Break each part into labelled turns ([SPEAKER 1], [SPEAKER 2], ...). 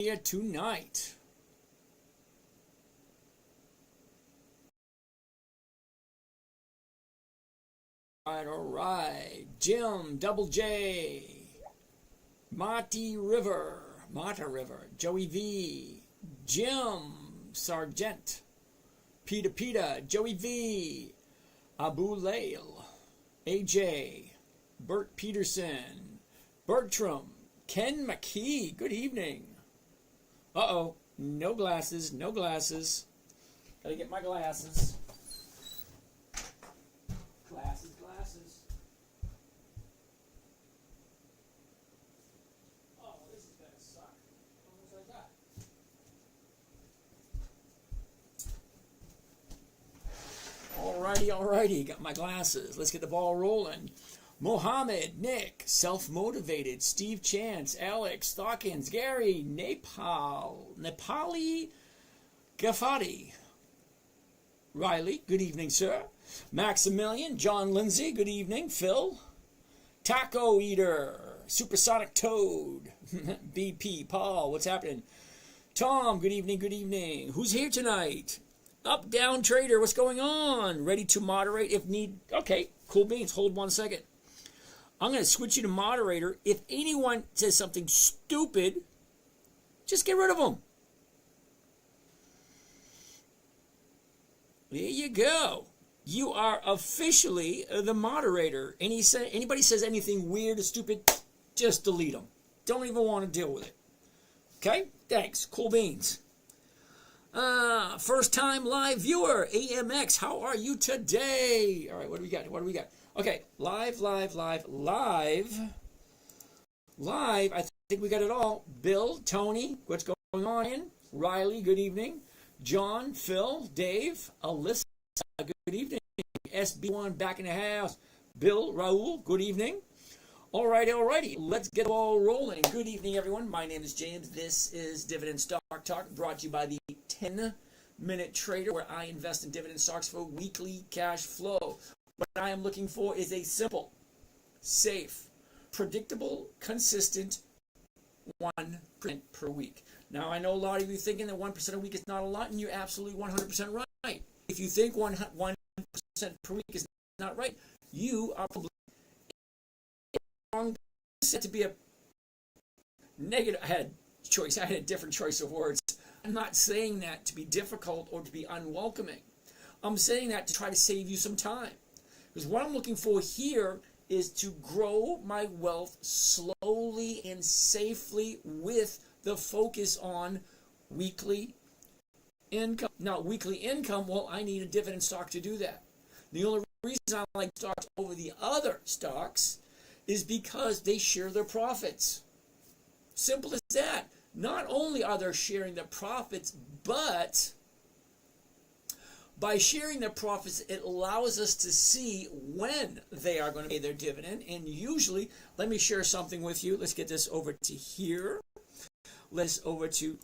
[SPEAKER 1] tonight. All right. Jim, Double J, Mata River, Joey V, Jim, Sargent, Pita, Joey V, Abu Lail, AJ, Bert Peterson, Bertram, Ken McKee, good evening. Uh-oh, no glasses. Gotta get my glasses. Glasses. Oh, this is gonna suck. Almost like that. Alrighty, got my glasses. Let's get the ball rolling. Mohammed, Nick, Self-Motivated, Steve Chance, Alex, Dawkins, Gary, Nepali, Gafati, Riley, good evening, sir. Maximilian, John Lindsay, good evening. Phil, Taco Eater, Supersonic Toad, BP, Paul, what's happening? Tom, good evening. Who's here tonight? Up, down, trader, what's going on? Ready to moderate if need. Okay, cool beans, hold 1 second. I'm going to switch you to moderator. If anyone says something stupid, just get rid of them. There you go. You are officially the moderator. Anybody says anything weird or stupid, just delete them. Don't even want to deal with it. Okay? Thanks. Cool beans. First time live viewer, AMX, how are you today? All right, what do we got? Okay, live. I think we got it all. Bill, Tony, what's going on? Riley, good evening. John, Phil, Dave, Alyssa, good evening. SB1 back in the house. Bill, Raul, good evening. Alrighty, let's get it all rolling. Good evening, everyone. My name is James. This is Dividend Stock Talk, brought to you by the 10-Minute Trader, where I invest in dividend stocks for weekly cash flow. What I am looking for is a simple, safe, predictable, consistent 1% per week. Now, I know a lot of you thinking that 1% a week is not a lot, and you're absolutely 100% right. If you think 1% per week is not right, you are probably wrong. To be a negative. I had a different choice of words. I'm not saying that to be difficult or to be unwelcoming. I'm saying that to try to save you some time. Because what I'm looking for here is to grow my wealth slowly and safely with the focus on weekly income. Now, weekly income, well, I need a dividend stock to do that. The only reason I like stocks over the other stocks is because they share their profits. Simple as that. Not only are they sharing their profits, but by sharing their profits, it allows us to see when they are going to pay their dividend. And usually, let me share something with you. Let's get this over to here. Let's over to.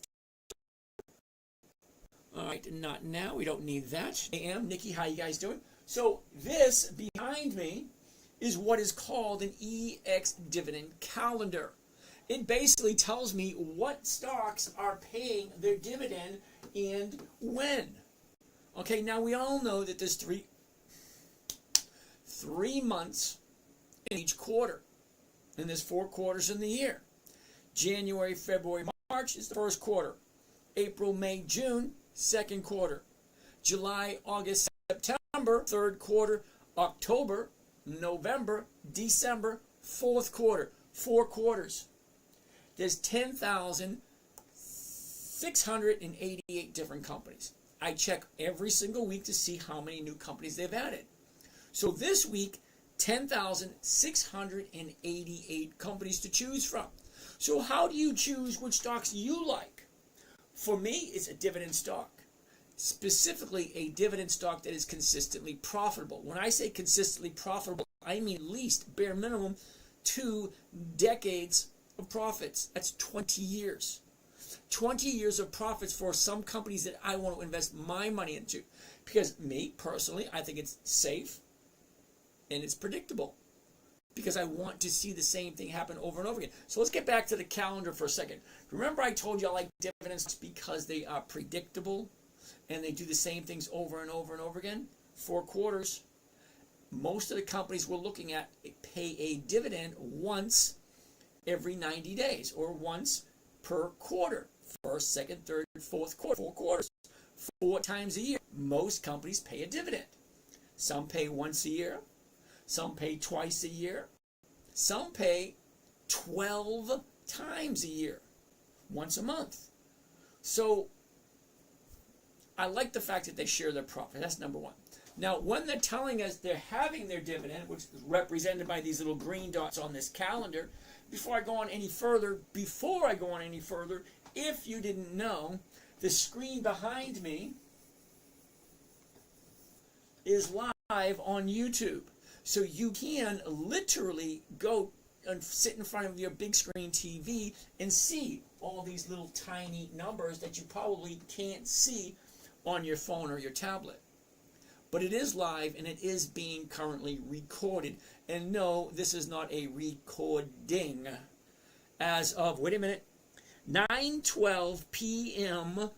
[SPEAKER 1] All right, not now. We don't need that. Nikki, how you guys doing? So this behind me is what is called an EX dividend calendar. It basically tells me what stocks are paying their dividend and when. Okay, now we all know that there's three months in each quarter, and there's 4 quarters in the year. January, February, March is the first quarter. April, May, June, second quarter. July, August, September, third quarter. October, November, December, fourth quarter. 4 quarters. There's 10,688 different companies. I check every single week to see how many new companies they've added. So this week, 10,688 companies to choose from. So how do you choose which stocks you like? For me, it's a dividend stock. Specifically, a dividend stock that is consistently profitable. When I say consistently profitable, I mean at least, bare minimum, 2 decades of profits. That's 20 years. 20 years of profits for some companies that I want to invest my money into. Because me, personally, I think it's safe and it's predictable. because I want to see the same thing happen over and over again. So let's get back to the calendar for a second. Remember I told you I like dividends because they are predictable and they do the same things over and over and over again? 4 quarters. Most of the companies we're looking at pay a dividend once every 90 days or once per quarter. First, second, third, fourth quarter. 4 quarters. 4 times a year. Most companies pay a dividend. Some pay once a year. Some pay twice a year. Some pay 12 times a year. Once a month. So I like the fact that they share their profit. That's number one. Now, when they're telling us they're having their dividend, which is represented by these little green dots on this calendar, before I go on any further, if you didn't know, the screen behind me is live on YouTube. So you can literally go and sit in front of your big screen TV and see all these little tiny numbers that you probably can't see on your phone or your tablet. But it is live and it is being currently recorded. And no, this is not a recording. As of, wait a minute, 9:12 p.m.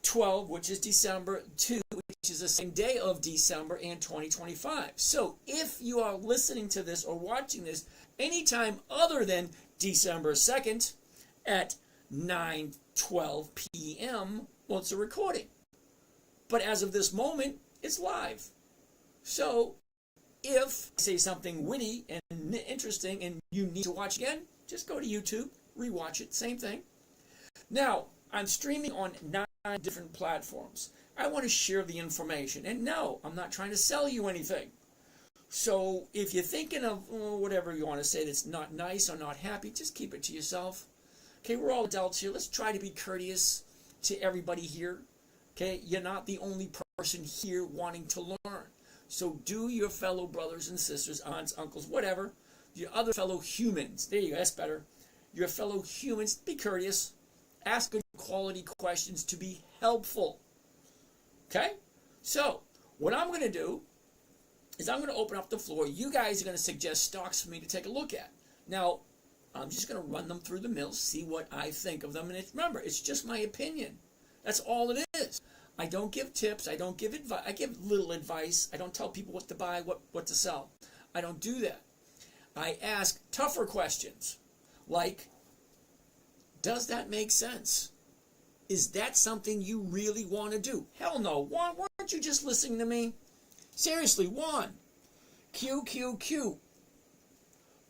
[SPEAKER 1] 12, which is December 2, which is the same day of December in 2025. So if you are listening to this or watching this anytime other than December 2nd at 9:12 p.m., well, it's a recording. But as of this moment, it's live. So if I say something witty and interesting and you need to watch again, just go to YouTube, rewatch it, same thing. Now, I'm streaming on 9 different platforms. I want to share the information. And no, I'm not trying to sell you anything. So if you're thinking of whatever you want to say that's not nice or not happy, just keep it to yourself. Okay, we're all adults here. Let's try to be courteous to everybody here. Okay, you're not the only person here wanting to learn. So do your fellow brothers and sisters, aunts, uncles, whatever, your other fellow humans. There you go, that's better. Your fellow humans, be courteous. Ask good quality questions to be helpful. Okay? So, what I'm going to do is I'm going to open up the floor. You guys are going to suggest stocks for me to take a look at. Now, I'm just going to run them through the mill, see what I think of them. And remember, it's just my opinion. That's all it is. I don't give tips. I don't give advice. I give little advice. I don't tell people what to buy, what to sell. I don't do that. I ask tougher questions like, does that make sense? Is that something you really want to do? Hell no. Juan, weren't you just listening to me? Seriously, Juan. Q.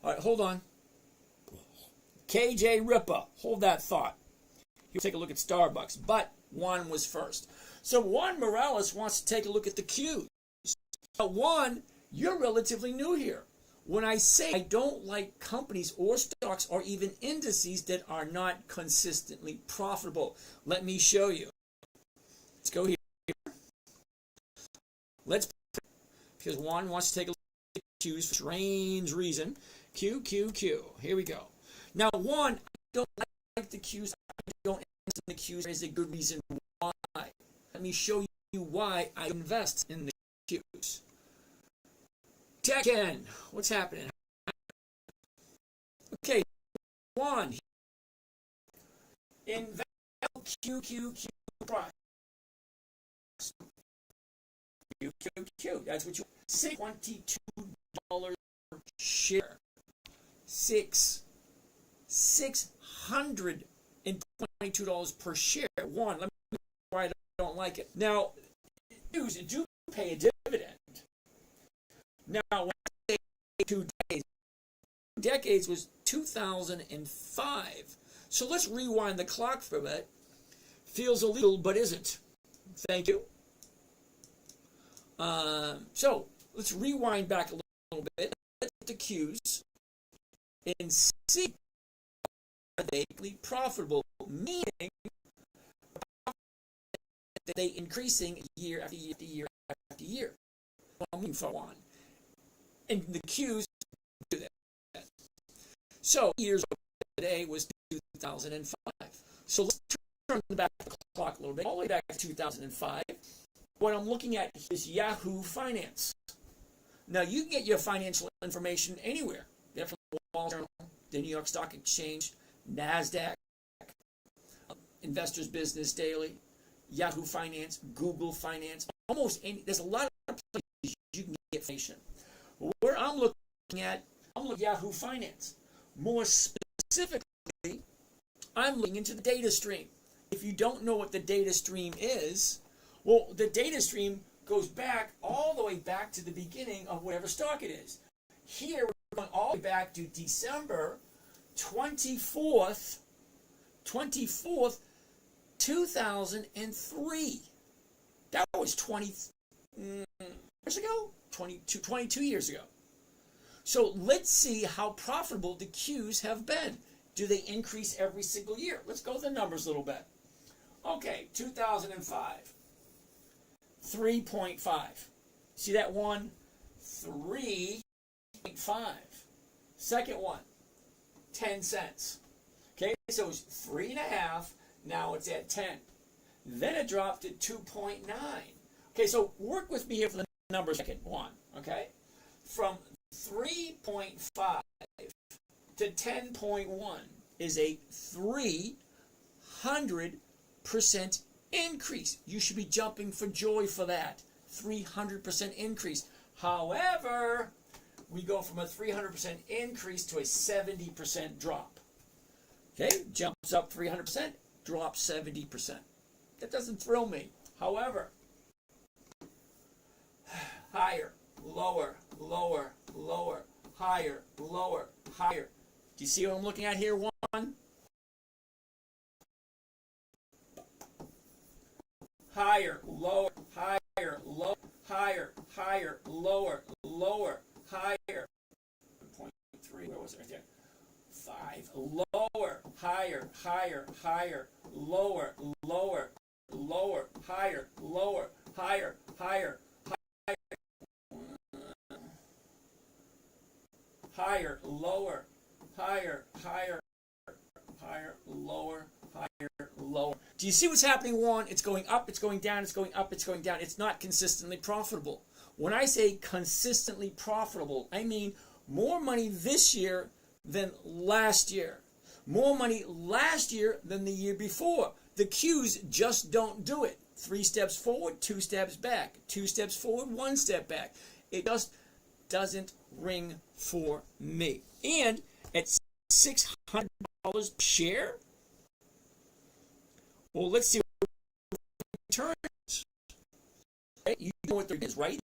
[SPEAKER 1] All right, hold on. KJ Ripa, hold that thought. He'll take a look at Starbucks, but Juan was first. So Juan Morales wants to take a look at the Qs. Now, Juan, you're relatively new here. When I say I don't like companies or stocks or even indices that are not consistently profitable, let me show you. Let's go here. Let's, because Juan wants to take a look at Qs for strange reason. Q. Here we go. Now, Juan, I don't like the Qs. I don't invest in the Qs. There is a good reason why. Let me show you why I invest in the Qs. Tekken, what's happening? Okay, Juan, invest Q price. Q, that's what you $22 per share. $622 per share. Juan, let me know why I don't like it. Now, news do pay a dividend. Now, when I say 2 decades was 2005. So let's rewind the clock for a bit. Feels illegal, but isn't. Thank you. So let's rewind back a little bit. Let's get the Qs and see are they profitable, meaning that they increasing year after year after year after year. I'm moving forward. And the Qs do that. So years today was 2005. So let's turn back the clock a little bit, all the way back to 2005. What I'm looking at is Yahoo Finance. Now, you can get your financial information anywhere. Get from the Wall Street Journal, the New York Stock Exchange, NASDAQ, Investors Business Daily, Yahoo Finance, Google Finance, almost any. There's a lot of places you can get information. Where I'm looking at Yahoo Finance. More specifically, I'm looking into the data stream. If you don't know what the data stream is, well, the data stream goes back all the way back to the beginning of whatever stock it is. Here, we're going all the way back to December 24th, 2003. That was 20 years ago? 22 years ago. So let's see how profitable the Qs have been. Do they increase every single year? Let's go with the numbers a little bit. Okay, 2005, 3.5. See that one? 3.5. Second one, 10 cents. Okay, so it's 3.5. Now it's at 10. Then it dropped to 2.9. Okay, so work with me here for the numbers. Second one. Okay, from 3.5 to 10.1 is a 300% increase. You should be jumping for joy for that. 300% increase. However, we go from a 300% increase to a 70% drop. Okay, jumps up 300%, drops 70%. That doesn't thrill me. However, higher, lower, lower, lower, higher, lower, higher. Do you see what I'm looking at here? One. Higher, lower, higher, lower, higher, higher, lower, lower, higher. 1.3, where was it right there? 5, lower, higher, higher, higher, lower, lower, lower, higher, lower, higher, higher, higher, lower, higher, higher, higher, lower, higher, lower. Do you see what's happening? One, it's going up, it's going down, it's going up, it's going down. It's not consistently profitable. When I say consistently profitable, I mean more money this year than last year. More money last year than the year before. The Qs just don't do it. 3 steps forward, 2 steps back. 2 steps forward, 1 step back. It just doesn't ring for me. And at $600 per share, well, let's see what returns. Right? You know what there is, right?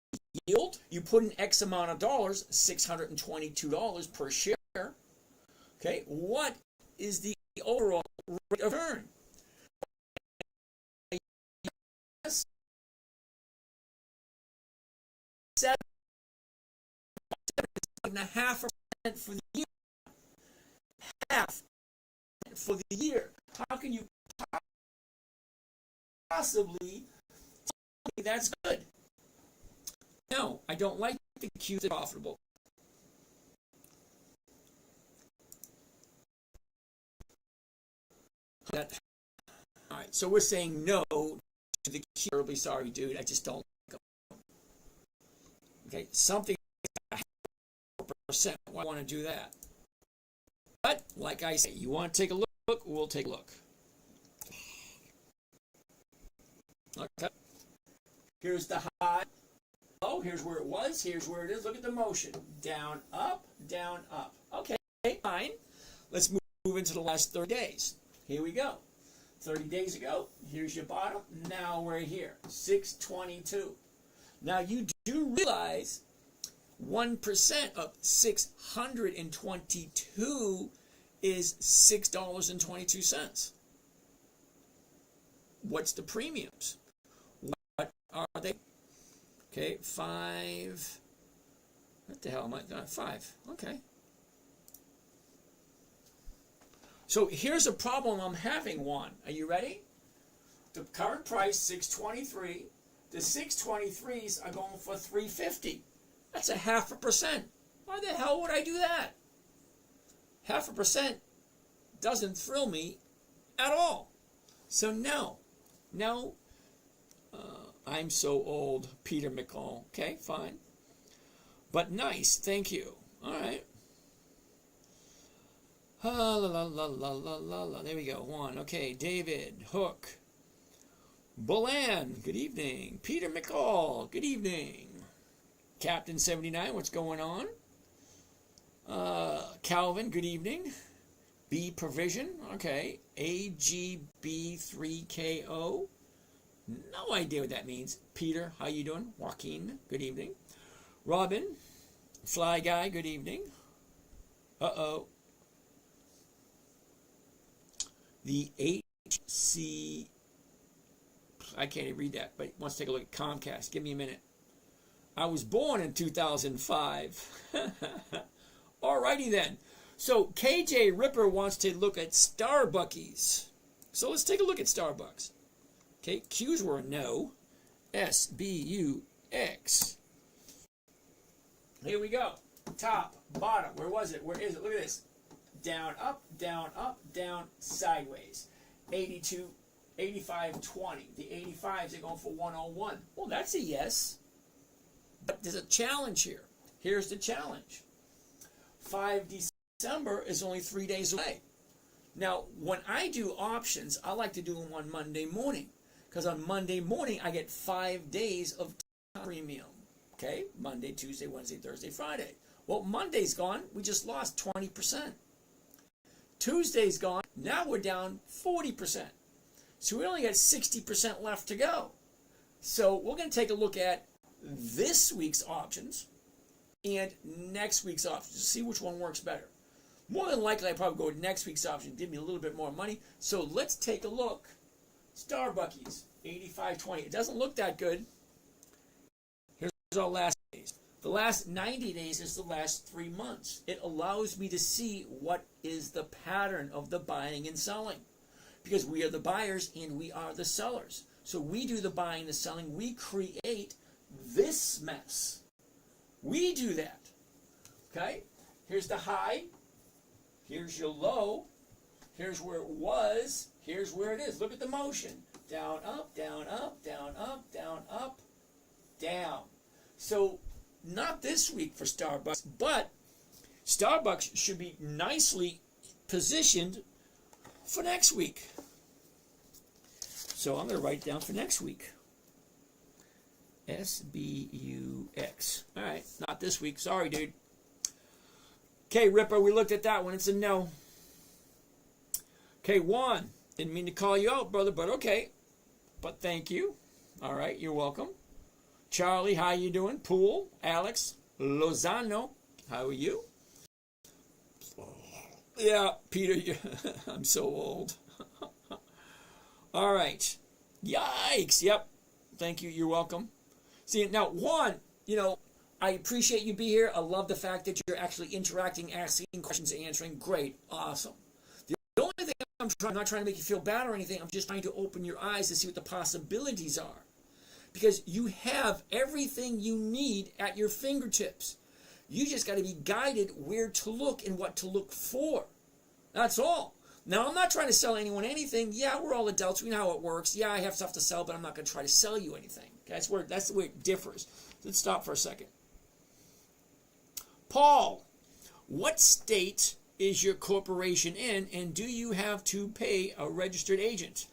[SPEAKER 1] Yield. You put in X amount of dollars, $622 per share. Okay, what is the overall rate of return? 7.5% for the year. Half for the year. How can you possibly tell me that's good? No, I don't like the Qs that are profitable. All right, so we're saying no to the Q. Terribly sorry, dude. I just don't like them. Okay, something 4%. Why want to do that? But like I say, you want to take a look, we'll take a look. Okay. Here's the high. Oh, here's where it was. Here's where it is. Look at the motion. Down, up, down, up. Okay, fine. Let's move into the last 30 days. Here we go. 30 days ago, here's your bottom. Now we're here, 622. Now you do realize 1% of 622 is $6.22. What's the premiums? What are they? Okay, 5. What the hell am I? 5. Okay. So here's a problem I'm having, Juan. Are you ready? The current price, 623. The 623s are going for 350. That's a 0.5%. Why the hell would I do that? 0.5% doesn't thrill me at all. So no. I'm so old, Peter McCall. Okay, fine. but nice. Thank you. All right. La la la la la la la. There we go. One. Okay. David Hook. Bolan. Good evening. Peter McCall. Good evening. Captain 79. What's going on? Calvin. Good evening. B Provision. Okay. AGB3KO. No idea what that means. Peter. How you doing? Joaquin. Good evening. Robin. Fly Guy. Good evening. Uh-oh. The HC, I can't even read that, but let's take a look at Comcast. Give me a minute. I was born in 2005. Alrighty then. So KJ Ripper wants to look at Starbuckies. So let's take a look at Starbucks. Okay, Q's were no. SBUX. Here we go. Top, bottom. Where was it? Where is it? Look at this. Down, up, down, sideways. 82, 85, 20. The 85s are going for 101. Well, that's a yes. But there's a challenge here. Here's the challenge. 5 December is only 3 days away. Now, when I do options, I like to do them on Monday morning. Because on Monday morning, I get 5 days of premium. Okay? Monday, Tuesday, Wednesday, Thursday, Friday. Well, Monday's gone. We just lost 20%. Tuesday's gone. Now we're down 40%. So we only got 60% left to go. So we're going to take a look at this week's options and next week's options to see which one works better. More than likely, I'll probably go with next week's option. Give me a little bit more money. So let's take a look. Starbuckies, 85.20. It doesn't look that good. Here's our last days. The last 90 days is the last 3 months. It allows me to see what is the pattern of the buying and selling. Because we are the buyers and we are the sellers. So we do the buying and the selling. We create this mess. We do that. Okay? Here's the high. Here's your low. Here's where it was. Here's where it is. Look at the motion. Down, up, down, up, down, up, down, up, down. So not this week for Starbucks, but Starbucks should be nicely positioned for next week. So I'm going to write down for next week. SBUX. All right, not this week. Sorry, dude. Okay, Ripper, we looked at that one. It's a no. Okay, Juan. Didn't mean to call you out, brother, but okay. But thank you. All right, you're welcome. Charlie, how you doing? Pool, Alex, Lozano, how are you? Yeah, Peter, I'm so old. All right. Yikes. Yep. Thank you. You're welcome. See, now, Juan, I appreciate you being here. I love the fact that you're actually interacting, asking questions, answering. Great. Awesome. The only thing I'm not trying to make you feel bad or anything. I'm just trying to open your eyes to see what the possibilities are. Because you have everything you need at your fingertips. You just got to be guided where to look and what to look for. That's all. Now, I'm not trying to sell anyone anything. Yeah, we're all adults. We know how it works. Yeah, I have stuff to sell, but I'm not going to try to sell you anything. That's the way it differs. Let's stop for a second. Paul, what state is your corporation in, and do you have to pay a registered agent?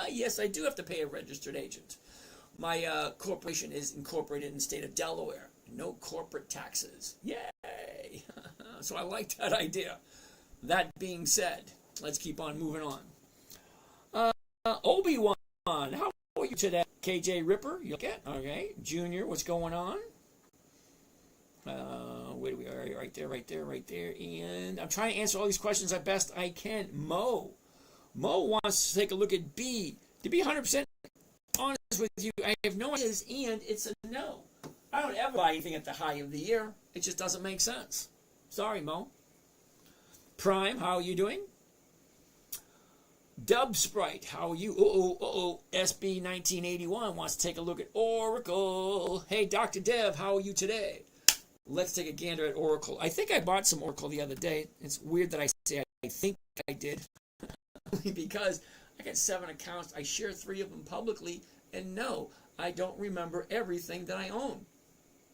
[SPEAKER 1] Yes, I do have to pay a registered agent. My corporation is incorporated in the state of Delaware. No corporate taxes. Yay! So I like that idea. That being said, let's keep on moving on. Obi-Wan, how are you today? KJ Ripper, you look at? Okay. Junior, what's going on? Where do we are? Right there. And I'm trying to answer all these questions as best I can. Mo wants to take a look at B. To be 100% honest with you, I have no ideas, and it's a no. I don't ever buy anything at the high of the year. It just doesn't make sense. Sorry, Mo. Prime, how are you doing? Dub Sprite, how are you? SB 1981 wants to take a look at Oracle. Hey, Dr. Dev, how are you today? Let's take a gander at Oracle. I think I bought some Oracle the other day. It's weird that I say I think I did. Because I got 7 accounts. I share 3 of them publicly. And no, I don't remember everything that I own.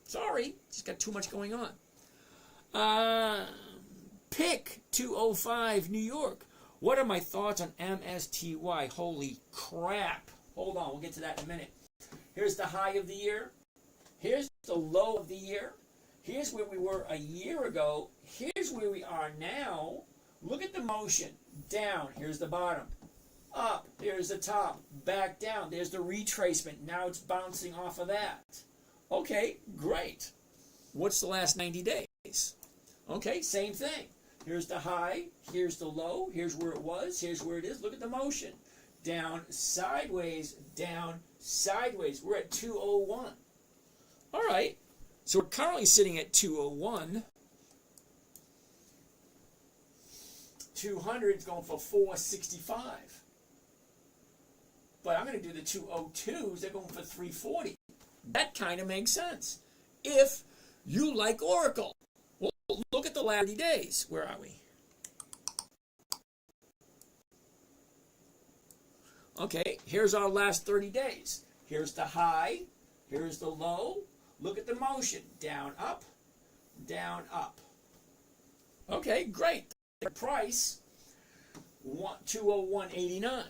[SPEAKER 1] Sorry, just got too much going on. Pick 205 New York. What are my thoughts on MSTY? Holy crap. Hold on, we'll get to that in a minute. Here's the high of the year. Here's the low of the year. Here's where we were a year ago. Here's where we are now. Look at the motion. Down. Here's the bottom. Up. Here's the top. Back down. There's the retracement. Now it's bouncing off of that. Okay, great. What's the last 90 days? Okay, same thing. Here's the high. Here's the low. Here's where it was. Here's where it is. Look at the motion. Down, sideways, down, sideways. We're at 201. All right. So we're currently sitting at 201. 200 is going for 465. But I'm going to do the 202s. They're going for 340. That kind of makes sense. If you like Oracle. Well, look at the last 30 days. Where are we? Okay, here's our last 30 days. Here's the high. Here's the low. Look at the motion. Down, up. Down, up. Okay, great. The price, 201.89.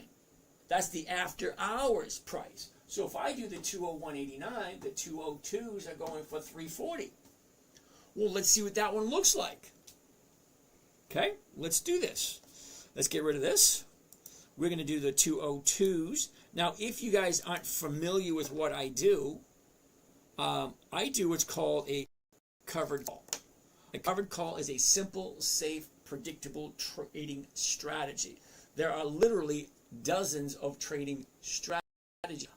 [SPEAKER 1] That's the after hours price. So if I do the 201.89, the 202s are going for 340. Well, let's see what that one looks like. Okay, let's do this. Let's get rid of this. We're going to do the 202s. Now, if you guys aren't familiar with what I do what's called a covered call. A covered call is a simple, safe, predictable trading strategy. There are literally dozens of trading strategies.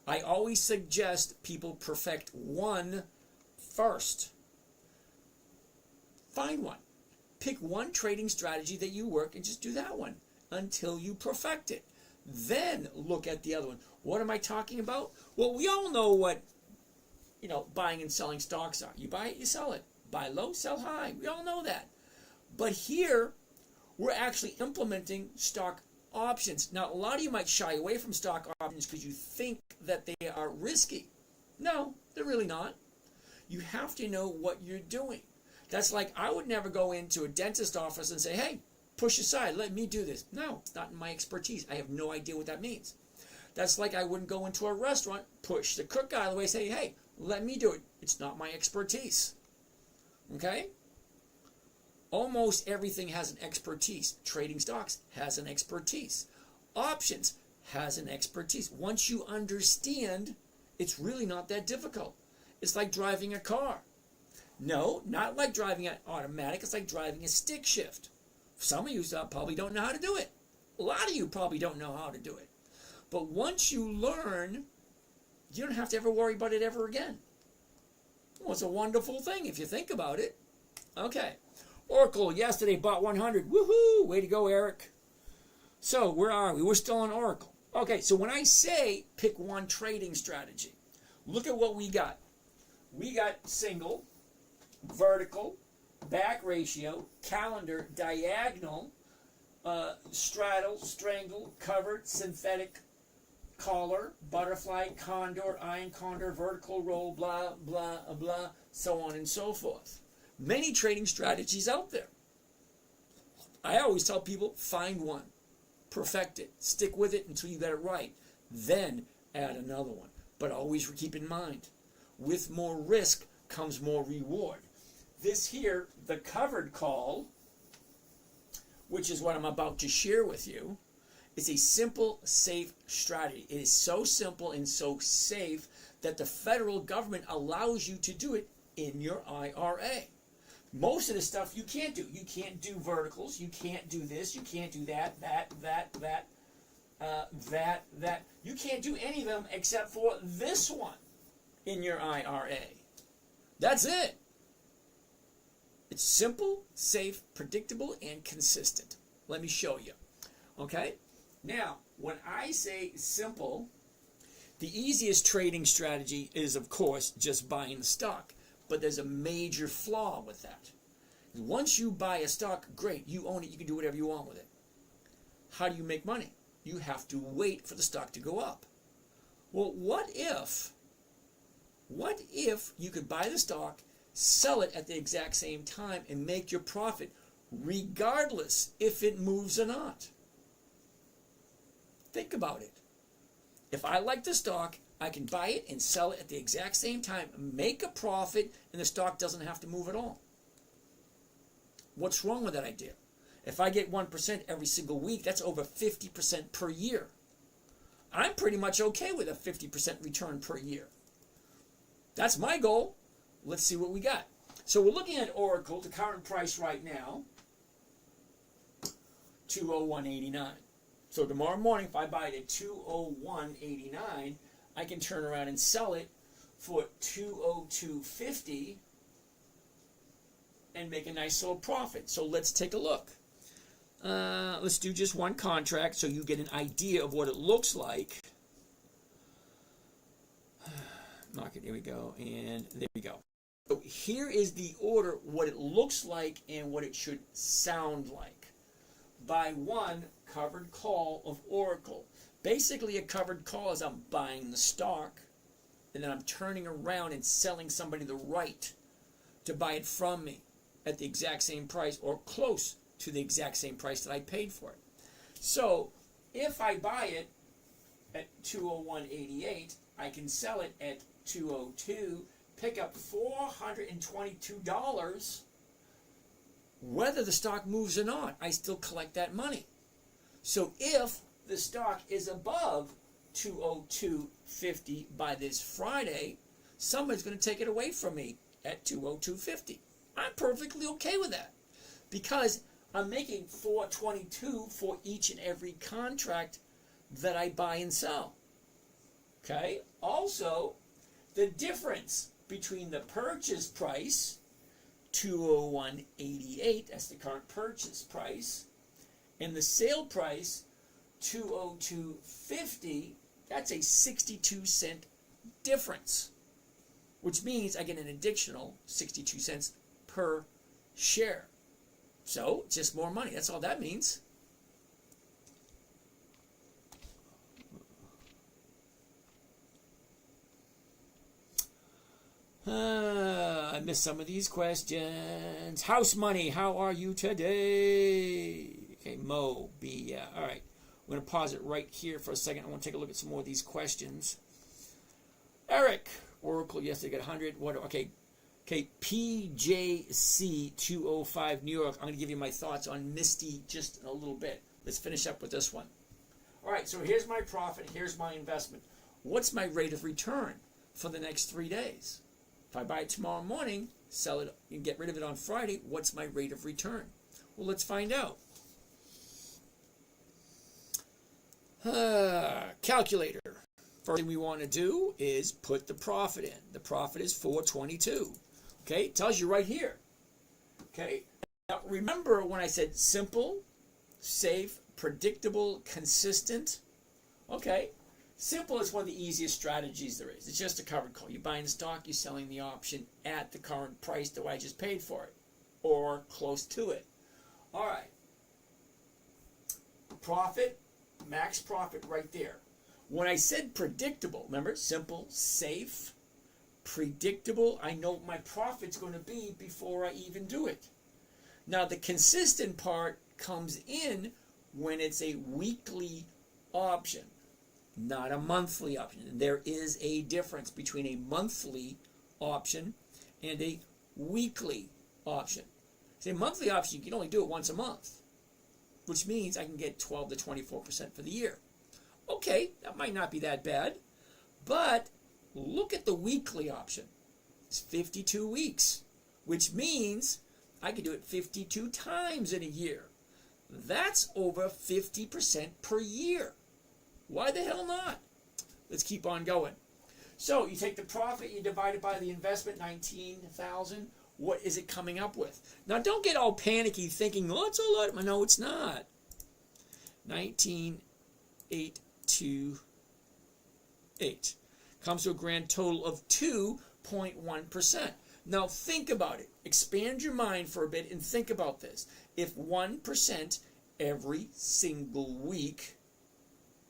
[SPEAKER 1] I always suggest people perfect one first. Find one. Pick one trading strategy that you work and just do that one until you perfect it. Then look at the other one. What am I talking about? Well, we all know what, buying and selling stocks are. You buy it, you sell it. Buy low, sell high. We all know that. But here, we're actually implementing stock options. Now, a lot of you might shy away from stock options because you think that they are risky. No, they're really not. You have to know what you're doing. That's like I would never go into a dentist office and say, hey, push aside, let me do this. No, it's not in my expertise. I have no idea what that means. That's like I wouldn't go into a restaurant, push the cook out of the way, say, hey, let me do it. It's not my expertise. Okay? Almost everything has an expertise. Trading stocks has an expertise. Options has an expertise. Once you understand, it's really not that difficult. It's like driving a car. No, not like driving an automatic. It's like driving a stick shift. Some of you probably don't know how to do it. A lot of you probably don't know how to do it. But once you learn, you don't have to ever worry about it ever again. Well, it's a wonderful thing if you think about it. Okay. Oracle yesterday bought 100. Woohoo! Way to go, Eric. So where are we? We're still on Oracle. Okay, so when I say pick one trading strategy, look at what we got. We got single, vertical, back ratio, calendar, diagonal, straddle, strangle, covered, synthetic, collar, butterfly, condor, iron condor, vertical roll, blah, blah, blah, so on and so forth. Many trading strategies out there. I always tell people, find one, perfect it, stick with it until you get it right, then add another one. But always keep in mind, with more risk comes more reward. This here, the covered call, which is what I'm about to share with you, is a simple, safe strategy. It is so simple and so safe that the federal government allows you to do it in your IRA. Most of the stuff you can't do. You can't do verticals. You can't do this. You can't do that. You can't do any of them except for this one in your IRA. That's it. It's simple, safe, predictable, and consistent. Let me show you. Okay? Now, when I say simple, the easiest trading strategy is, of course, just buying the stock. But there's a major flaw with that. Once you buy a stock, great, you own it, you can do whatever you want with it. How do you make money? You have to wait for the stock to go up. Well, what if you could buy the stock sell it at the exact same time and make your profit regardless if it moves or not. Think about it. If I like the stock, I can buy it and sell it at the exact same time, make a profit, and the stock doesn't have to move at all. What's wrong with that idea? If I get 1% every single week, that's over 50% per year. I'm pretty much okay with a 50% return per year. That's my goal. Let's see what we got. So we're looking at Oracle, the current price right now, 201.89. So tomorrow morning, if I buy it at 201.89, I can turn around and sell it for 202.50 and make a nice little profit. So let's take a look. Let's do just one contract so you get an idea of what it looks like. Market, here we go, and there we go. So here is the order, what it looks like and what it should sound like. Buy one covered call of Oracle. Basically, a covered call is I'm buying the stock, and then I'm turning around and selling somebody the right to buy it from me at the exact same price or close to the exact same price that I paid for it. So if I buy it at 201.88, I can sell it at 202, pick up $422. Whether the stock moves or not, I still collect that money. So if the stock is above 202.50 by this Friday, somebody's going to take it away from me at 202.50. I'm perfectly okay with that because I'm making $422 for each and every contract that I buy and sell. Okay? Also, the difference between the purchase price, 201.88, that's the current purchase price, and the sale price, 202.50, that's a 62-cent difference, which means I get an additional 62 cents per share. So, just more money. That's all that means. I missed some of these questions. House money, how are you today? Okay, Mo, B, yeah. All right. I'm going to pause it right here for a second. I want to take a look at some more of these questions. Eric, Oracle, yes, they got 100. What? Okay, PJC 205 New York. I'm going to give you my thoughts on Misty just in a little bit. Let's finish up with this one. All right, so here's my profit. Here's my investment. What's my rate of return for the next 3 days? If I buy it tomorrow morning, sell it, and get rid of it on Friday, what's my rate of return? Well, let's find out. Calculator. First thing we want to do is put the profit in. The profit is 422. Okay, it tells you right here. Okay, now remember when I said simple, safe, predictable, consistent? Okay, simple is one of the easiest strategies there is. It's just a covered call. You're buying the stock, you're selling the option at the current price that I just paid for it, or close to it. All right, profit, max profit right there. When I said predictable, remember, simple, safe, predictable, I know what my profit's going to be before I even do it. Now, the consistent part comes in when it's a weekly option, not a monthly option. There is a difference between a monthly option and a weekly option. See, a monthly option, you can only do it once a month, which means I can get 12 to 24% for the year. Okay, that might not be that bad, but look at the weekly option. It's 52 weeks, which means I can do it 52 times in a year. That's over 50% per year. Why the hell not? Let's keep on going. So you take the profit, you divide it by the investment, 19,000. What is it coming up with? Now don't get all panicky thinking, oh, it's a lot. No, it's not. 19,828 comes to a grand total of 2.1%. Now think about it. Expand your mind for a bit and think about this. If 1% every single week,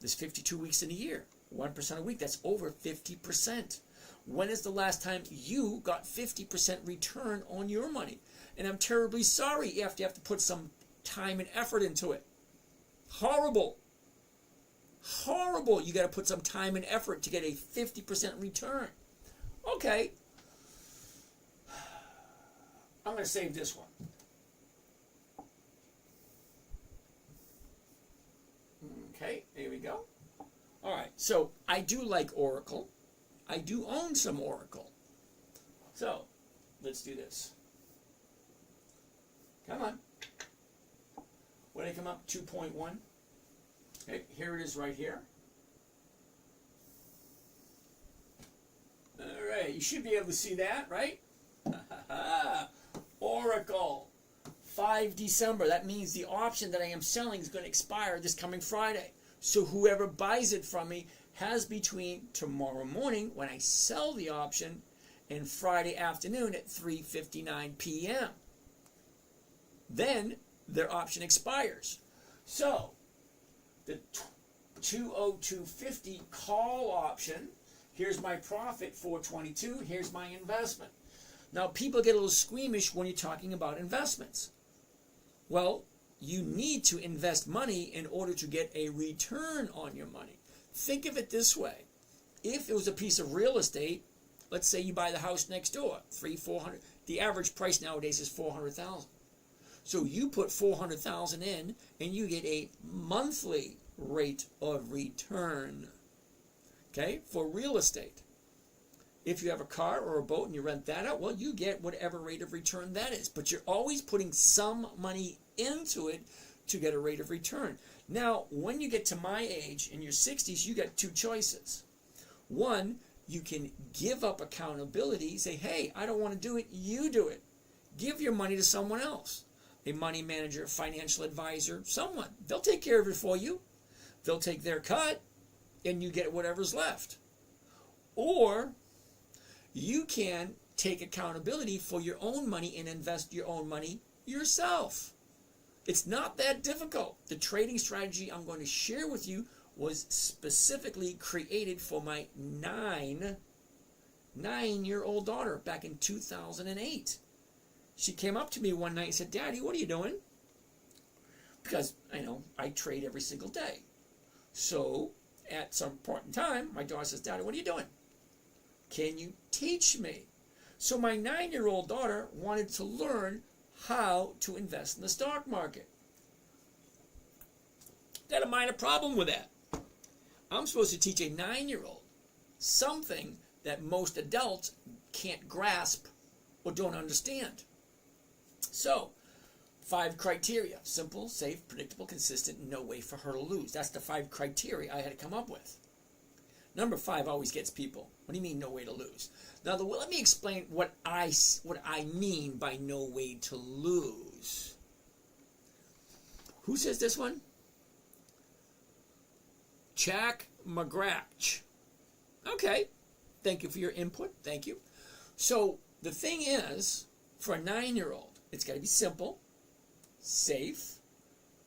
[SPEAKER 1] there's 52 weeks in a year. 1% a week, that's over 50%. When is the last time you got 50% return on your money? And I'm terribly sorry you have to put some time and effort into it. Horrible. Horrible. You got to put some time and effort to get a 50% return. Okay. I'm going to save this one. Okay, there we go. All right, so I do like Oracle. I do own some Oracle. So, let's do this. Come on. What did I come up? 2.1. Okay, here it is right here. All right, you should be able to see that, right? Oracle. 5 December. That means the option that I am selling is going to expire this coming Friday. So whoever buys it from me has between tomorrow morning when I sell the option and Friday afternoon at 3:59 p.m. Then their option expires. So the 202.50 call option, here's my profit, 422, here's my investment. Now people get a little squeamish when you're talking about investments. Well, you need to invest money in order to get a return on your money. Think of it this way. If it was a piece of real estate, let's say you buy the house next door, $400. The average price nowadays is $400,000. So you put $400,000 in and you get a monthly rate of return. Okay, for real estate. If you have a car or a boat and you rent that out, well, you get whatever rate of return that is. But you're always putting some money into it to get a rate of return. Now, when you get to my age, in your 60s, you got 2 choices. One, you can give up accountability, say, hey, I don't want to do it, you do it. Give your money to someone else. A money manager, financial advisor, someone. They'll take care of it for you. They'll take their cut, and you get whatever's left. Or you can take accountability for your own money and invest your own money yourself. It's not that difficult. The trading strategy I'm going to share with you was specifically created for my nine-year-old daughter back in 2008. She came up to me one night and said, Daddy, what are you doing? Because I trade every single day. So at some point in time, my daughter says, Daddy, what are you doing? Can you teach me? So my 9-year-old daughter wanted to learn how to invest in the stock market. Got a minor problem with that. I'm supposed to teach a 9-year-old something that most adults can't grasp or don't understand. So, 5 criteria. Simple, safe, predictable, consistent, no way for her to lose. That's the 5 criteria I had to come up with. Number 5 always gets people. What do you mean no way to lose? Now, let me explain what I mean by no way to lose. Who says this one? Jack McGratch. Okay. Thank you for your input. Thank you. So, the thing is, for a 9-year-old, it's got to be simple, safe,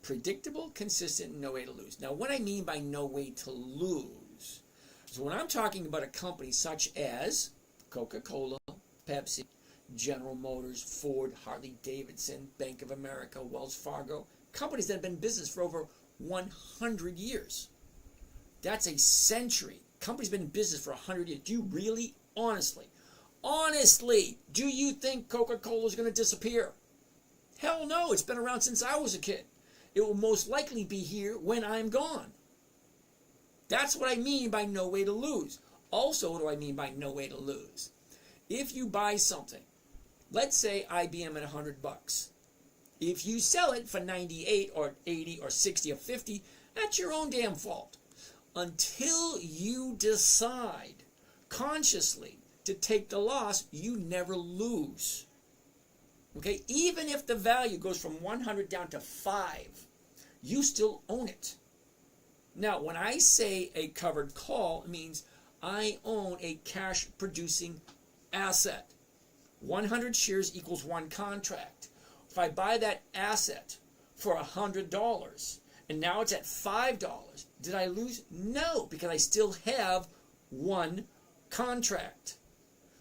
[SPEAKER 1] predictable, consistent, no way to lose. Now, what I mean by no way to lose, so when I'm talking about a company such as Coca-Cola, Pepsi, General Motors, Ford, Harley-Davidson, Bank of America, Wells Fargo, companies that have been in business for over 100 years. That's a century. Companies been in business for 100 years. Do you really, honestly, do you think Coca-Cola is going to disappear? Hell no, it's been around since I was a kid. It will most likely be here when I'm gone. That's what I mean by no way to lose. Also, what do I mean by no way to lose? If you buy something, let's say IBM at $100. If you sell it for 98 or 80 or 60 or 50, that's your own damn fault. Until you decide consciously to take the loss, you never lose. Okay? Even if the value goes from 100 down to 5, you still own it. Now, when I say a covered call, it means I own a cash-producing asset. 100 shares equals 1 contract. If I buy that asset for $100 and now it's at $5, did I lose? No, because I still have 1 contract.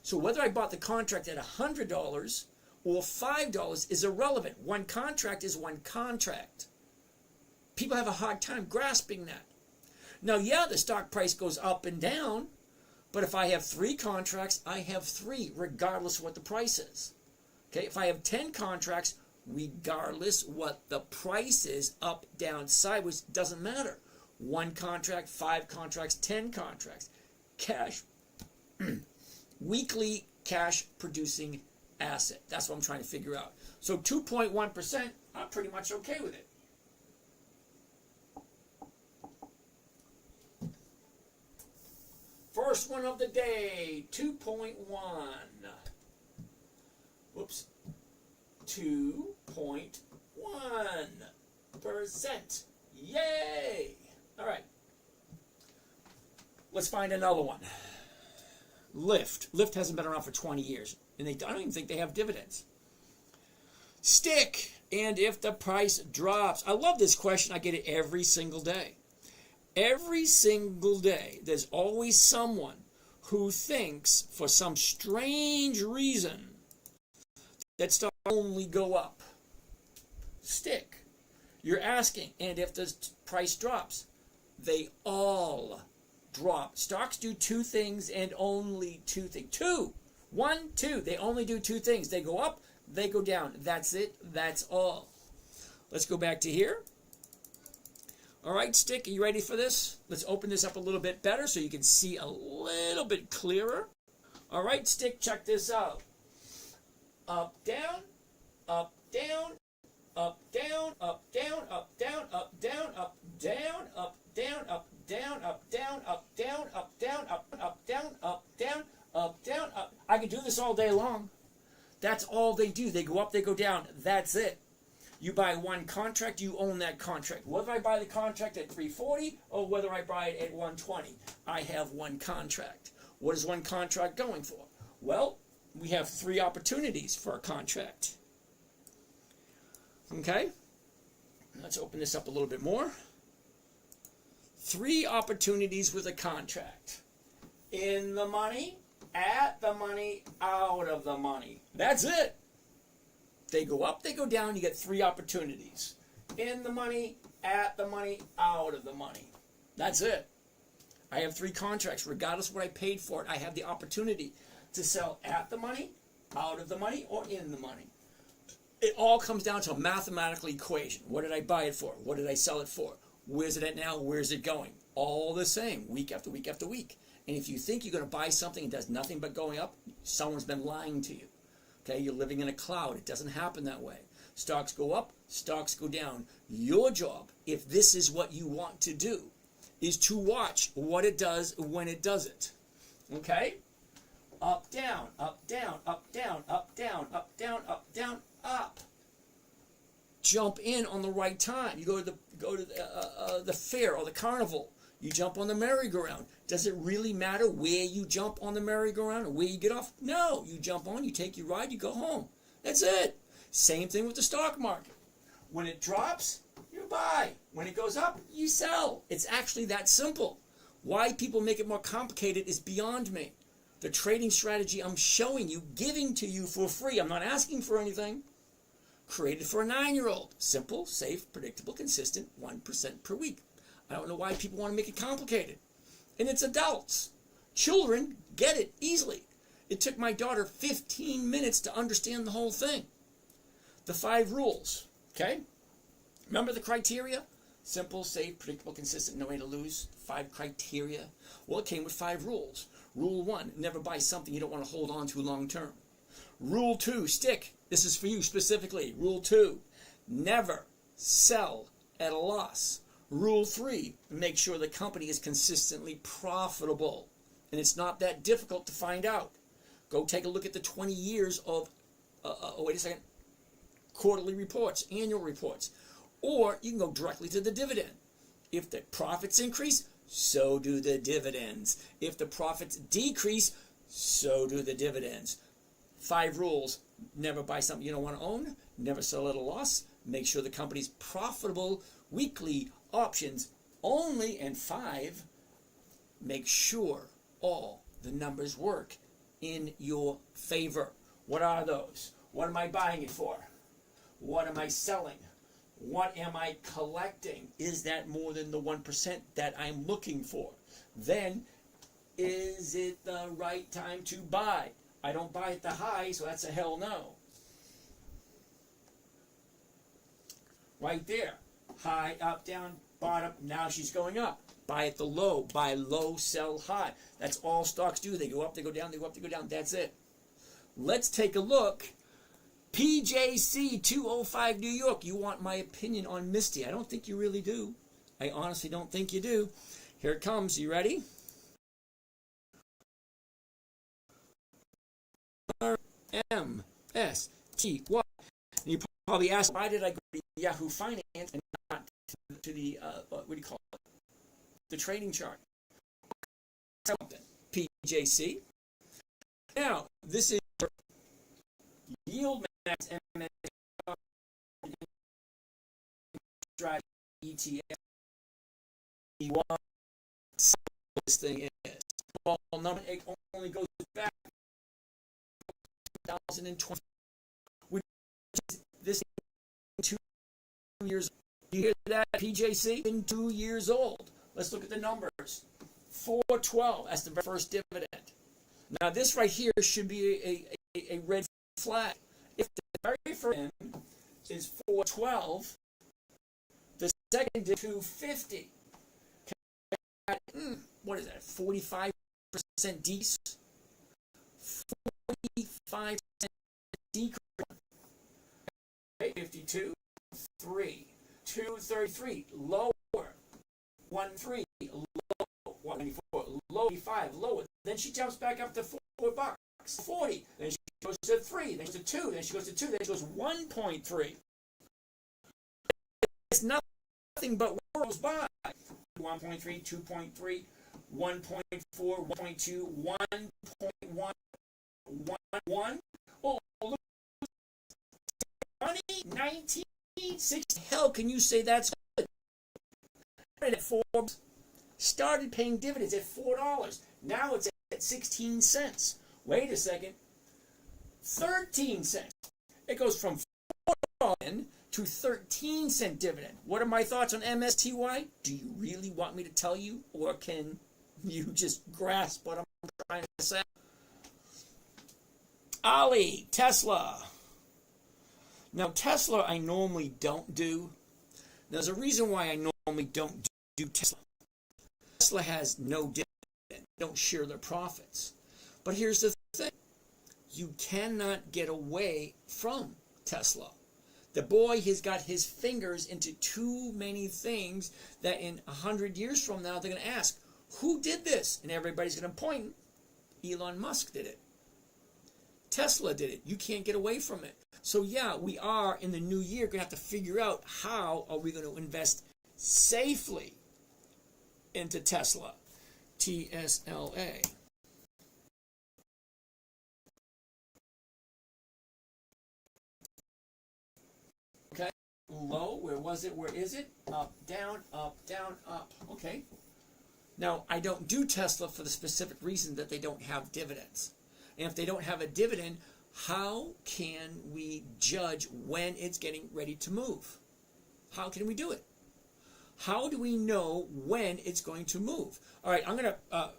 [SPEAKER 1] So whether I bought the contract at $100 or $5 is irrelevant. One contract is one contract. People have a hard time grasping that. Now, yeah, the stock price goes up and down, but if I have 3 contracts, I have 3, regardless of what the price is. Okay, if I have 10 contracts, regardless what the price is, up, down, sideways, doesn't matter. 1 contract, 5 contracts, 10 contracts. Cash, weekly cash producing asset. That's what I'm trying to figure out. So 2.1%, I'm pretty much okay with it. First one of the day, 2.1. Whoops. 2.1%. Yay! All right. Let's find another one. Lyft. Lyft hasn't been around for 20 years, and I don't even think they have dividends. Stick. And if the price drops. I love this question. I get it every single day. Every single day, there's always someone who thinks, for some strange reason, that stocks only go up. Stick. You're asking, and if the price drops, they all drop. Stocks do 2 things and only 2 things. 2. 1, 2. They only do 2 things. They go up, they go down. That's it. That's all. Let's go back to here. All right, Stick, are you ready for this? Let's open this up a little bit better so you can see a little bit clearer. All right, Stick, check this out. Up, down, up, down, up, down, up, down, up, down, up, down, up, down, up, down, up, down, up, down, up, down, up, down, up, down, up, down, up, down, up. I could do this all day long. That's all they do. They go up, they go down. That's it. You buy 1 contract, you own that contract. Whether I buy the contract at 340 or whether I buy it at 120, I have 1 contract. What is 1 contract going for? Well, we have 3 opportunities for a contract. Okay? Let's open this up a little bit more. 3 opportunities with a contract. In the money, at the money, out of the money. That's it. They go up, they go down, you get 3 opportunities. In the money, at the money, out of the money. That's it. I have 3 contracts. Regardless of what I paid for it, I have the opportunity to sell at the money, out of the money, or in the money. It all comes down to a mathematical equation. What did I buy it for? What did I sell it for? Where's it at now? Where's it going? All the same, week after week after week. And if you think you're going to buy something that does nothing but going up, someone's been lying to you. Okay, you're living in a cloud. It doesn't happen that way. Stocks go up, stocks go down. Your job, if this is what you want to do, is to watch what it does when it does it. Okay? Up, down, up, down, up, down, up, down, up, down, up, down, up. Jump in on the right time. You go to the fair or the carnival. You jump on the merry-go-round. Does it really matter where you jump on the merry-go-round or where you get off? No. You jump on, you take your ride, you go home. That's it. Same thing with the stock market. When it drops, you buy. When it goes up, you sell. It's actually that simple. Why people make it more complicated is beyond me. The trading strategy I'm showing you, giving to you for free. I'm not asking for anything. Created for a 9-year-old. Simple, safe, predictable, consistent, 1% per week. I don't know why people want to make it complicated. And it's adults. Children get it easily. It took my daughter 15 minutes to understand the whole thing. The 5 rules, okay? Remember the criteria? Simple, safe, predictable, consistent, no way to lose. 5 criteria. Well, it came with 5 rules. Rule 1, never buy something you don't want to hold on to long term. Rule 2, stick. This is for you specifically. Rule 2, never sell at a loss. Rule 3, make sure the company is consistently profitable. And it's not that difficult to find out. Go take a look at the 20 years of, quarterly reports, annual reports. Or you can go directly to the dividend. If the profits increase, so do the dividends. If the profits decrease, so do the dividends. 5 rules. Never buy something you don't want to own. Never sell at a loss. Make sure the company's profitable. Weekly options only. And 5, make sure all the numbers work in your favor. What are those? What am I buying it for? What am I selling? What am I collecting? Is that more than the 1% that I'm looking for? Then, is it the right time to buy? I don't buy at the high, so that's a hell no. Right there. High, up, down, bottom. Now she's going up. Buy at the low. Buy low, sell high. That's all stocks do. They go up, they go down, they go up, they go down. That's it. Let's take a look. PJC 205 New York. You want my opinion on Misty? I don't think you really do. I honestly don't think you do. Here it comes. You ready? RMSTY. You probably ask, why did I go to Yahoo Finance and not to the, what do you call it? The trading chart. Something. PJC. Now, this is yield max drive ETF. What this thing is. Well, number 8 only goes back to 2020. Which is this 2 years. You hear that, PJC? In 2 years old. Let's look at the numbers. 412. That's the first dividend. Now, this right here should be a red flag. If the very first end is 412, the second is 250. What is that? 45% decrease. 45% decrease. 52, 3, 233, lower. 13, low. 194, low. 85, lower. Then she jumps back up to $4. 40. Then she goes to 3. Then she goes to 2. Then she goes to 2. Then she goes 1.3. It's nothing but goes by. 1.3, 2.3, 1.4, 1.2, 1.1, 1.1. Oh, look. 20, 19, 60. Hell, can you say that's good? Forbes started paying dividends at $4. Now it's at 16 cents. Wait a second. 13 cents. It goes from $4 to 13-cent dividend. What are my thoughts on MSTY? Do you really want me to tell you, or can you just grasp what I'm trying to say? Ali, Tesla. Now, Tesla I normally don't do. There's a reason why I normally don't do Tesla. Tesla has no dividend. They don't share their profits. But here's the thing. You cannot get away from Tesla. The boy has got his fingers into too many things that in 100 years from now they're going to ask, who did this? And everybody's going to point. Elon Musk did it. Tesla did it. You can't get away from it. So yeah, we are in the new year going to have to figure out how are we going to invest safely into Tesla. TSLA. Okay. Low, where was it? Where is it? Up, down, up, down, up. Okay. Now, I don't do Tesla for the specific reason that they don't have dividends. And if they don't have a dividend, how can we judge when it's getting ready to move? How can we do it? How do we know when it's going to move? All right, I'm going to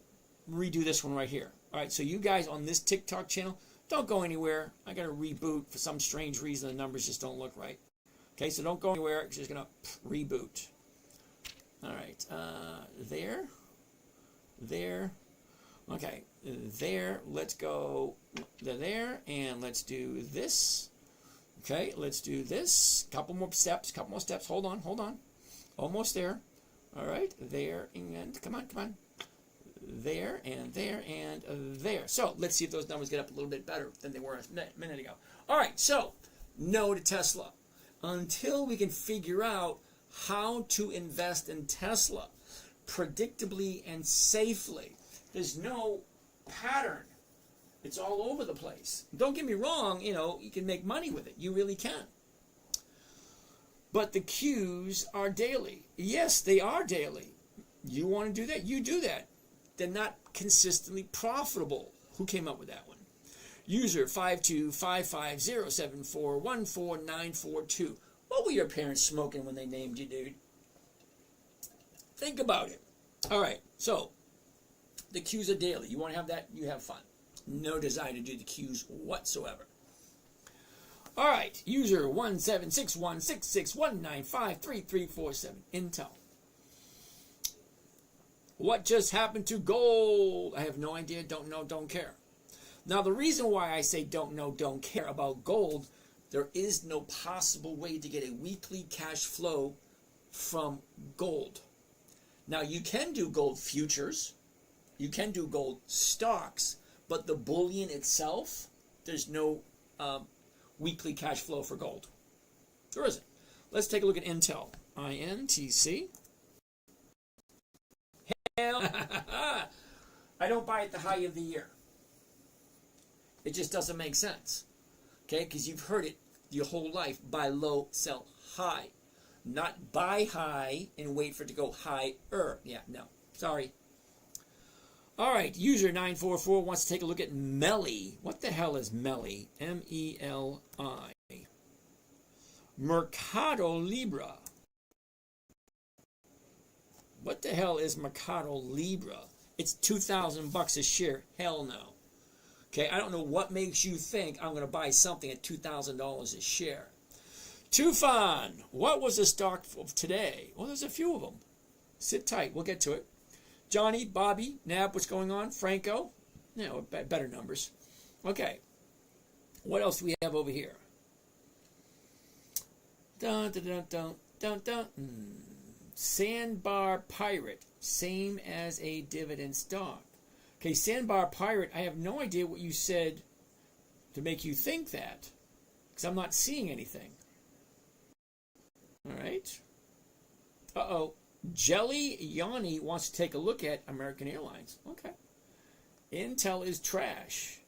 [SPEAKER 1] redo this one right here. All right, so you guys on this TikTok channel, don't go anywhere. I got to reboot for some strange reason. The numbers just don't look right. Okay, so don't go anywhere. It's just going to reboot. All right, there. Okay, there. Let's go there, and let's do this. Okay, let's do this. Couple more steps. Hold on. Almost there. All right, there, and come on. There, and there, and there. So let's see if those numbers get up a little bit better than they were a minute ago. All right, so no to Tesla. Until we can figure out how to invest in Tesla predictably and safely. There's no pattern. It's all over the place. Don't get me wrong, you can make money with it. You really can. But the cues are daily. Yes, they are daily. You want to do that? You do that. They're not consistently profitable. Who came up with that one? User 5255074149942. What were your parents smoking when they named you, dude? Think about it. All right, so the Q's are daily. You want to have that? You have fun. No desire to do the Q's whatsoever. All right, user 1761661953347. Intel. What just happened to gold? I have no idea, don't know, don't care. Now, the reason why I say don't know, don't care about gold, there is no possible way to get a weekly cash flow from gold. Now, you can do gold futures, you can do gold stocks, but the bullion itself, there's no weekly cash flow for gold. There isn't. Let's take a look at Intel. INTC. Hell, I don't buy at the high of the year. It just doesn't make sense. Okay, because you've heard it your whole life. Buy low, sell high. Not buy high and wait for it to go higher. Yeah, no. Sorry. All right, user 944 wants to take a look at Meli. What the hell is Meli? M-E-L-I. Mercado Libre. What the hell is Mercado Libre? It's $2,000 a share. Hell no. Okay, I don't know what makes you think I'm going to buy something at $2,000 a share. Tufan, what was the stock of today? Well, there's a few of them. Sit tight, we'll get to it. Johnny, Bobby, Nab, what's going on? Franco, better numbers. Okay, what else do we have over here? Dun, dun, dun, dun, dun, dun. Sandbar Pirate, same as a dividend stock. Okay, Sandbar Pirate, I have no idea what you said to make you think that, because I'm not seeing anything. All right. Uh-oh. Jelly Yanni wants to take a look at American Airlines. Okay. Intel is trash.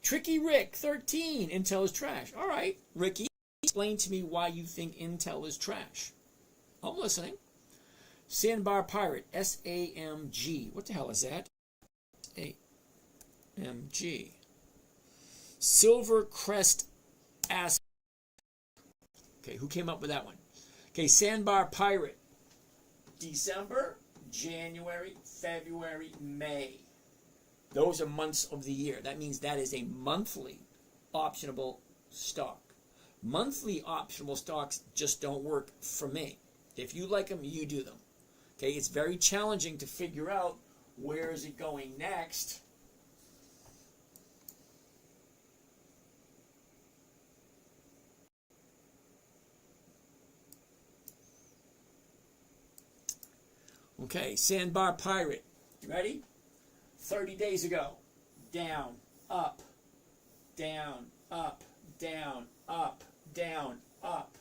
[SPEAKER 1] Tricky Rick, 13. Intel is trash. All right, Ricky, explain to me why you think Intel is trash. I'm listening. Sandbar Pirate, SAMG. What the hell is that? AMG. Silver Crest Asset. Okay, who came up with that one? Okay, Sandbar Pirate. December, January, February, May. Those are months of the year. That means that is a monthly optionable stock. Monthly optionable stocks just don't work for me. If you like them, you do them. Okay, it's very challenging to figure out where is it going next. Okay, Sandbar Pirate. You ready? 30 days ago. Down, up, down, up, down, up, down, up.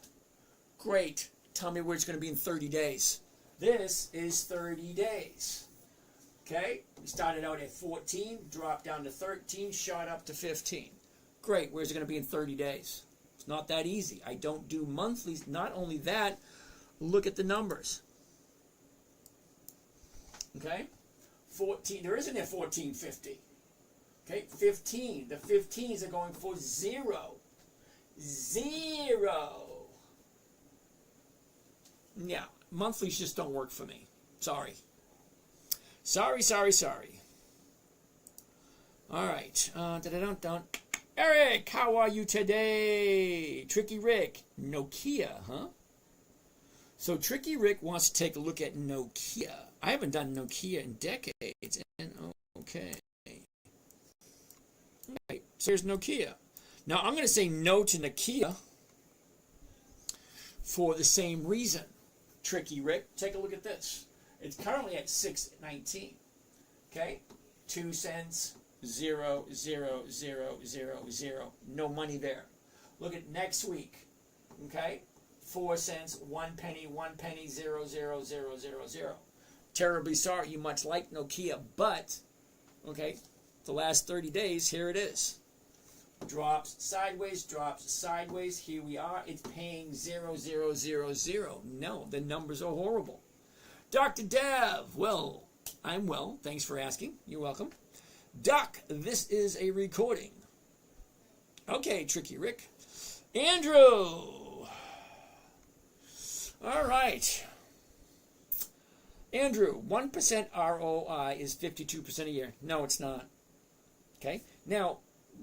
[SPEAKER 1] Great. Tell me where it's going to be in 30 days. This is 30 days. Okay? We started out at 14, dropped down to 13, shot up to 15. Great. Where's it going to be in 30 days? It's not that easy. I don't do monthlies. Not only that, look at the numbers. Okay? 14. There isn't a 1450. Okay? 15. The 15s are going for 0. 0. Yeah. Monthlies just don't work for me. Sorry. Sorry. All right. Eric, how are you today? Tricky Rick. Nokia, huh? So Tricky Rick wants to take a look at Nokia. I haven't done Nokia in decades. Okay. Right. So here's Nokia. Now I'm going to say no to Nokia for the same reason. Tricky Rick, take a look at this. It's currently at 6.19. Okay? 2 cents, 0, 0, 0, 0, 0. No money there. Look at next week. Okay? 4 cents, 1 penny, 1 penny, 0, 0, 0, 0, 0. Terribly sorry you much like Nokia, but, okay, the last 30 days, here it is. Drops sideways, here we are. It's paying 0, 0, 0, 0. No, the numbers are horrible. Dr. Dev, well, I'm well. Thanks for asking. You're welcome. Doc, this is a recording. Okay, Tricky Rick. Andrew. All right. Andrew, 1% ROI is 52% a year. No, it's not. Okay? Now,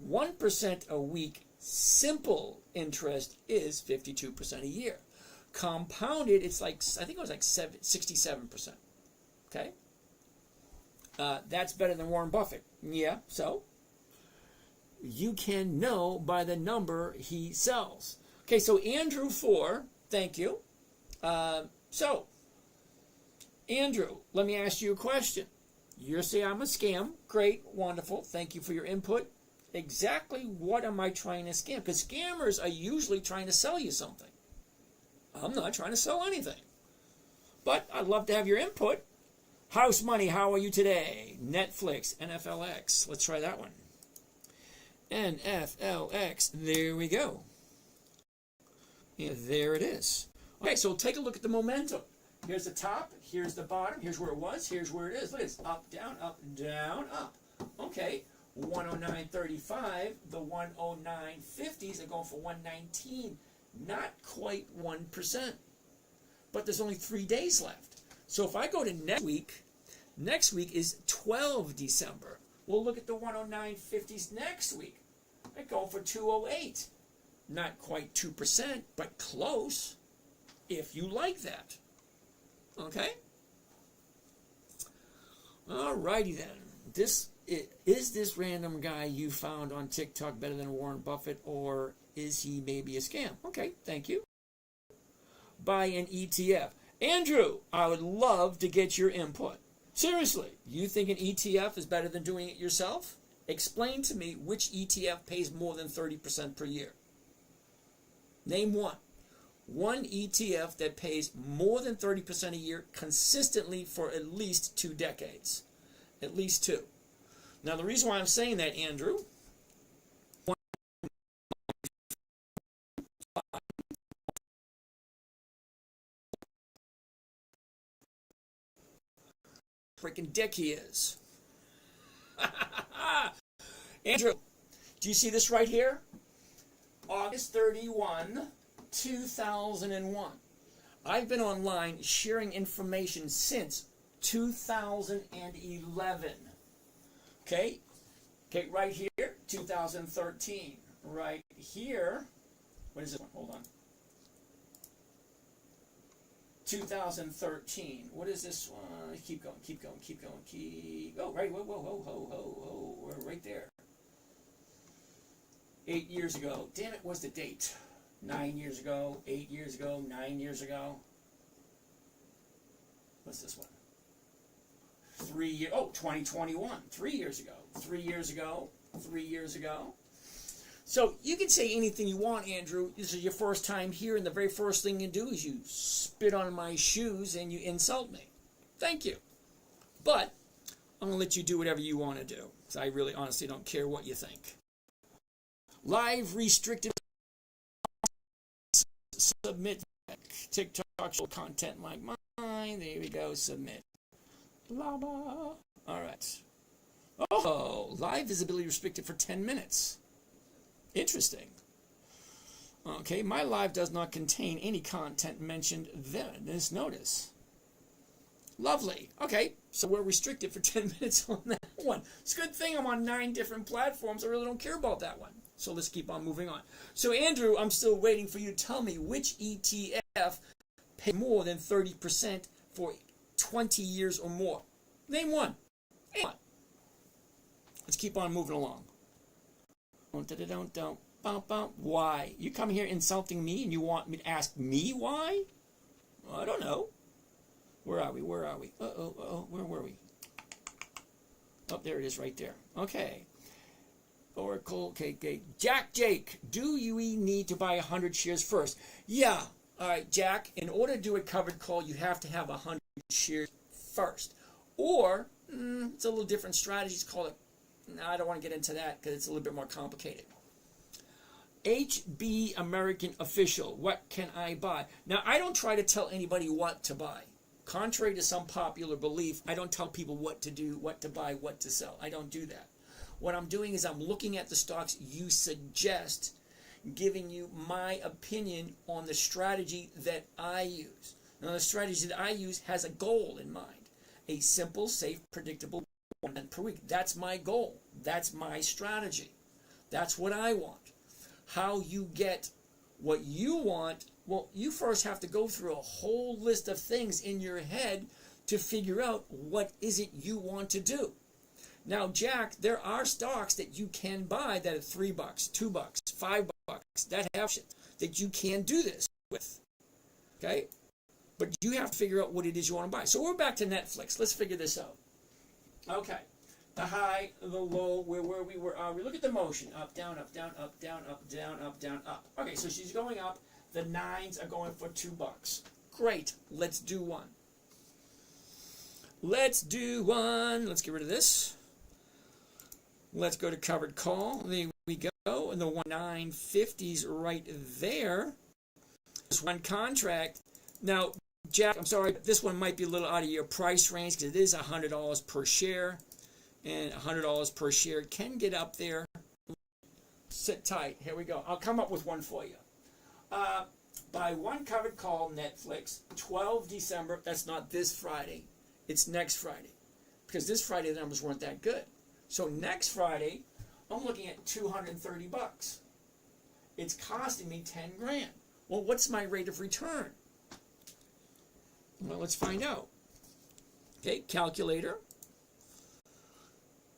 [SPEAKER 1] 1% a week simple interest is 52% a year. Compounded, it's like, I think it was like 67%. Okay? That's better than Warren Buffett. Yeah, so you can know by the number he sells. Okay, so Andrew 4, thank you. So, Andrew, let me ask you a question. You say I'm a scam. Great, wonderful. Thank you for your input. Exactly what am I trying to scam? Because scammers are usually trying to sell you something. I'm not trying to sell anything. But I'd love to have your input. House money, how are you today? Netflix, NFLX. Let's try that one. NFLX. There we go. Yeah, there it is. Okay, so take a look at the momentum. Here's the top, here's the bottom, here's where it was, here's where it is. Look at this, up, down, up. Okay, 109.35, the 109.50s are going for 119. Not quite 1%. But there's only 3 days left. So if I go to next week is 12 December. We'll look at the 109.50s next week. They're going for 208. Not quite 2%, but close, if you like that. Okay? Alrighty then. Is this random guy you found on TikTok better than Warren Buffett, or is he maybe a scam? Okay, thank you. Buy an ETF. Andrew, I would love to get your input. Seriously, you think an ETF is better than doing it yourself? Explain to me which ETF pays more than 30% per year. Name one. One ETF that pays more than 30% a year consistently for at least 2 decades. At least 2. Now, the reason why I'm saying that, Andrew, freaking dick he is. Andrew, do you see this right here? August 31, 2001. I've been online sharing information since 2011. Okay, right here, 2013. Right here, what is this one? Hold on. 2013. What is this one? Keep going. Oh, right. Whoa. We're right there. 8 years ago. Damn it, what's the date? 9 years ago, 8 years ago, 9 years ago. What's this one? 3 years. Oh, 2021. 3 years ago. 3 years ago. 3 years ago. So you can say anything you want, Andrew. This is your first time here, and the very first thing you do is you spit on my shoes and you insult me. Thank you. But I'm going to let you do whatever you want to do, because I really honestly don't care what you think. Live restricted submit TikTok content like mine. There we go. Submit. Blah blah. All right. Oh, live visibility restricted for 10 minutes. Interesting. Okay, my live does not contain any content mentioned in this notice. Lovely. Okay, so we're restricted for 10 minutes on that one. It's a good thing I'm on 9 different platforms. I really don't care about that one. So let's keep on moving on. So Andrew, I'm still waiting for you to tell me which ETF pays more than 30% for 20 years or more. Name one. Let's keep on moving along. Why? You come here insulting me and you want me to ask me why? Well, I don't know. Where are we? Where were we? Oh, there it is right there. Okay. Oracle, okay. Jake, do you need to buy 100 shares first? Yeah. All right, Jack, in order to do a covered call, you have to have 100 shares first. Or, it's a little different strategy. It's called I don't want to get into that because it's a little bit more complicated. HB American Official, what can I buy? Now, I don't try to tell anybody what to buy. Contrary to some popular belief, I don't tell people what to do, what to buy, what to sell. I don't do that. What I'm doing is I'm looking at the stocks you suggest, giving you my opinion on the strategy that I use. Now, the strategy that I use has a goal in mind. A simple, safe, predictable 1% per week. That's my goal. That's my strategy. That's what I want. How you get what you want, well, you first have to go through a whole list of things in your head to figure out what is it you want to do. Now, Jack, there are stocks that you can buy that are $3, $2, $5 that have shit that you can do this with. Okay? But you have to figure out what it is you want to buy. So we're back to Netflix. Let's figure this out. Okay. The high, the low, where we were. We look at the motion. Up, down, up, down, up, down, up, down, up, down, up. Okay, so she's going up. The 9s are going for $2. Great. Let's do one. Let's do one. Let's get rid of this. Let's go to covered call. There we go. And the 950's right there. This one contract. Now, Jack, I'm sorry, this one might be a little out of your price range because it is $100 per share. And $100 per share can get up there. Sit tight. Here we go. I'll come up with one for you. Buy one covered call, Netflix, 12 December. That's not this Friday. It's next Friday. Because this Friday the numbers weren't that good. So next Friday, I'm looking at $230. It's costing me 10 grand. Well, what's my rate of return? Well, let's find out. Okay, calculator.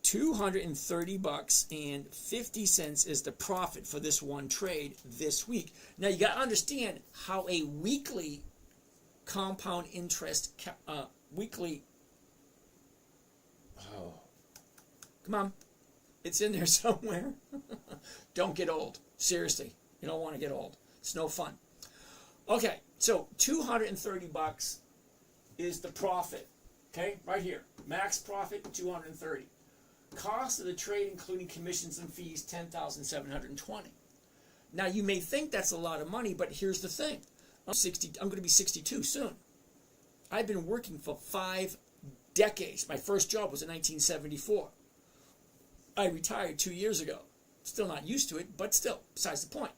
[SPEAKER 1] $230.50 is the profit for this one trade this week. Now you got to understand how a weekly compound interest, come on, it's in there somewhere. Don't get old. Seriously, you don't want to get old. It's no fun. Okay, so $230 is the profit. Okay, right here, max profit $230. Cost of the trade, including commissions and fees, $10,720. Now you may think that's a lot of money, but here's the thing: I'm going to be 62 soon. I've been working for 5 decades. My first job was in 1974. I retired 2 years ago. Still not used to it, but still, besides the point.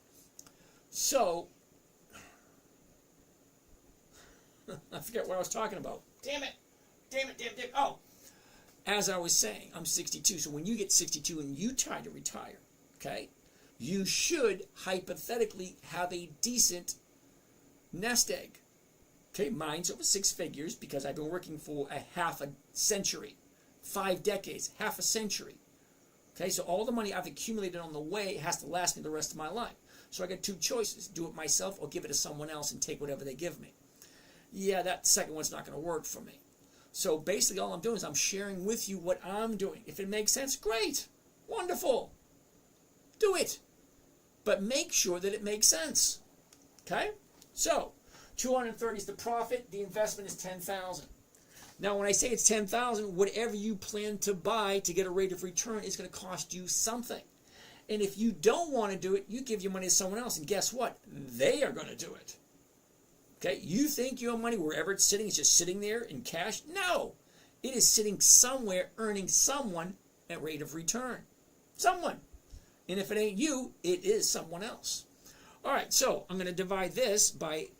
[SPEAKER 1] So, I forget what I was talking about. Damn it. Oh, as I was saying, I'm 62. So when you get 62 and you try to retire, okay, you should hypothetically have a decent nest egg. Okay, mine's over 6 figures because I've been working for a half a century, 5 decades, half a century. Okay, so all the money I've accumulated on the way has to last me the rest of my life. So I got 2 choices: do it myself or give it to someone else and take whatever they give me. Yeah, that second one's not going to work for me. So basically all I'm doing is I'm sharing with you what I'm doing. If it makes sense, great, wonderful, do it. But make sure that it makes sense. Okay, so 230 is the profit. The investment is 10,000. Now, when I say it's 10,000, whatever you plan to buy to get a rate of return is going to cost you something. And if you don't want to do it, you give your money to someone else, and guess what? They are going to do it. Okay, you think your money, wherever it's sitting, is just sitting there in cash? No, it is sitting somewhere, earning someone a rate of return. Someone. And if it ain't you, it is someone else. All right, so I'm going to divide this by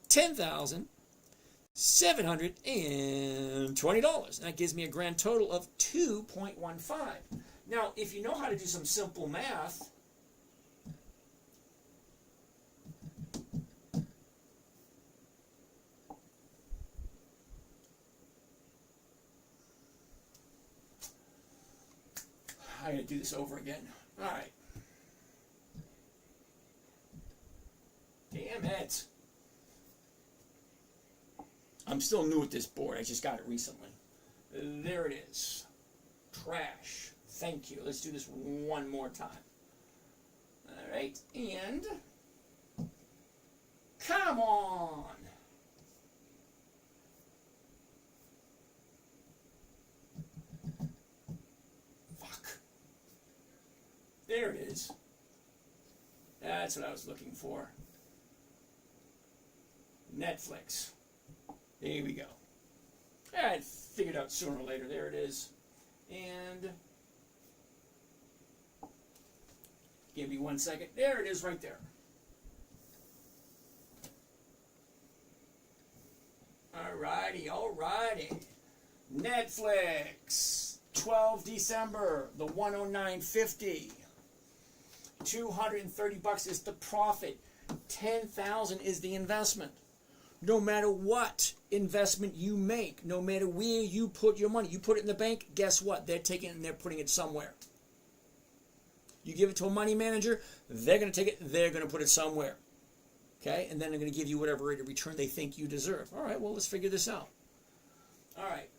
[SPEAKER 1] $10,720. That gives me a grand total of 2.15. Now, if you know how to do some simple math, I gotta do this over again. All right. Damn it. I'm still new at this board. I just got it recently. There it is. Trash. Thank you. Let's do this one more time. All right. And come on. Fuck. There it is. That's what I was looking for. Netflix. There we go. I'd figured out sooner or later. There it is. And Give me 1 second. There it is right there. Alrighty. Netflix, 12 December, the 109.50. $230 is the profit. 10,000 is the investment. No matter what investment you make, no matter where you put your money, you put it in the bank, guess what? They're taking it and they're putting it somewhere. You give it to a money manager, they're going to take it, they're going to put it somewhere. Okay? And then they're going to give you whatever rate of return they think you deserve. All right, well, let's figure this out. All right.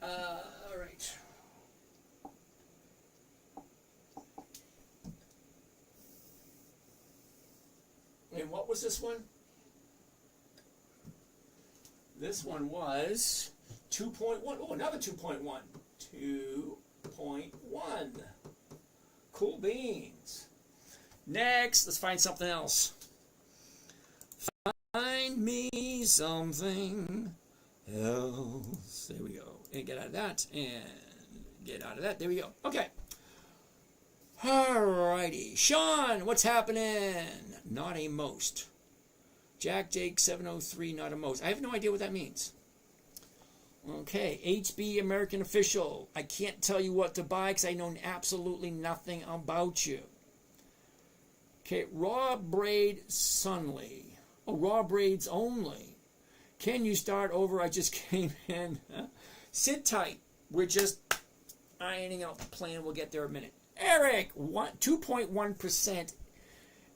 [SPEAKER 1] And what was this one? This one was 2.1. Oh, another 2.1. 2.1. Cool beans. Next, let's find something else. Find me something else. There we go. And get out of that. And get out of that. There we go. Okay. Alrighty. Sean, what's happening? Not a most. Jack Jake 703, not a most. I have no idea what that means. Okay. HB American Official. I can't tell you what to buy because I know absolutely nothing about you. Okay. Raw Braid Sunly. Oh, raw braids only. Can you start over? I just came in. Sit tight. We're just ironing out the plan. We'll get there in a minute. Eric, 2.1%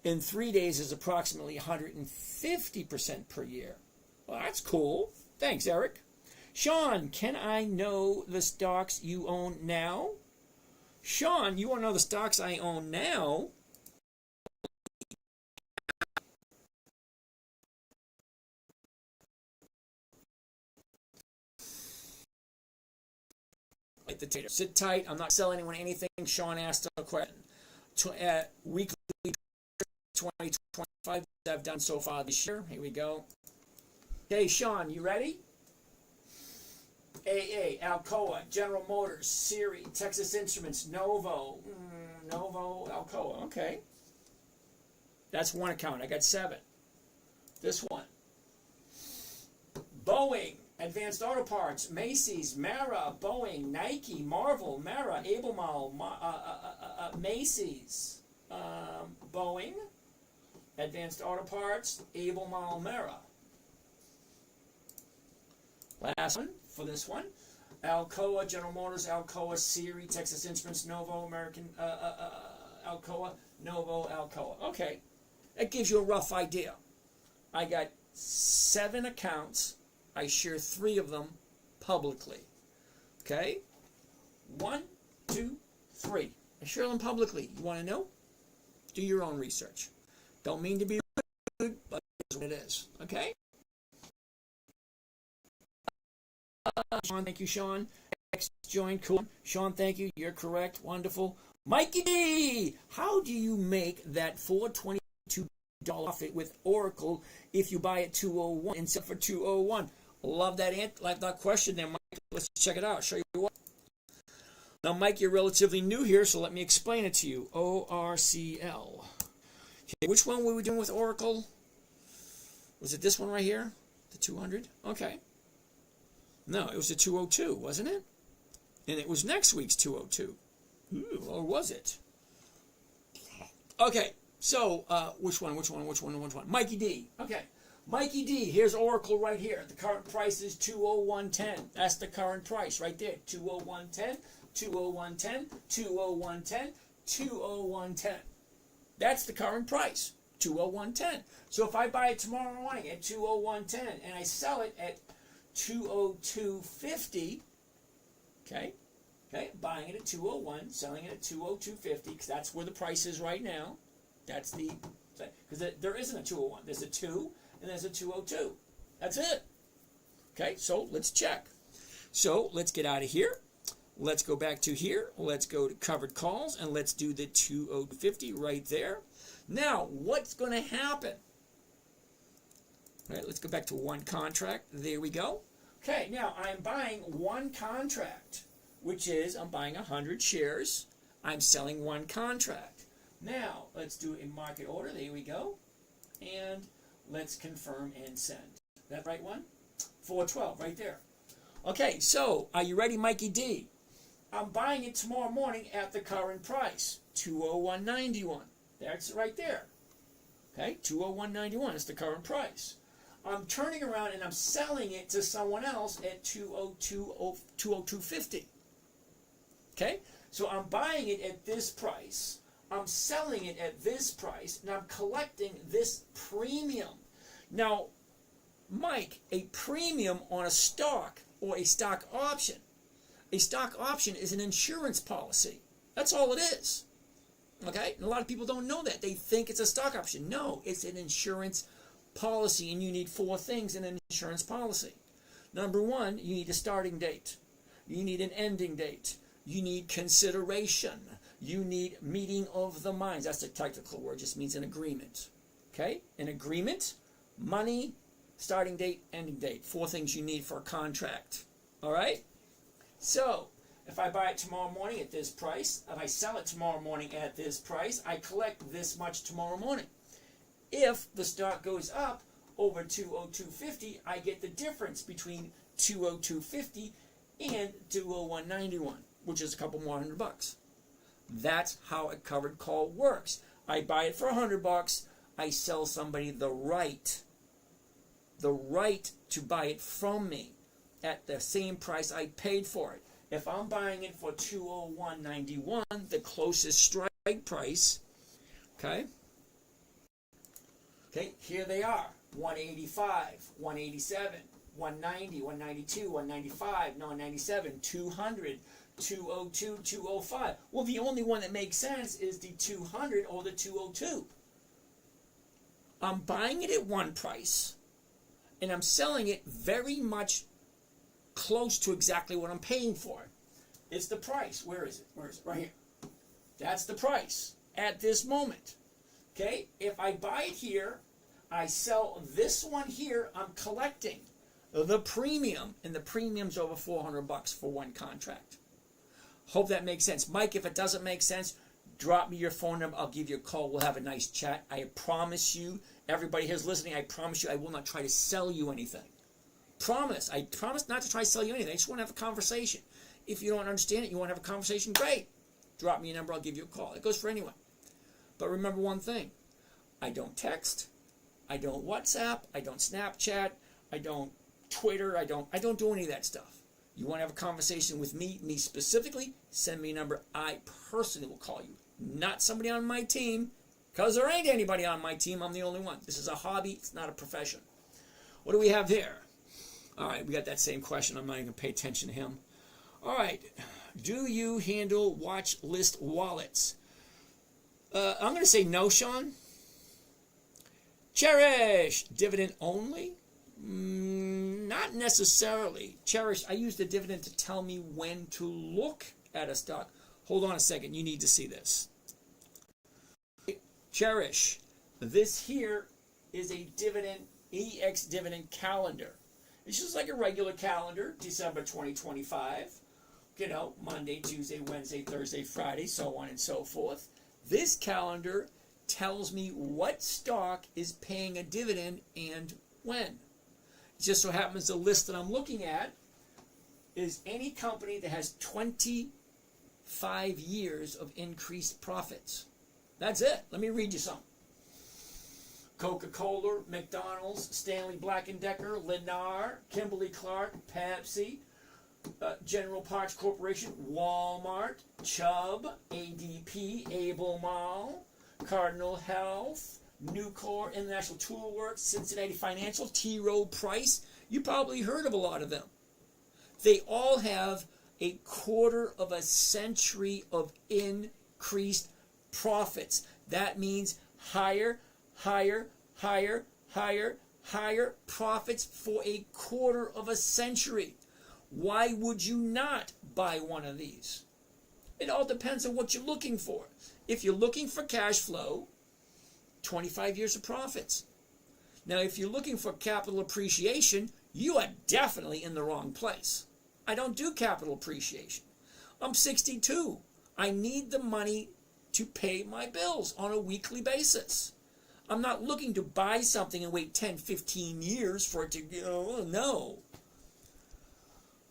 [SPEAKER 1] in 3 days is approximately 150% per year. Well, that's cool. Thanks, Eric. Sean, can I know the stocks you own now? Sean, you want to know the stocks I own now? Like the tater. Sit tight. I'm not selling anyone anything. Sean asked a question. Weekly 2025 I've done so far this year. Here we go. Okay, Sean, you ready? AA, Alcoa, General Motors, Siri, Texas Instruments, Novo, Alcoa. Okay. That's one account. I got 7. This one. Boeing, Advanced Auto Parts, Macy's, Mara, Boeing, Nike, Marvel, Mara, Albemarle, Macy's, Boeing, Advanced Auto Parts, Albemarle, Mara. Last one for this one. Alcoa, General Motors, Alcoa, Siri, Texas Instruments, Novo, American, Alcoa, Novo, Alcoa. Okay. That gives you a rough idea. I got 7 accounts. I share 3 of them publicly. Okay? 1, 2, 3. I share them publicly. You want to know? Do your own research. Don't mean to be rude, but it's what it is. Okay? Sean, thank you, Sean. Next join, cool. Sean, thank you. You're correct. Wonderful. Mikey D, how do you make that $422 profit with Oracle if you buy at 201 and sell for 201? Love that question there, Mike. Let's check it out. I'll show you what. Now, Mike, you're relatively new here, so let me explain it to you. ORCL. Okay, which one were we doing with Oracle? Was it this one right here? The 200? Okay. No, it was the 202, wasn't it? And it was next week's 202. Ooh, or was it? Okay, so which one? Mikey D. Okay. Mikey D, here's Oracle right here. The current price is 201.10. That's the current price right there. 201.10, 201.10, 201.10, 201.10. That's the current price. 201.10. So if I buy it tomorrow morning at 201.10 and I sell it at 202.50, okay, buying it at 201, selling it at 202.50, because that's where the price is right now. That's the, because there isn't a 201. There's a 2 and there's a 202. That's it. Okay, so let's check. So let's get out of here. Let's go back to here. Let's go to covered calls and let's do the 202.50 right there. Now, what's going to happen? All right, let's go back to one contract. There we go. Okay, now I'm buying one contract, which is I'm buying 100 shares. I'm selling one contract. Now, let's do a market order. There we go. And let's confirm and send. That right one? 412 right there. Okay, so are you ready, Mikey D? I'm buying it tomorrow morning at the current price, 201.91. That's right there. Okay, 201.91 is the current price. I'm turning around and I'm selling it to someone else at 202.50. Okay, so I'm buying it at this price. I'm selling it at this price, and I'm collecting this premium. Now, Mike, a premium on a stock or a stock option. A stock option is an insurance policy. That's all it is. Okay? And a lot of people don't know that. They think it's a stock option. No, it's an insurance policy, and you need 4 things in an insurance policy. Number 1, you need a starting date. You need an ending date. You need consideration. You need meeting of the minds. That's a technical word. It just means an agreement. Okay? An agreement, money, starting date, ending date. 4 things you need for a contract. All right? So, if I buy it tomorrow morning at this price, if I sell it tomorrow morning at this price, I collect this much tomorrow morning. If the stock goes up over 202.50, I get the difference between 202.50 and 201.91, which is a couple more $100. That's how a covered call works. I buy it for $100. I sell somebody the right to buy it from me at the same price I paid for it. If I'm buying it for 201.91, the closest strike price, okay, here they are, 185, 187, 190, 192, 195, 197, 200, 202, 205. Well, the only one that makes sense is the 200 or the 202. I'm buying it at one price, and I'm selling it very much close to exactly what I'm paying for it. It's the price. Where is it? Where is it? Right here. That's the price at this moment. Okay? If I buy it here, I sell this one here, I'm collecting the premium, and the premium's over $400 for one contract. Hope that makes sense. Mike, if it doesn't make sense, drop me your phone number. I'll give you a call. We'll have a nice chat. I promise you, everybody who's listening, I promise you I will not try to sell you anything. Promise. I promise not to try to sell you anything. I just want to have a conversation. If you don't understand it, you want to have a conversation, great. Drop me a number. I'll give you a call. It goes for anyone. But remember one thing. I don't text. I don't WhatsApp. I don't Snapchat. I don't Twitter. I don't do any of that stuff. You want to have a conversation with me specifically, send me a number. I personally will call you. Not somebody on my team, because there ain't anybody on my team. I'm the only one. This is a hobby. It's not a profession. What do we have here? All right, we got that same question. I'm not even going to pay attention to him. All right. Do you handle watch list wallets? I'm going to say no, Sean. Cherish. Dividend only? Not necessarily. Cherish, I use the dividend to tell me when to look at a stock. Hold on a second. You need to see this. Cherish. This here is a dividend, EX dividend calendar. It's just like a regular calendar, December 2025. You know, Monday, Tuesday, Wednesday, Thursday, Friday, so on and so forth. This calendar tells me what stock is paying a dividend and when. It just so happens the list that I'm looking at is any company that has 25 years of increased profits. That's it. Let me read you some. Coca-Cola, McDonald's, Stanley Black & Decker, Lennar, Kimberly-Clark, Pepsi, General Parts Corporation, Walmart, Chubb, ADP, Able Mall, Cardinal Health, Nucor, International Toolworks, Cincinnati Financial, T. Rowe Price. You probably heard of a lot of them. They all have a quarter of a century of increased profits. That means higher profits for a quarter of a century. Why would you not buy one of these? It all depends on what you're looking for. If you're looking for cash flow, 25 years of profits. Now, if you're looking for capital appreciation, you are definitely in the wrong place. I don't do capital appreciation. I'm 62. I need the money to pay my bills on a weekly basis. I'm not looking to buy something and wait 10, 15 years for it to go. No.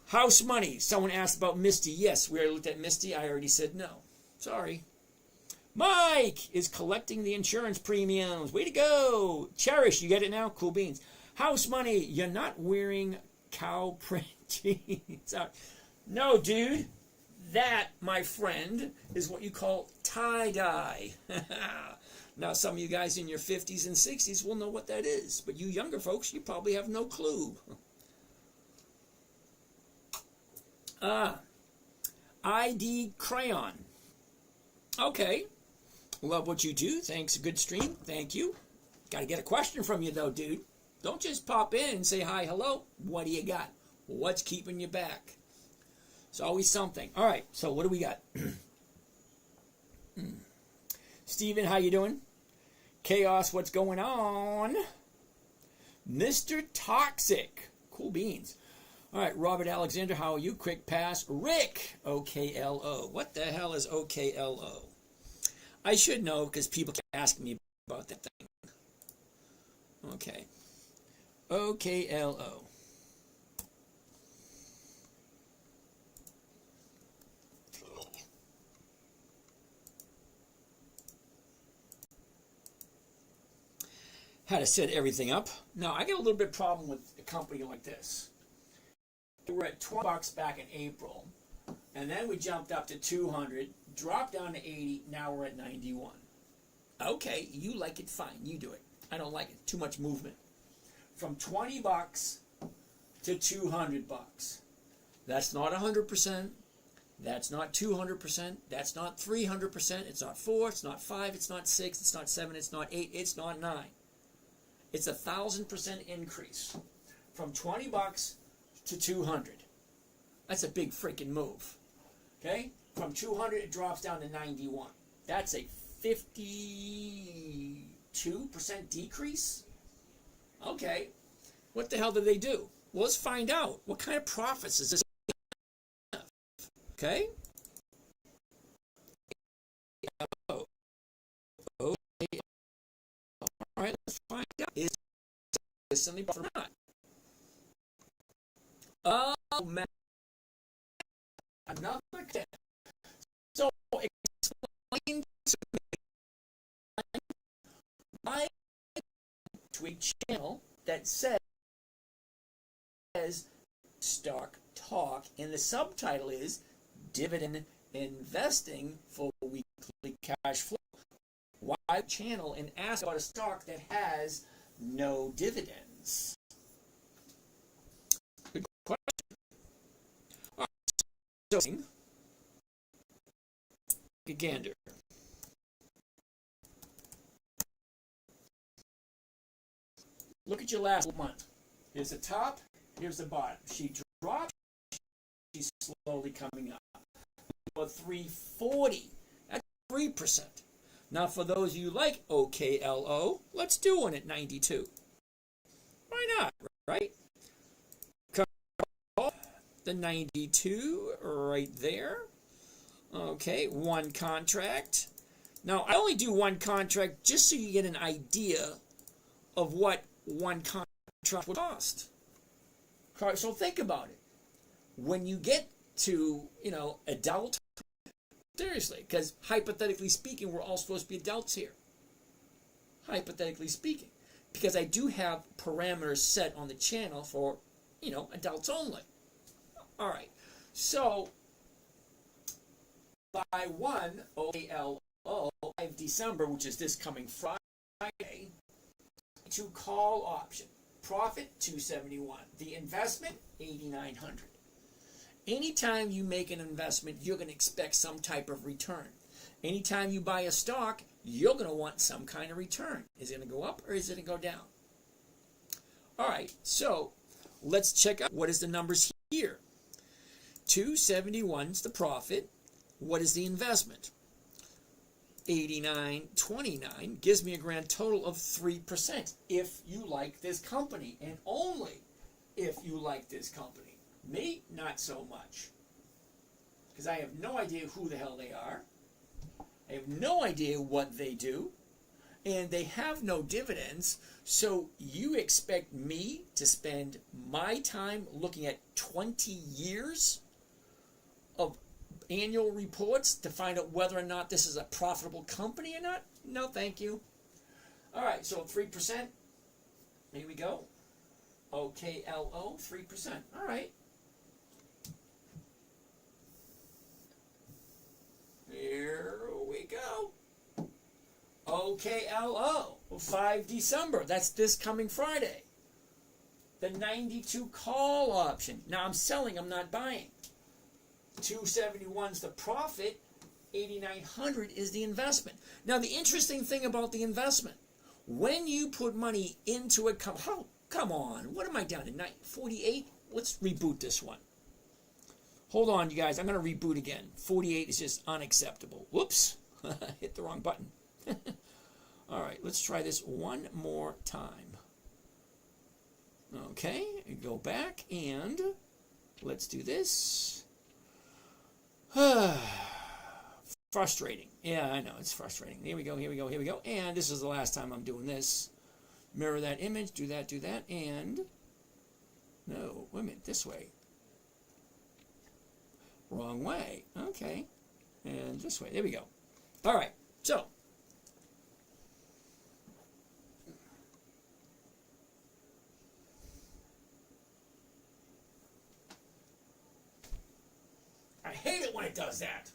[SPEAKER 1] House money. Someone asked about Misty. Yes, we already looked at Misty. I already said no. Sorry. Mike is collecting the insurance premiums. Way to go. Cherish, you get it now? Cool beans. House money. You're not wearing cow print jeans. No, dude. That, my friend, is what you call tie-dye. Now, some of you guys in your 50s and 60s will know what that is. But you younger folks, you probably have no clue. ID Crayon. Okay. Love what you do. Thanks. Good stream. Thank you. Got to get a question from you, though, dude. Don't just pop in and say hi, hello. What do you got? What's keeping you back? It's always something. All right. So what do we got? Steven, how you doing? Chaos, what's going on? Mr. Toxic. Cool beans. All right, Robert Alexander, how are you? Quick pass. Rick, OKLO. What the hell is OKLO? I should know because people keep asking me about that thing. Okay. OKLO. Had to set everything up. Now, I get a little bit of problem with a company like this. We were at $20 back in April, and then we jumped up to 200, dropped down to 80, now we're at 91. Okay, you like it, fine, you do it. I don't like it, too much movement. From $20 to $200. That's not 100%, that's not 200%, that's not 300%, it's not 4, it's not 5, it's not 6, it's not 7, it's not 8, it's not 9. It's 1,000% increase from $20 to 200. That's a big freaking move. Okay? From 200 it drops down to 91. That's a 52% decrease? Okay. What the hell did they do? Well, let's find out. What kind of profits is this? Okay? Oh. Okay. All right, let's find out. Is this something or not? Oh, man. Another tip. So, explain to me why to a channel that says Stock Talk, and the subtitle is Dividend Investing for Weekly Cash Flow. Why channel and ask about a stock that has no dividends? Good question. All right, so, a gander. Look at your last month. Here's the top, here's the bottom. She dropped, she's slowly coming up. About 340, that's 3%. Now for those of you like OKLO, let's do one at 92. Why not, right? The 92 right there. Okay, one contract. Now I only do one contract just so you get an idea of what one contract would cost. So think about it. When you get to, adult, seriously, because hypothetically speaking, we're all supposed to be adults here. Hypothetically speaking. Because I do have parameters set on the channel for, adults only. All right. So, by 1 OKLO, 5 December, which is this coming Friday, to call option. Profit, $271. The investment, $8,900. Anytime you make an investment, you're going to expect some type of return. Anytime you buy a stock, you're going to want some kind of return. Is it going to go up or is it going to go down? All right, so let's check out what is the numbers here. 271 is the profit. What is the investment? 89.29 gives me a grand total of 3% if you like this company, and only if you like this company. Me, not so much, because I have no idea who the hell they are. I have no idea what they do, and they have no dividends. So you expect me to spend my time looking at 20 years of annual reports to find out whether or not this is a profitable company or not? No, thank you. All right, so 3%. Here we go. OKLO, 3%. All right. Here we go. OKLO, 5 December. That's this coming Friday. The 92 call option. Now I'm selling, I'm not buying. 271's the profit. 8,900 is the investment. Now the interesting thing about the investment, when you put money into a company, oh, come on, what am I down to, 48? Let's reboot this one. Hold on, you guys, I'm going to reboot again. 48 is just unacceptable. Whoops, hit the wrong button. All right, let's try this one more time. Okay, go back and let's do this. Frustrating. Yeah, I know, it's frustrating. Here we go, here we go, here we go. And this is the last time I'm doing this. Mirror that image, do that, and... No, wait a minute, this way. Wrong way. Okay. And this way. There we go. All right, so... I hate it when it does that.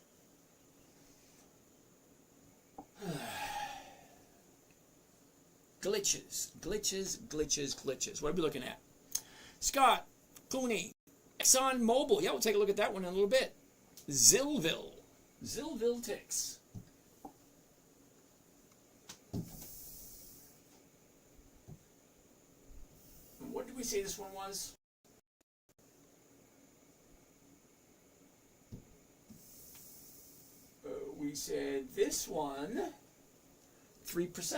[SPEAKER 1] Glitches, glitches, glitches, glitches. What are we looking at? Scott, Cooney, Exxon Mobil. Yeah, we'll take a look at that one in a little bit. Zillville ticks. What did we say this one was? We said this one, 3%.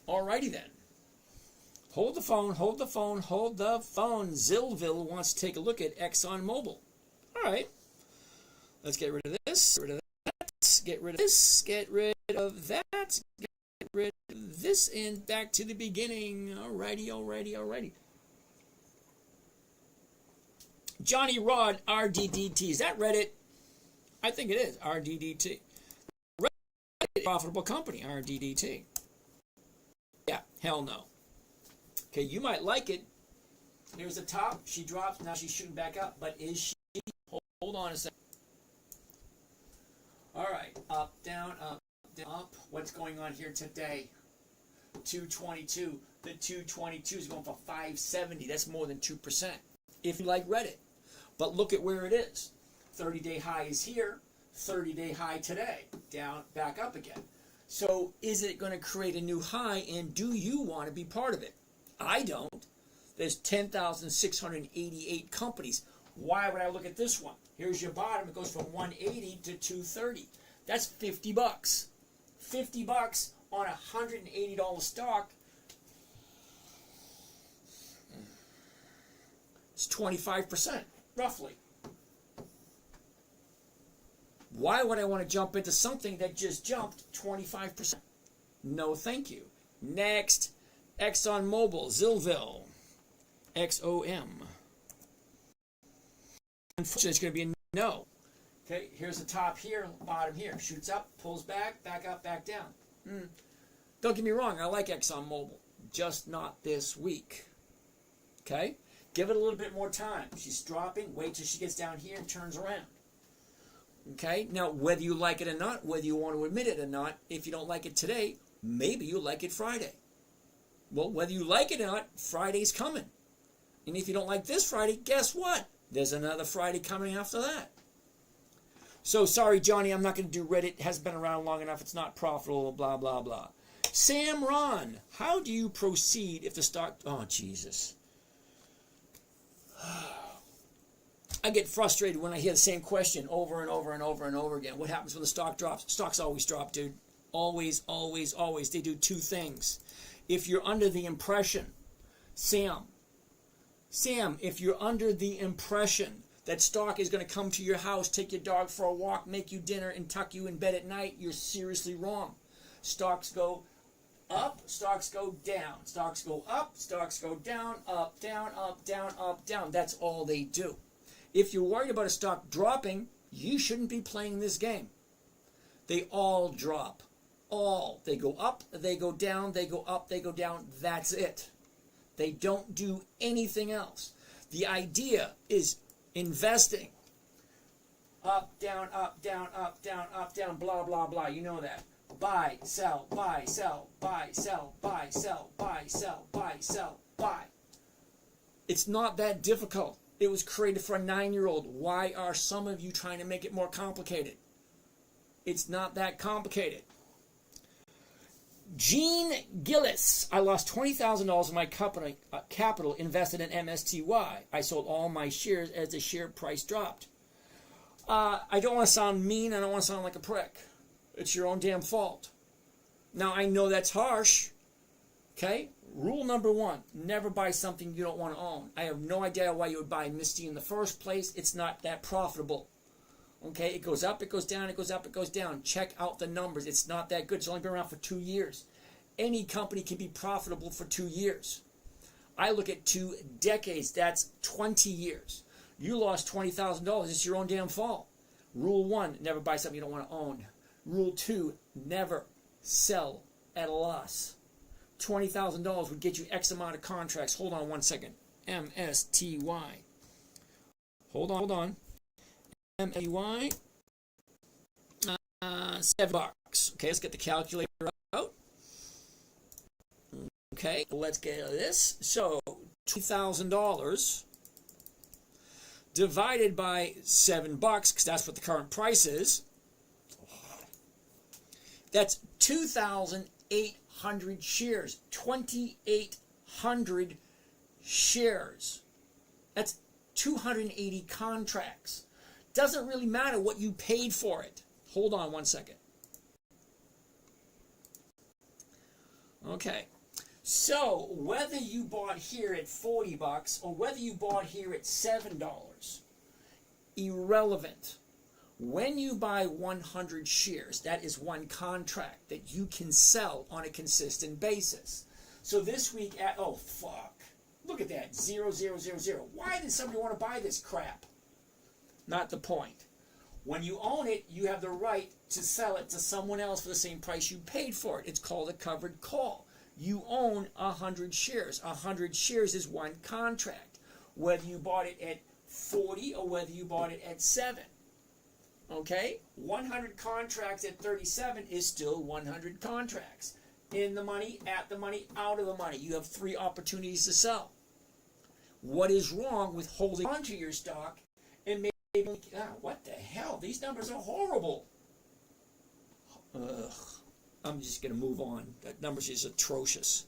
[SPEAKER 1] Alrighty then. Hold the phone, hold the phone, hold the phone. Zillville wants to take a look at Exxon Mobil. Alright. Let's get rid of this, get rid of that, get rid of this, get rid of that, get rid of this, and back to the beginning. Alrighty. Johnny Rod, RDDT. Is that Reddit? I think it is, RDDT. Reddit, profitable company, RDDT. Yeah, hell no. Okay, you might like it. Here's the top. She drops. Now she's shooting back up. But is she? Hold on a second. All right. Up, down, up, down, up. What's going on here today? 222. The 222 is going for 570. That's more than 2%. If you like Reddit. But look at where it is. 30-day high is here. 30-day high today. Down, back up again. So is it going to create a new high, and do you want to be part of it? I don't. There's 10,688 companies. Why would I look at this one? Here's your bottom. It goes from 180 to 230. That's $50. $50 on a $180 stock. It's 25%, roughly. Why would I want to jump into something that just jumped 25%? No, thank you. Next, Exxon Mobil, Zillville, XOM. Unfortunately, it's going to be a no. Okay, here's the top here, bottom here. Shoots up, pulls back, back up, back down. Don't get me wrong, I like Exxon Mobil. Just not this week. Okay? Give it a little bit more time. She's dropping. Wait till she gets down here and turns around. Okay? Now, whether you like it or not, whether you want to admit it or not, if you don't like it today, maybe you'll like it Friday. Well, whether you like it or not, Friday's coming. And if you don't like this Friday, guess what? There's another Friday coming after that. So, sorry, Johnny, I'm not going to do Reddit. It hasn't been around long enough. It's not profitable, blah, blah, blah. Sam Ron, how do you proceed if the stock... Oh, Jesus. I get frustrated when I hear the same question over and over and over and over again. What happens when the stock drops? Stocks always drop, dude. Always, always, always. They do two things. If you're under the impression, Sam, Sam, if you're under the impression that stock is going to come to your house, take your dog for a walk, make you dinner, and tuck you in bed at night, you're seriously wrong. Stocks go up, stocks go down. Stocks go up, stocks go down, up, down, up, down, up, down. That's all they do. If you're worried about a stock dropping, you shouldn't be playing this game. They all drop. All. They go up, they go down, they go up, they go down. That's it. They don't do anything else. The idea is investing. Up, down, up, down, up, down, up, down, blah, blah, blah. You know that. Buy, sell, buy, sell, buy, sell, buy, sell, buy, sell, buy, sell, buy. It's not that difficult. It was created for a 9-year-old. Why are some of you trying to make it more complicated? It's not that complicated. Gene Gillis. I lost $20,000 of my capital invested in MSTY. I sold all my shares as the share price dropped. I don't want to sound mean. I don't want to sound like a prick. It's your own damn fault. Now, I know that's harsh. Okay? Rule number 1, never buy something you don't want to own. I have no idea why you would buy Misty in the first place. It's not that profitable. Okay? It goes up, it goes down, it goes up, it goes down. Check out the numbers. It's not that good. It's only been around for 2 years. Any company can be profitable for 2 years. I look at 2 decades. That's 20 years. You lost $20,000. It's your own damn fault. Rule 1, never buy something you don't want to own. Rule 2, never sell at a loss. $20,000 would get you X amount of contracts. Hold on one second. MSTY. Hold on. MSTY. $7. Okay, let's get the calculator out. Okay, let's get this. So, $2,000 divided by $7, because that's what the current price is. That's 2,800 shares. 2,800 shares. That's 280 contracts. Doesn't really matter what you paid for it. Hold on one second. Okay. So, whether you bought here at $40 or whether you bought here at $7, irrelevant. When you buy 100 shares, that is one contract that you can sell on a consistent basis. So this week at, oh fuck, look at that, 0, 0, 0, 0. Why did somebody want to buy this crap? Not the point. When you own it, you have the right to sell it to someone else for the same price you paid for it. It's called a covered call. You own 100 shares. 100 shares is one contract. Whether you bought it at 40 or whether you bought it at 7. Okay? 100 contracts at 37 is still 100 contracts. In the money, at the money, out of the money. You have 3 opportunities to sell. What is wrong with holding onto your stock and maybe, what the hell? These numbers are horrible. Ugh. I'm just going to move on. That number's just atrocious.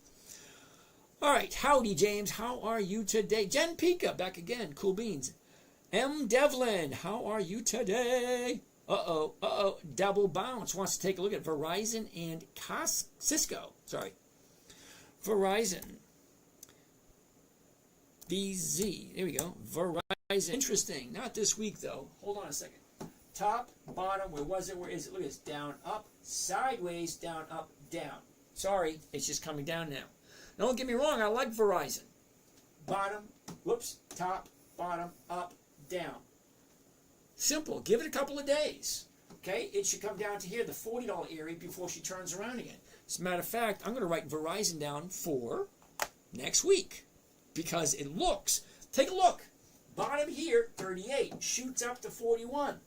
[SPEAKER 1] All right. Howdy, James. How are you today? Jen Pika, back again. Cool beans. M. Devlin, how are you today? Uh-oh. Double Bounce wants to take a look at Verizon and Cisco. Sorry. Verizon. VZ. There we go. Verizon. Interesting. Not this week, though. Hold on a second. Top, bottom, where was it? Where is it? Look at this. Down, up, sideways, down, up, down. Sorry, it's just coming down now. Now, don't get me wrong. I like Verizon. Bottom, whoops, top, bottom, up, down. Simple. Give it a couple of days. Okay? It should come down to here, the $40 area, before she turns around again. As a matter of fact, I'm going to write Verizon down for next week because it looks, take a look. Bottom here, 38, shoots up to 41.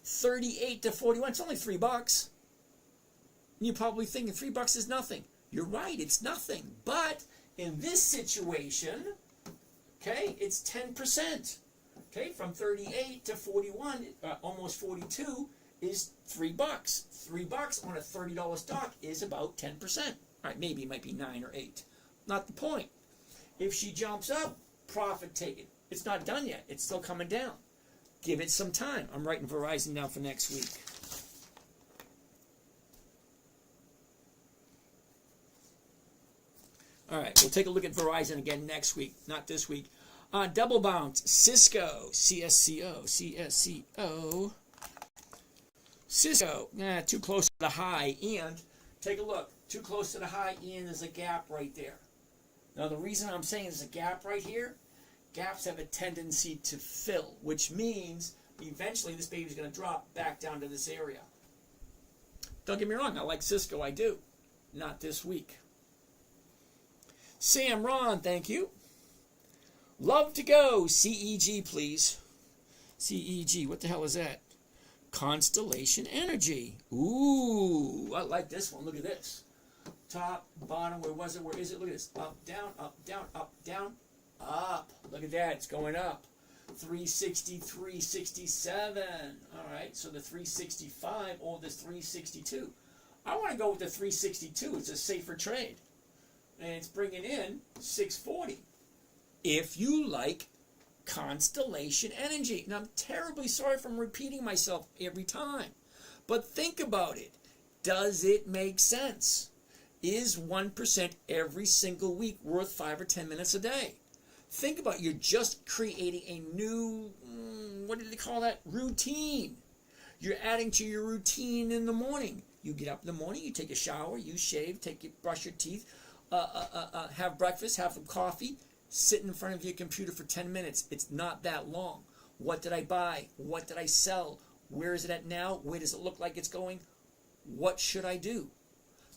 [SPEAKER 1] 38 to 41, it's only $3. And you're probably thinking $3 is nothing. You're right, it's nothing. But in this situation, okay, it's 10%. Okay, from 38 to 41, almost 42, is $3. $3 on a $30 stock is about 10%. All right, maybe it might be 9 or 8. Not the point. If she jumps up, profit taken. It's not done yet. It's still coming down. Give it some time. I'm writing Verizon down for next week. All right, we'll take a look at Verizon again next week, not this week. Double bounce, Cisco, CSCO. Cisco, too close to the high, and take a look, too close to the high, and there's a gap right there. Now the reason I'm saying there's a gap right here, gaps have a tendency to fill, which means eventually this baby's going to drop back down to this area. Don't get me wrong, I like Cisco, I do. Not this week. Sam Ron, thank you. Love to go, CEG, please. CEG, what the hell is that? Constellation Energy. Ooh, I like this one. Look at this. Top, bottom, where was it? Where is it? Look at this. Up, down, up, down, up, down, up. Look at that. It's going up. 360, 367. All right, so the 365 or this 362. I want to go with the 362. It's a safer trade. And it's bringing in 640. If you like Constellation Energy. Now, I'm terribly sorry for repeating myself every time. But think about it. Does it make sense? Is 1% every single week worth 5 or 10 minutes a day? Think about it. You're just creating a new, what do they call that? Routine. You're adding to your routine in the morning. You get up in the morning, you take a shower, you shave, brush your teeth, have breakfast, have some coffee, sit in front of your computer for 10 minutes. It's not that long. What did I buy? What did I sell? Where is it at now? Where does it look like it's going? What should I do?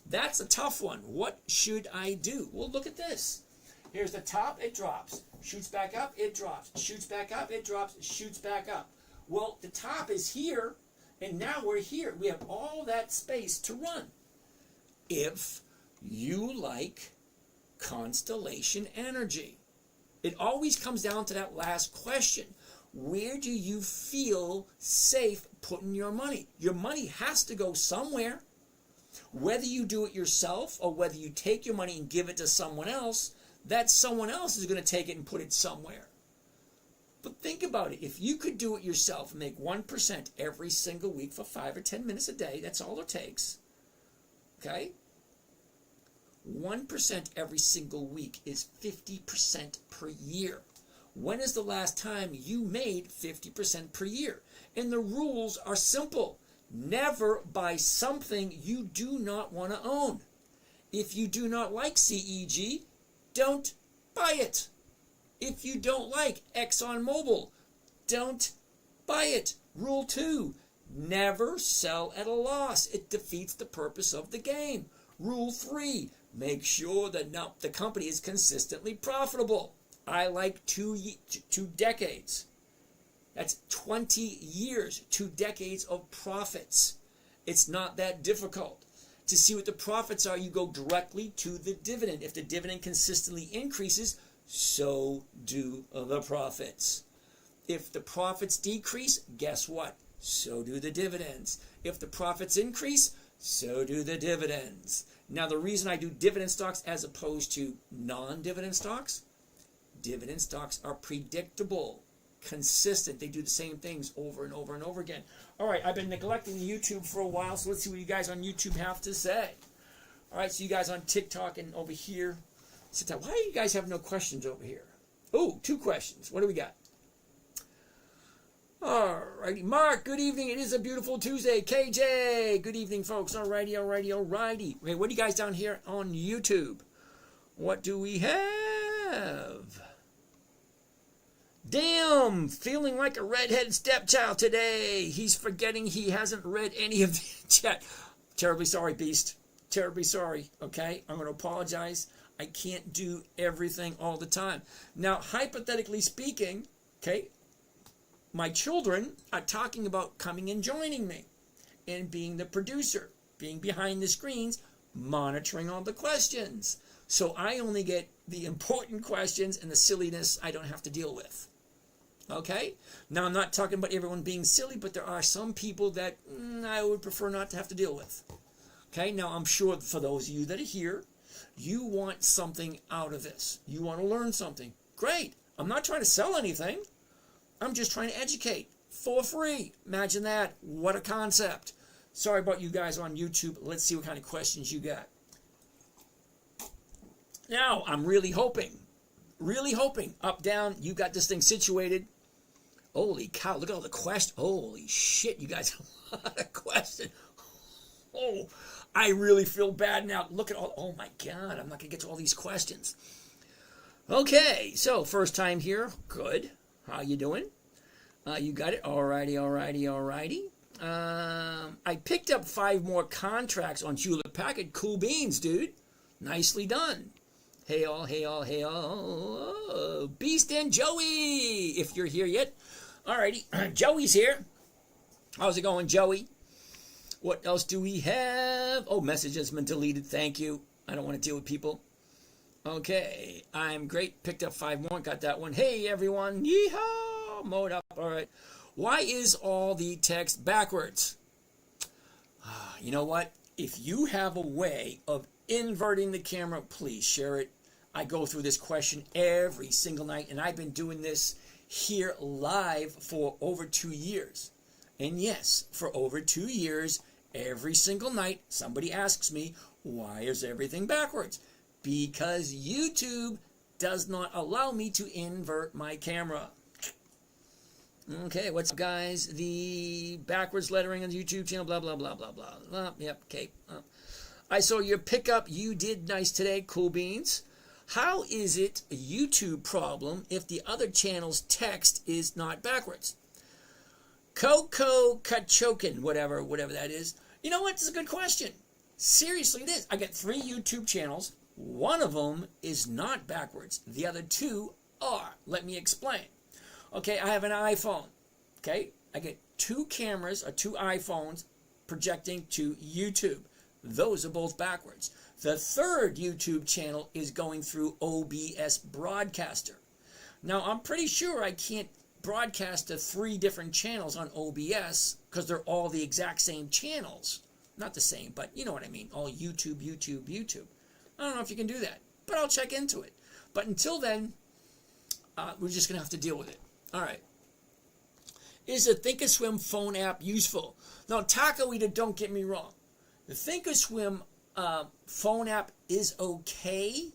[SPEAKER 1] That's a tough one. What should I do? Well, look at this. Here's the top, it drops. Shoots back up, it drops. Shoots back up, it drops. Shoots back up. Well, the top is here, and now we're here. We have all that space to run. If you like Constellation Energy, it always comes down to that last question. Where do you feel safe putting your money? Your money has to go somewhere. Whether you do it yourself or whether you take your money and give it to someone else, that someone else is going to take it and put it somewhere. But think about it. If you could do it yourself and make 1% every single week for 5 or 10 minutes a day, that's all it takes. Okay? 1% every single week is 50% per year. When is the last time you made 50% per year? And the rules are simple. Never buy something you do not want to own. If you do not like CEG, don't buy it. If you don't like ExxonMobil, don't buy it. Rule 2, never sell at a loss. It defeats the purpose of the game. Rule 3, make sure that the company is consistently profitable. I like 2 decades. That's 20 years, 2 decades of profits. It's not that difficult. To see what the profits are, you go directly to the dividend. If the dividend consistently increases, so do the profits. If the profits decrease, guess what? So do the dividends. If the profits increase, so do the dividends. Now, the reason I do dividend stocks as opposed to non-dividend stocks, dividend stocks are predictable, consistent. They do the same things over and over and over again. All right, I've been neglecting YouTube for a while, so let's see what you guys on YouTube have to say. All right, so you guys on TikTok and over here. Why do you guys have no questions over here? Oh, 2 questions. What do we got? All righty. Mark, good evening. It is a beautiful Tuesday. KJ, good evening, folks. All righty. Okay, what do you guys down here on YouTube? What do we have? Damn, feeling like a redheaded stepchild today. He's forgetting he hasn't read any of the chat. Terribly sorry, Beast. Terribly sorry, okay? I'm going to apologize. I can't do everything all the time. Now, hypothetically speaking, okay, my children are talking about coming and joining me and being the producer, being behind the screens, monitoring all the questions. So I only get the important questions, and the silliness I don't have to deal with. Okay? Now, I'm not talking about everyone being silly, but there are some people that I would prefer not to have to deal with. Okay? Now, I'm sure for those of you that are here, you want something out of this. You want to learn something. Great. I'm not trying to sell anything. I'm just trying to educate for free. Imagine that. What a concept. Sorry about you guys on YouTube. Let's see what kind of questions you got. Now, I'm really hoping really hoping. Up, down, you got this thing situated. Holy cow, look at all the questions. Holy shit, you guys have a lot of questions. Oh, I really feel bad now. Look at all, oh my God, I'm not going to get to all these questions. Okay, so first time here, good. How you doing? You got it? Alrighty. I picked up 5 more contracts on Hewlett Packard. Cool beans, dude. Nicely done. Hey all. Beast and Joey, if you're here yet. Alrighty, Joey's here. How's it going, Joey? What else do we have? Oh, message has been deleted. Thank you. I don't want to deal with people. Okay, I'm great. Picked up 5 more. Got that one. Hey, everyone. Yeehaw. Mode up. All right. Why is all the text backwards? You know what? If you have a way of inverting the camera, please share it. I go through this question every single night, and I've been doing this here live for over 2 years. And yes, for over 2 years, every single night, somebody asks me, why is everything backwards? Because YouTube does not allow me to invert my camera. Okay, what's up, guys? The backwards lettering on the YouTube channel, blah, blah, blah, blah, blah. Yep, okay. I saw your pickup. You did nice today. Cool beans. How is it a YouTube problem if the other channel's text is not backwards? Coco Kachokin, whatever that is. You know what? It's a good question. Seriously, it is. I got 3 YouTube channels. One of them is not backwards. The other 2 are. Let me explain. Okay, I have an iPhone. Okay, I get 2 cameras or 2 iPhones projecting to YouTube. Those are both backwards. The 3rd YouTube channel is going through OBS Broadcaster. Now, I'm pretty sure I can't broadcast to 3 different channels on OBS because they're all the exact same channels. Not the same, but you know what I mean. All YouTube. I don't know if you can do that, but I'll check into it. But until then, we're just going to have to deal with it. All right. Is the Thinkorswim phone app useful? Now, Taco Eater, don't get me wrong. The Thinkorswim phone app is okay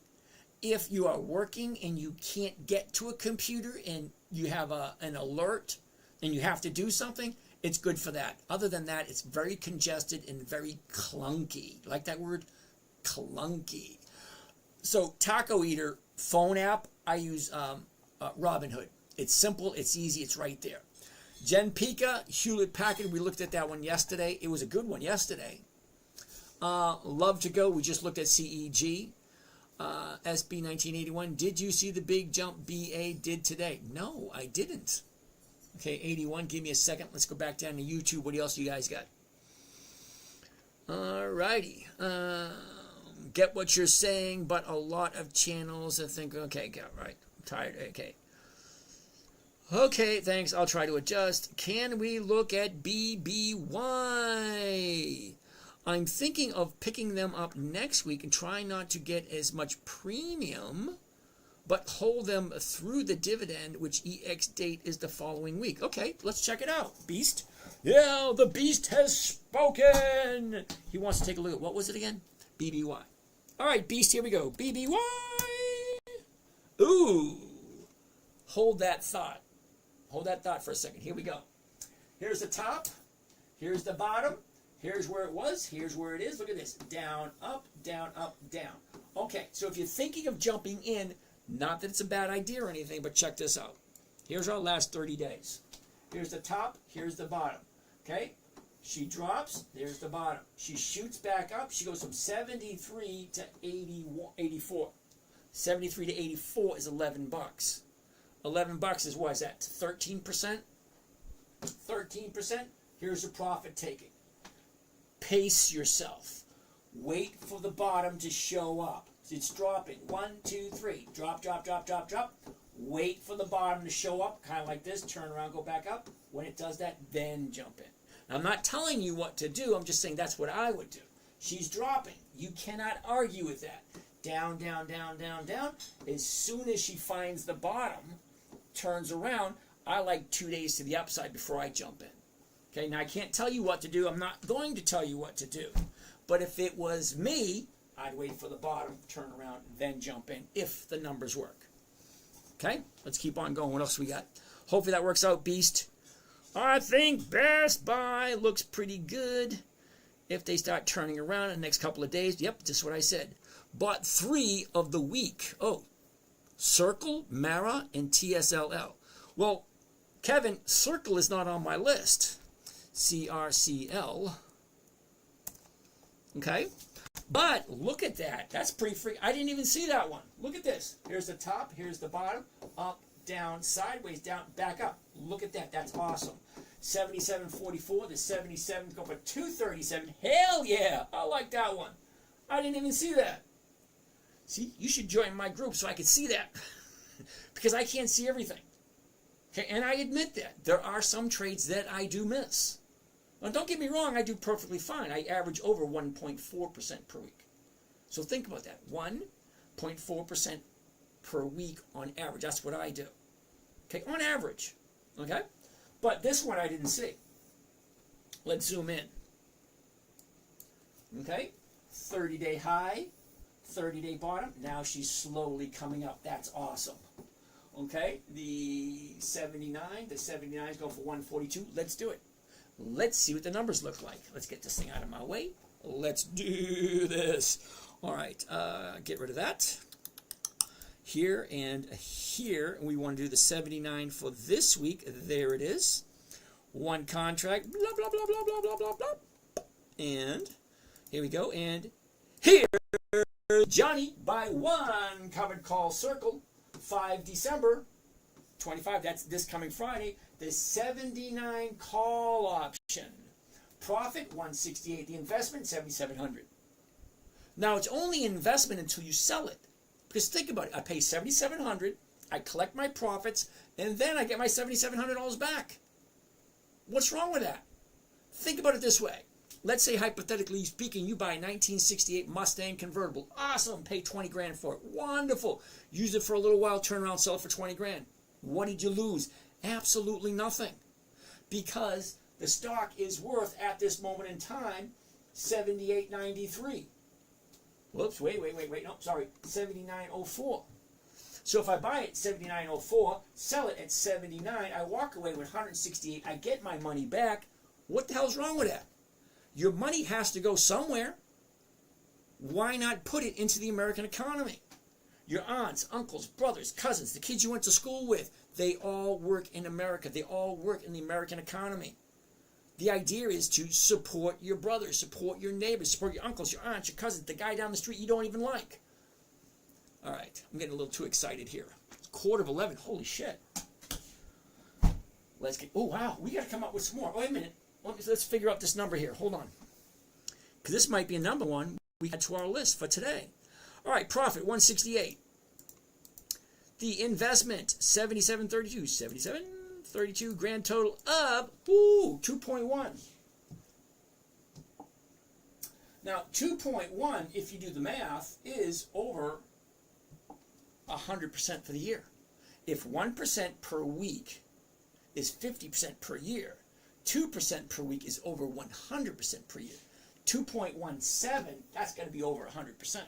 [SPEAKER 1] if you are working and you can't get to a computer and you have an alert and you have to do something. It's good for that. Other than that, it's very congested and very clunky. Like that word? Clunky. So, Taco Eater phone app, I use Robinhood. It's simple, it's easy, it's right there. Jen Pika, Hewlett Packard, we looked at that one yesterday. It was a good one yesterday. Love to go, we just looked at CEG. SB 1981, did you see the big jump BA did today? No, I didn't. Okay, 81, give me a second. Let's go back down to YouTube. What else you guys got? Alrighty. Get what you're saying, but a lot of channels I think, okay, got right. I'm tired, okay. Okay, thanks. I'll try to adjust. Can we look at BBY? I'm thinking of picking them up next week and try not to get as much premium, but hold them through the dividend, which EX date is the following week. Okay, let's check it out. Beast? Yeah, the Beast has spoken. He wants to take a look at, what was it again? BBY. All right, Beast, here we go. BBY. Ooh. Hold that thought. Hold that thought for a second. Here we go. Here's the top. Here's the bottom. Here's where it was. Here's where it is. Look at this. Down, up, down, up, down. Okay, so if you're thinking of jumping in, not that it's a bad idea or anything, but check this out. Here's our last 30 days. Here's the top. Here's the bottom. Okay? She drops. There's the bottom. She shoots back up. She goes from 73 to 84. 73 to 84 is $11. $11 is what is that? 13%? 13%? Here's the profit taking. Pace yourself. Wait for the bottom to show up. It's dropping. 1, 2, 3. Drop, drop, drop, drop, drop. Wait for the bottom to show up, kind of like this. Turn around, go back up. When it does that, then jump in. Now, I'm not telling you what to do. I'm just saying that's what I would do. She's dropping. You cannot argue with that. Down, down, down, down, down. As soon as she finds the bottom, turns around, I like 2 days to the upside before I jump in. Okay, now I can't tell you what to do. I'm not going to tell you what to do. But if it was me, I'd wait for the bottom, turn around, then jump in if the numbers work. Okay, let's keep on going. What else we got? Hopefully that works out, Beast. I think Best Buy looks pretty good. If they start turning around in the next couple of days, yep, just what I said. Bought 3 of the week. Oh, Circle, Mara, and TSLL. Well, Kevin, Circle is not on my list. CRCL. Okay? But look at that. That's pretty free. I didn't even see that one. Look at this. Here's the top. Here's the bottom. Up, down, sideways, down, back up. Look at that. That's awesome. 77.44. The 77 go for 237. Hell yeah. I like that one. I didn't even see that. See, you should join my group so I can see that. Because I can't see everything. Okay, and I admit that. There are some trades that I do miss. Now, don't get me wrong, I do perfectly fine. I average over 1.4% per week. So think about that. 1.4% per week on average. That's what I do. Okay, on average. Okay? But this one I didn't see. Let's zoom in. Okay? 30-day high, 30-day bottom. Now she's slowly coming up. That's awesome. Okay? The 79 is going for 142. Let's do it. Let's see what the numbers look like. Let's get this thing out of my way. Let's do this. All right, get rid of that. Here and here, we want to do the 79 for this week. There it is. One contract, blah, blah, blah, blah, blah, blah, blah, blah. And here we go. And here, Johnny, by one covered call Circle, 5 December 25. That's this coming Friday. The 79 call option. Profit 168. The investment 7,700. Now it's only investment until you sell it. Because think about it. I pay 7,700. I collect my profits, and then I get my $7,700 back. What's wrong with that? Think about it this way. Let's say, hypothetically speaking, you buy a 1968 Mustang convertible. Awesome. Pay 20 grand for it. Wonderful. Use it for a little while. Turn around, sell it for 20 grand. What did you lose? Absolutely nothing. Because the stock is worth, at this moment in time, $78.93. Whoops, wait, no, sorry, $79.04. So if I buy it at $79.04, sell it at $79, I walk away with $168, I get my money back. What the hell's wrong with that? Your money has to go somewhere. Why not put it into the American economy? Your aunts, uncles, brothers, cousins, the kids you went to school with, they all work in America. They all work in the American economy. The idea is to support your brothers, support your neighbors, support your uncles, your aunts, your cousins, the guy down the street you don't even like. All right, I'm getting a little too excited here. It's 11:15. Holy shit. Let's get, oh wow, we got to come up with some more. Wait a minute. Let's figure out this number here. Hold on. Because this might be a number one we add to our list for today. All right, profit 168. The investment 77.32. 77.32. Grand total of 2.1. Now 2.1, if you do the math, is over 100% for the year. If 1% per week is 50% per year, 2% per week is over 100% per year. 2.17, that's going to be over 100%.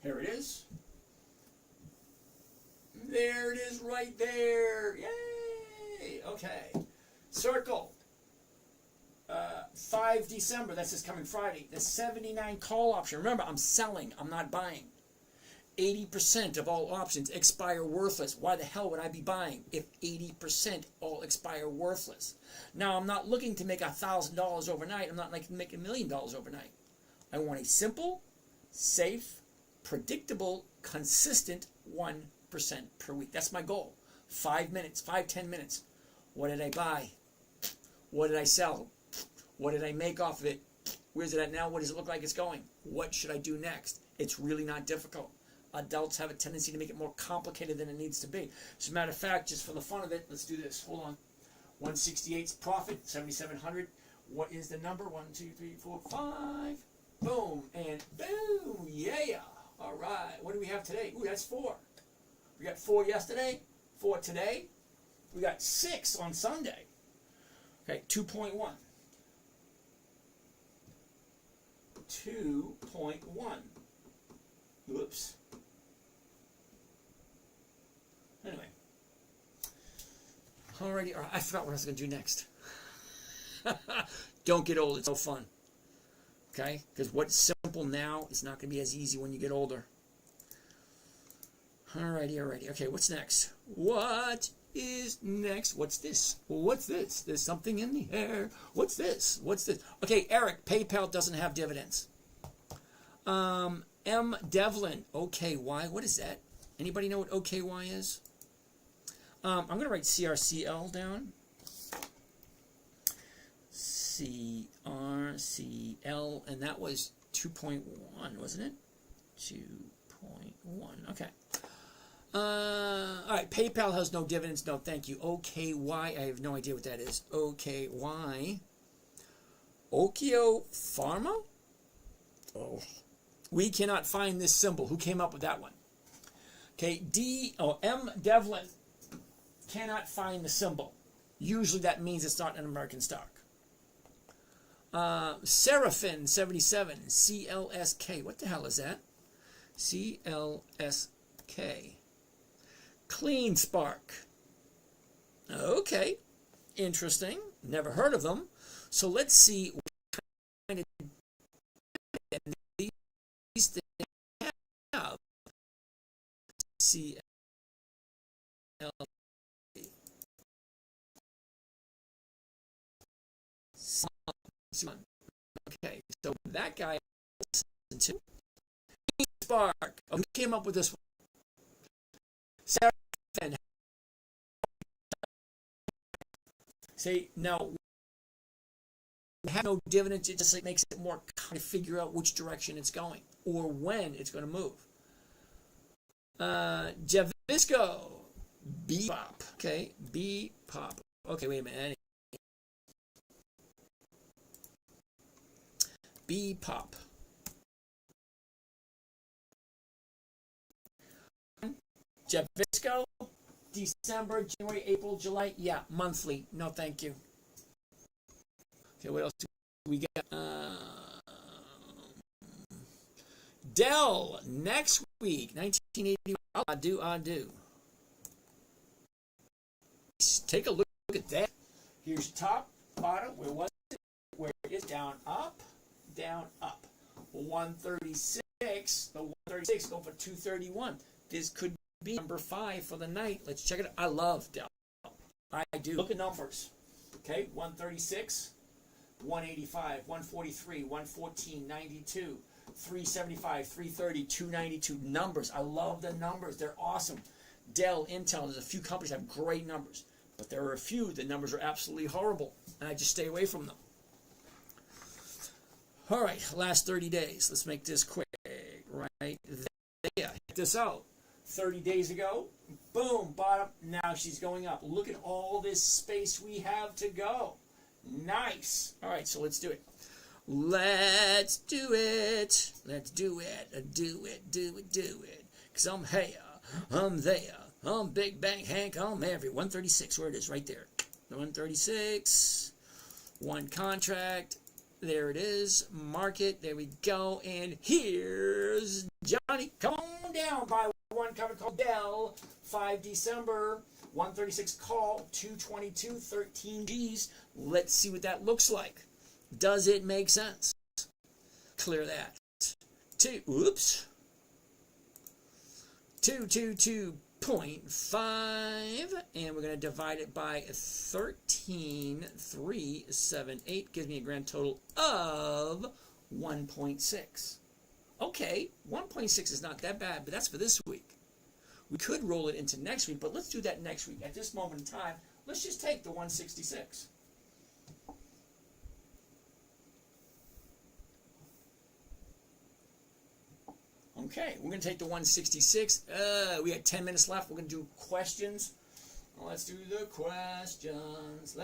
[SPEAKER 1] Here it is. There it is right there. Yay! Okay. Circle. 5 December, that's this coming Friday. The 79 call option. Remember, I'm selling, I'm not buying. 80% of all options expire worthless. Why the hell would I be buying if 80% all expire worthless? Now, I'm not looking to make $1,000 overnight. I'm not looking to make $1 million overnight. I want a simple, safe, predictable, consistent 1% per week. That's my goal. 5 minutes, 10 minutes. What did I buy? What did I sell? What did I make off of it? Where's it at now? What does it look like it's going? What should I do next? It's really not difficult. Adults have a tendency to make it more complicated than it needs to be. As a matter of fact, just for the fun of it, let's do this. Hold on. 168's profit, 7,700. What is the number? 1, 2, 3, 4, 5. Boom and boom. Yeah. All right. What do we have today? Ooh, that's 4. We got 4 yesterday, 4 today. We got 6 on Sunday. Okay, 2.1. 2.1. Oops. Anyway. Alrighty, I forgot what I was going to do next. Don't get old. It's no fun. Okay? Because what's simple now is not going to be as easy when you get older. Alrighty. Okay, what's next? What is next? What's this? What's this? There's something in the air. What's this? Okay, Eric, PayPal doesn't have dividends. M. Devlin, OKY. What is that? Anybody know what OKY is? I'm going to write CRCL down. CRCL, and that was 2.1, wasn't it? 2.1, okay. All right, PayPal has no dividends. No, thank you. OKY, I have no idea what that is. OKY. Okio Pharma? Oh. We cannot find this symbol. Who came up with that one? Okay, M. Devlin cannot find the symbol. Usually that means it's not an American stock. Seraphin 77, CLSK. What the hell is that? CLSK. Clean Spark. Okay, interesting. Never heard of them. So let's see what kind of these things have. CLSK. Okay, so that guy listened to Spark. Who came up with this one? Seraphin. Say now, we have no dividends. It just makes it more kind of figure out which direction it's going or when it's going to move. Javisco, B-Pop. Okay, B-Pop. Okay, wait a minute. B-Pop. Javisco, December, January, April, July. Yeah, monthly. No, thank you. Okay, what else do we got? Dell, next week, 1981. I do. Take a look at that. Here's top, bottom. Where was it? Where it is down, up. 136. The 136 go for 231. This could be number 5 for the night. Let's check it out. I love Dell. I do. Look at numbers. Okay, 136, 185, 143, 114, 92, 375, 330, 292. Numbers. I love the numbers. They're awesome. Dell, Intel, there's a few companies that have great numbers. But there are a few, the numbers are absolutely horrible. And I just stay away from them. All right, last 30 days. Let's make this quick. Right there. Hit this out. 30 days ago, boom, bottom. Now she's going up. Look at all this space we have to go. Nice. All right, so let's do it. Let's do it. Do it. Because I'm here. I'm there. I'm Big Bang Hank. I'm every 136. Where it is, right there. 136. One contract. There it is. Market. There we go. And here's Johnny. Come on down by one cover called Dell. 5 December. 136 call. 222. 13 G's. Let's see what that looks like. Does it make sense? Clear that. 222.5, and we're going to divide it by 13,378. Gives me a grand total of 1.6. Okay, 1.6 is not that bad, but that's for this week. We could roll it into next week, but let's do that next week. At this moment in time, let's just take the 166. Okay, we're going to take the 166. We got 10 minutes left. We're going to do questions. Let's do the questions.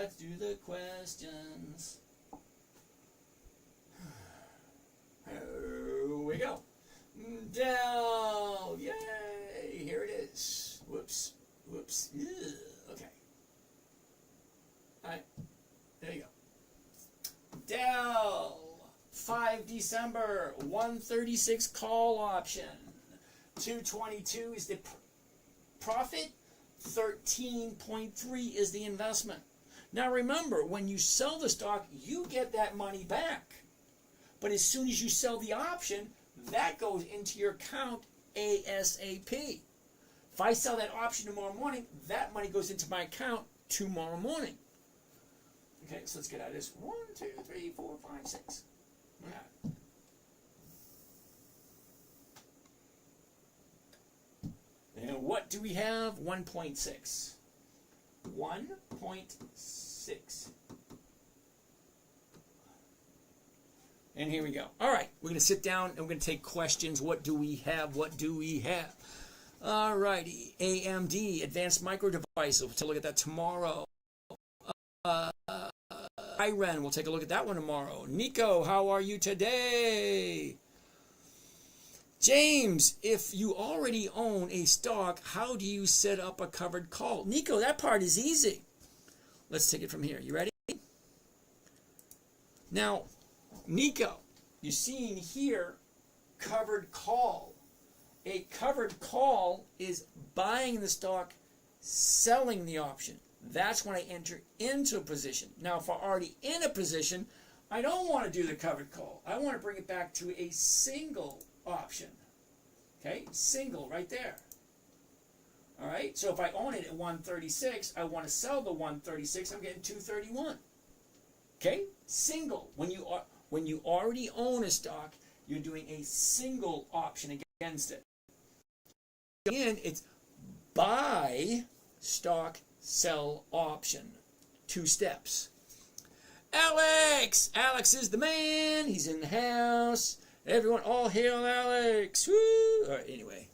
[SPEAKER 1] Here we go. Dell. Yay. Here it is. Whoops. Ugh. Okay. All right. There you go. Dell. 5 December, 136 call option. 222 is the profit. 13.3 is the investment. Now remember, when you sell the stock, you get that money back. But as soon as you sell the option, that goes into your account ASAP. If I sell that option tomorrow morning, that money goes into my account tomorrow morning. Okay, so let's get out of this. 1, 2, 3, 4, 5, 6. Yeah. And what do we have? 1.6. 1.6. And here we go. All right, we're going to sit down and we're going to take questions. What do we have? What do we have? All righty. AMD, Advanced Micro Devices. We'll take a look at that tomorrow. IREN, we'll take a look at that one tomorrow. Nico, how are you today? James, if you already own a stock, how do you set up a covered call? Nico, that part is easy. Let's take it from here. You ready? Now, Nico, you're seeing here covered call. A covered call is buying the stock, selling the option. That's when I enter into a position. Now, if I'm already in a position, I don't want to do the covered call. I want to bring it back to a single option. Okay, single right there. All right, so if I own it at 136, I want to sell the 136, I'm getting 231. Okay, single. When you already own a stock, you're doing a single option against it. Again, it's buy stock, sell option. 2 steps. Alex! Alex is the man. He's in the house. Everyone, all hail Alex. Woo! All right, anyway.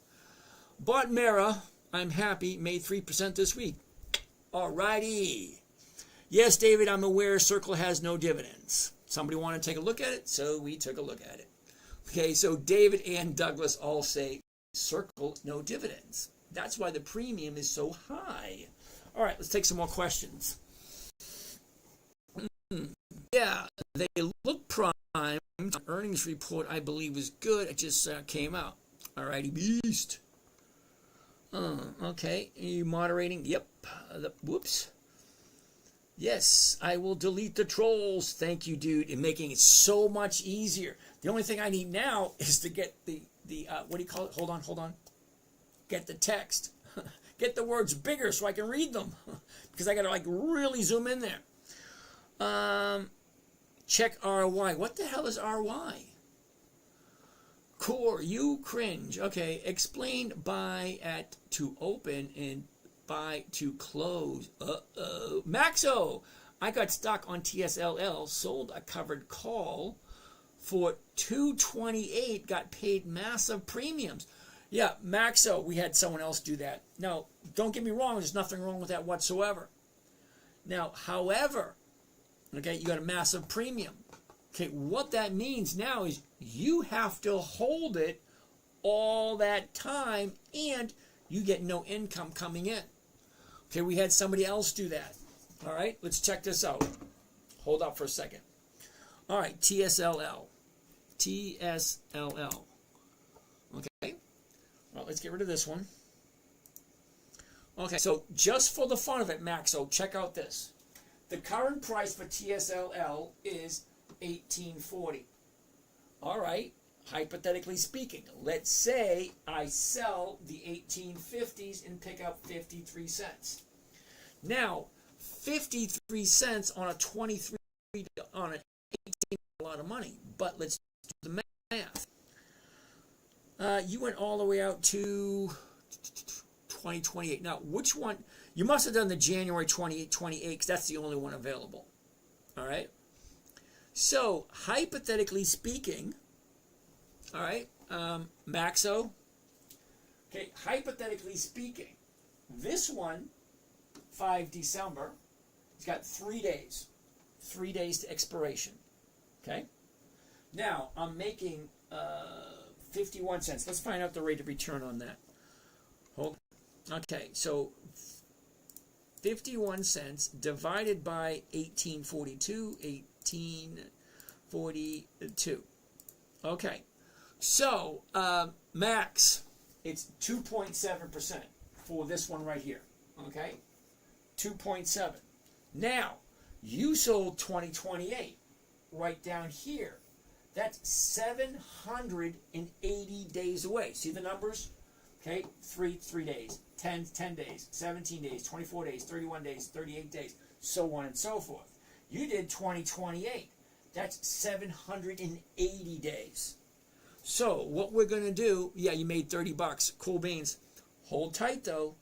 [SPEAKER 1] Bought Mara. I'm happy. Made 3% this week. All righty. Yes, David, I'm aware Circle has no dividends. Somebody want to take a look at it? So we took a look at it. Okay, so David and Douglas all say Circle, no dividends. That's why the premium is so high. All right, let's take some more questions. Yeah, they look primed. Earnings report, I believe, was good. It just came out. All righty, beast. Okay, are you moderating? Yep. Whoops. Yes, I will delete the trolls. Thank you, dude, in making it so much easier. The only thing I need now is to get the what do you call it? Hold on. Get the text. Get the words bigger so I can read them. Because I got to really zoom in there. Check RY. What the hell is RY? Core, you cringe. Okay, explain buy at to open and buy to close. Maxo, I got stuck on TSLL, sold a covered call for $228, got paid massive premiums. Yeah, Maxo, we had someone else do that. Now, don't get me wrong, there's nothing wrong with that whatsoever. Now, however, okay, you got a massive premium. Okay, what that means now is you have to hold it all that time and you get no income coming in. Okay, we had somebody else do that. All right, let's check this out. Hold up for a second. All right, TSLL. Okay, well, let's get rid of this one. Okay, so just for the fun of it, Maxo, check out this. The current price for TSLL is $18.40. All right, hypothetically speaking, let's say I sell the 1850s and pick up 53 cents. Now, 53 cents on a 23 on an 18 a lot of money, but let's do the math. You went all the way out to 2028. Now, which one? You must have done the January 28 because that's the only one available. All right. So, hypothetically speaking, all right, Maxo. Okay, hypothetically speaking, this one, 5 December, it's got 3 days. 3 days to expiration. Okay. Now, I'm making 51 cents. Let's find out the rate of return on that. Hold. Okay, so 51 cents divided by 1842, 42. Okay. So, max, it's 2.7% for this one right here. Okay? 2.7. Now, you sold 2028 right down here. That's 780 days away. See the numbers? Okay, 3 days, 10 days, 17 days, 24 days, 31 days, 38 days, so on and so forth. You did 2028. That's 780 days. So what we're going to do, yeah, you made 30 bucks. Cool beans. Hold tight, though.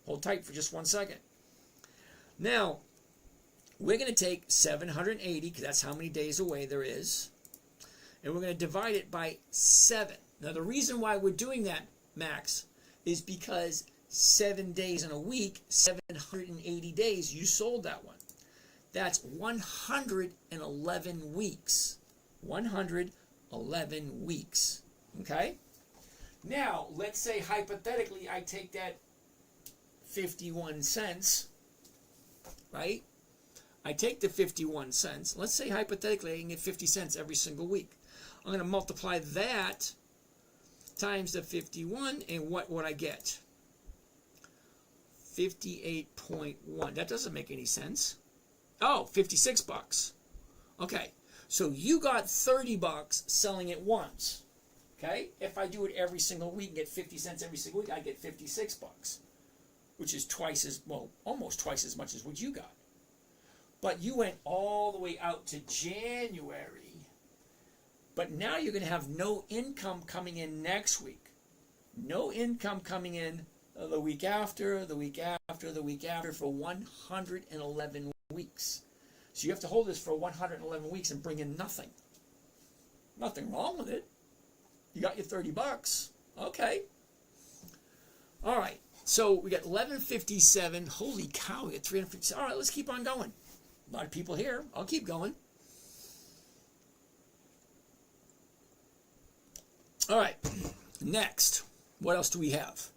[SPEAKER 1] Hold tight for just 1 second. Now, we're going to take 780, because that's how many days away there is, and we're going to divide it by 7. Now, the reason why we're doing that, Max, is because 7 days in a week, 780 days, you sold that one. That's 111 weeks. 111 weeks. Okay? Now, let's say hypothetically I take that 51 cents, right? I take the 51 cents. Let's say hypothetically I can get 50 cents every single week. I'm going to multiply that times the 51, and what would I get? 58.1. That doesn't make any sense. Oh, 56 bucks. Okay, so you got 30 bucks selling it once. Okay, if I do it every single week and get 50 cents every single week, I get 56 bucks, which is twice as, well, almost twice as much as what you got. But you went all the way out to January. But now you're going to have no income coming in next week. No income coming in the week after, the week after, the week after, for 111 weeks. So you have to hold this for 111 weeks and bring in nothing. Nothing wrong with it. You got your 30 bucks. Okay. All right. So we got 1157. Holy cow, we got 350. All right, let's keep on going. A lot of people here. I'll keep going. All right. Next. What else do we have?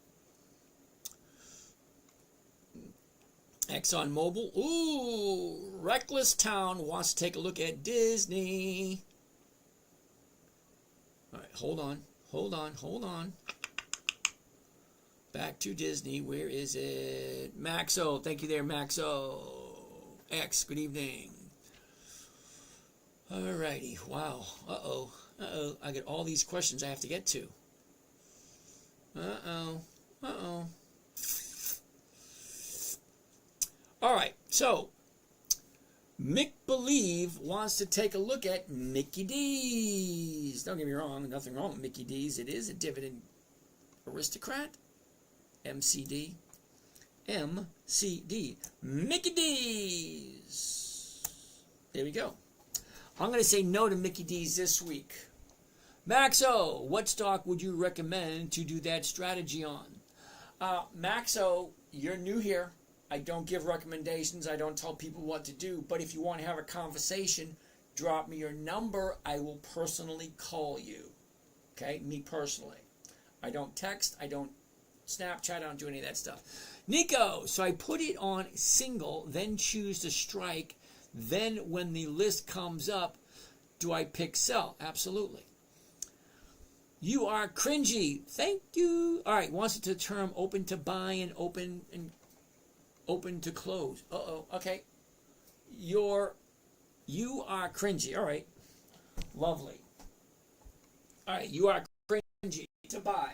[SPEAKER 1] ExxonMobil. Ooh, Reckless Town wants to take a look at Disney. All right, hold on. Back to Disney. Where is it? Maxo. Thank you there, Maxo. X, good evening. All righty. Wow. Uh-oh. I got all these questions I have to get to. All right, so Mick Believe wants to take a look at Mickey D's. Don't get me wrong, nothing wrong with Mickey D's. It is a dividend aristocrat. MCD. Mickey D's. There we go. I'm going to say no to Mickey D's this week. Maxo, what stock would you recommend to do that strategy on? Maxo, you're new here. I don't give recommendations. I don't tell people what to do. But if you want to have a conversation, drop me your number. I will personally call you. Okay? Me personally. I don't text. I don't Snapchat. I don't do any of that stuff. Nico, so I put it on single, then choose to strike. Then when the list comes up, do I pick sell? Absolutely. You are cringy. Thank you. All right. Wants it to term open to buy and open to close. Okay. You are cringy. All right. Lovely. All right. You are cringy to buy.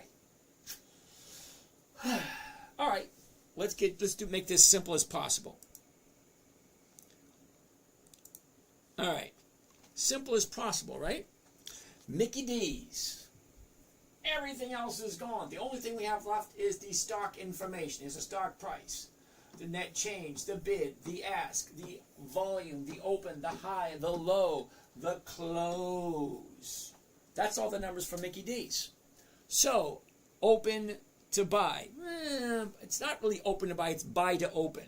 [SPEAKER 1] All right. Make this simple as possible. All right. Simple as possible, right? Mickey D's. Everything else is gone. The only thing we have left is the stock information, is the stock price, the net change, the bid, the ask, the volume, the open, the high, the low, the close. That's all the numbers for Mickey D's. So, open to buy. It's not really open to buy, it's buy to open.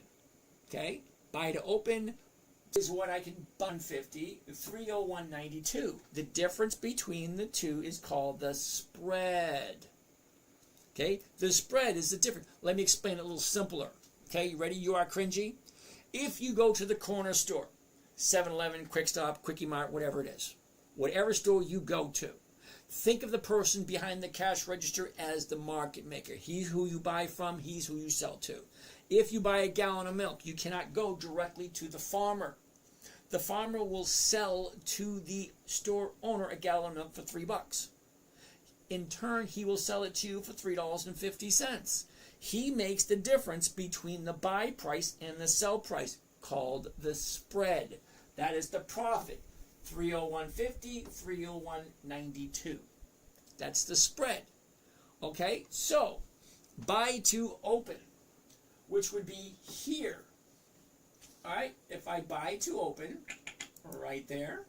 [SPEAKER 1] Okay? Buy to open is what I can buy 150, 301.92. The difference between the two is called the spread. Okay? The spread is the difference. Let me explain it a little simpler. Okay, you ready? You are cringy. If you go to the corner store, 7-Eleven, Quick Stop, Quickie Mart, whatever it is, whatever store you go to. Think of the person behind the cash register as the market maker. He's who you buy from, he's who you sell to. If you buy a gallon of milk, you cannot go directly to the farmer. The farmer will sell to the store owner a gallon of milk for $3. In turn, he will sell it to you for $3.50. He makes the difference between the buy price and the sell price, called the spread. That is the profit. 301.50, 301.92. That's the spread. Okay, so buy to open, which would be here. All right, if I buy to open, right there.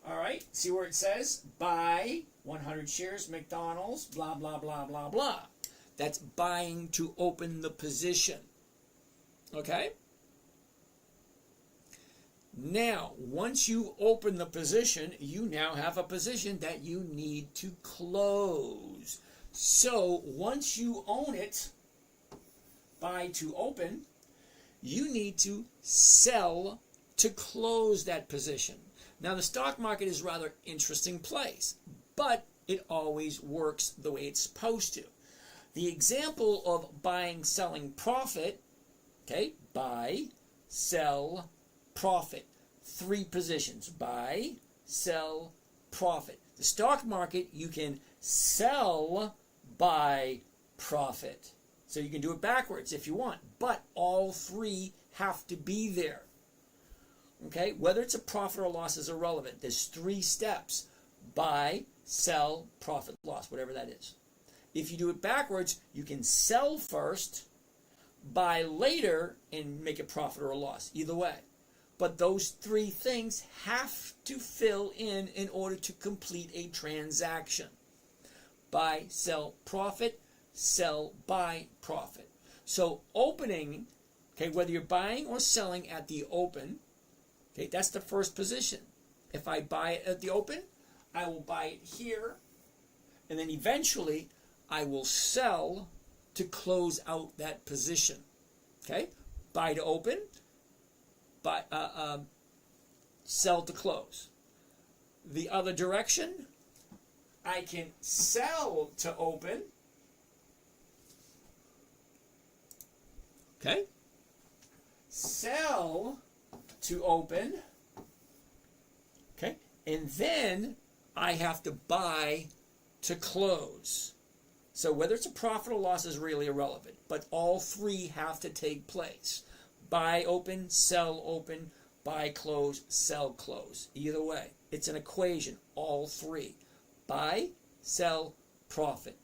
[SPEAKER 1] All right, see where it says buy 100 shares McDonald's, blah, blah, blah, blah, blah. That's buying to open the position. Okay? Now, once you open the position, you now have a position that you need to close. So, once you own it, buy to open, you need to sell to close that position. Now, the stock market is a rather interesting place, but it always works the way it's supposed to. The example of buying, selling, profit, okay, buy, sell, profit. 3 positions. Buy, sell, profit. The stock market, you can sell, buy, profit. So you can do it backwards if you want, but all 3 have to be there. Okay, whether it's a profit or loss is irrelevant. There's 3 steps. Buy, sell, profit, loss, whatever that is. If you do it backwards, you can sell first, buy later, and make a profit or a loss. Either way. But those 3 things have to fill in order to complete a transaction. Buy, sell, profit, sell, buy, profit. So opening, okay, whether you're buying or selling at the open, okay, that's the first position. If I buy it at the open, I will buy it here, and then eventually I will sell to close out that position. Okay, buy to open, buy, sell to close. The other direction, I can sell to open. Okay, sell to open. Okay, and then I have to buy to close. So whether it's a profit or loss is really irrelevant, but all 3 have to take place. Buy open, sell open, buy close, sell close. Either way, it's an equation, all 3. Buy, sell, profit.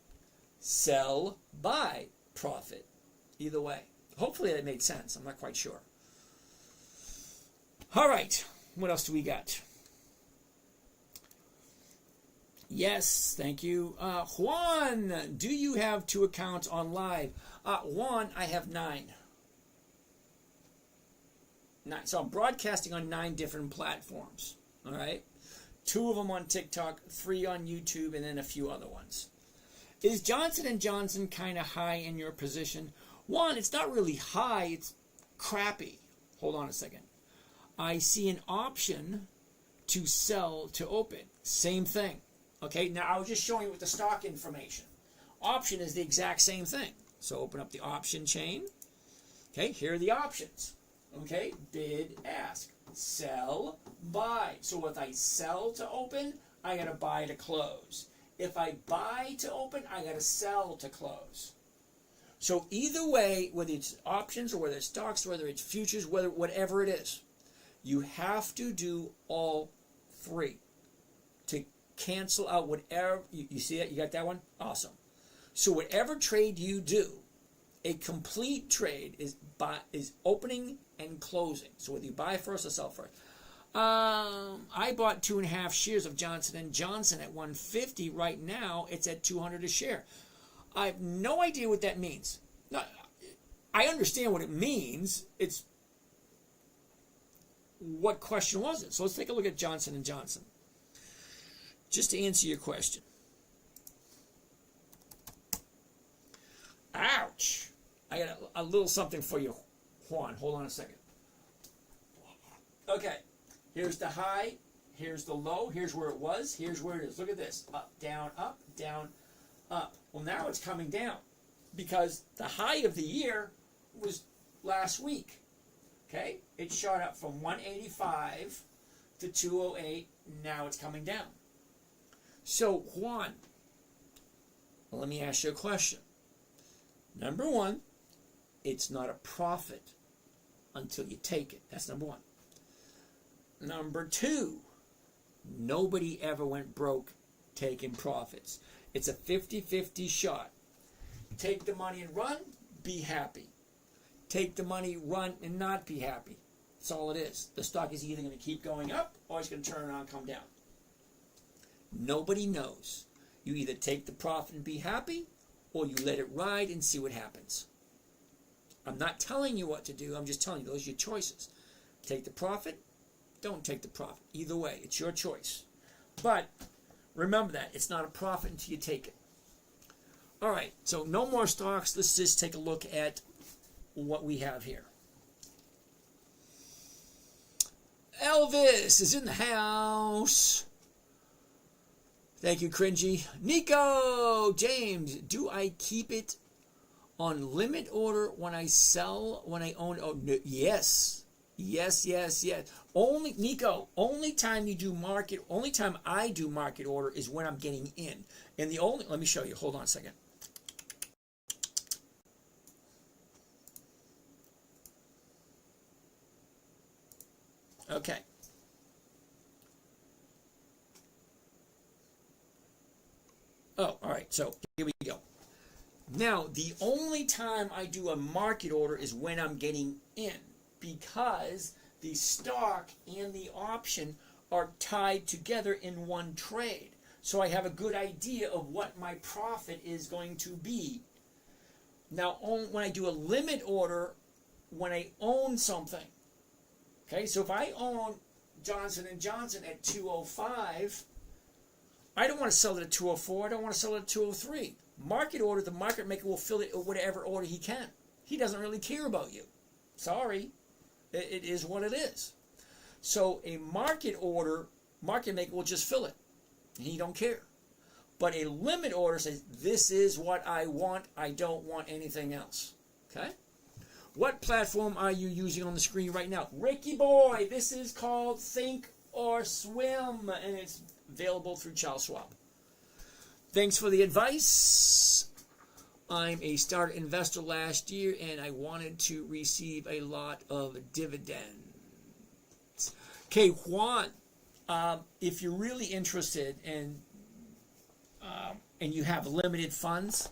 [SPEAKER 1] Sell, buy, profit. Either way. Hopefully that made sense. I'm not quite sure. All right, what else do we got? Yes, thank you. Juan, do you have 2 accounts on live? Juan, I have 9. So I'm broadcasting on 9 different platforms. All right, 2 of them on TikTok, 3 on YouTube, and then a few other ones. Is Johnson & Johnson kind of high in your position? Juan, it's not really high. It's crappy. Hold on a second. I see an option to sell to open. Same thing. Okay, now I was just showing you with the stock information. Option is the exact same thing. So open up the option chain. Okay, here are the options. Okay, bid, ask, sell, buy. So if I sell to open, I got to buy to close. If I buy to open, I got to sell to close. So either way, whether it's options or whether it's stocks, whether it's futures, whatever it is, you have to do all 3 to cancel out whatever. You see that? You got that one? Awesome. So whatever trade you do, a complete trade is opening and closing. So whether you buy first or sell first. I bought 2.5 shares of Johnson & Johnson at 150. Right now, it's at 200 a share. I have no idea what that means. Now, I understand what it means. It's what question was it? So let's take a look at Johnson & Johnson. Just to answer your question. Ouch. I got a little something for you, Juan. Hold on a second. Okay. Here's the high. Here's the low. Here's where it was. Here's where it is. Look at this. Up, down, up, down, up. Well, now it's coming down because the high of the year was last week. Okay? It shot up from 185 to 208. Now it's coming down. So, Juan, well, let me ask you a question. Number one, it's not a profit until you take it. That's number one. Number two, nobody ever went broke taking profits. It's a 50-50 shot. Take the money and run, be happy. Take the money, run, and not be happy. That's all it is. The stock is either going to keep going up or it's going to turn around and come down. Nobody knows. You either take the profit and be happy, or you let it ride and see what happens. I'm not telling you what to do. I'm just telling you those are your choices. Take the profit, don't take the profit. Either way, it's your choice. But remember that. It's not a profit until you take it. All right, so no more stocks. Let's just take a look at what we have here. Elvis is in the house. Thank you, Cringy. Nico, James, do I keep it on limit order when I sell, when I own? Oh, no, yes. Yes. Only, Nico, only time I do market order is when I'm getting in. And the only, let me show you. Hold on a second. Okay. Oh, all right. So here we go. Now, the only time I do a market order is when I'm getting in, because the stock and the option are tied together in one trade. So I have a good idea of what my profit is going to be. Now, when I do a limit order, when I own something, okay, so if I own Johnson & Johnson at 205, I don't want to sell it at 204. I don't want to sell it at 203. Market order, the market maker will fill it at whatever order he can. He doesn't really care about you. Sorry. It is what it is. So a market order, market maker will just fill it. He don't care. But a limit order says, this is what I want. I don't want anything else. Okay? What platform are you using on the screen right now? Ricky boy, this is called Think or Swim, and it's available through Charles Schwab. Thanks for the advice. I'm a starter investor last year, and I wanted to receive a lot of dividends. Okay, Juan, if you're really interested in, and you have limited funds,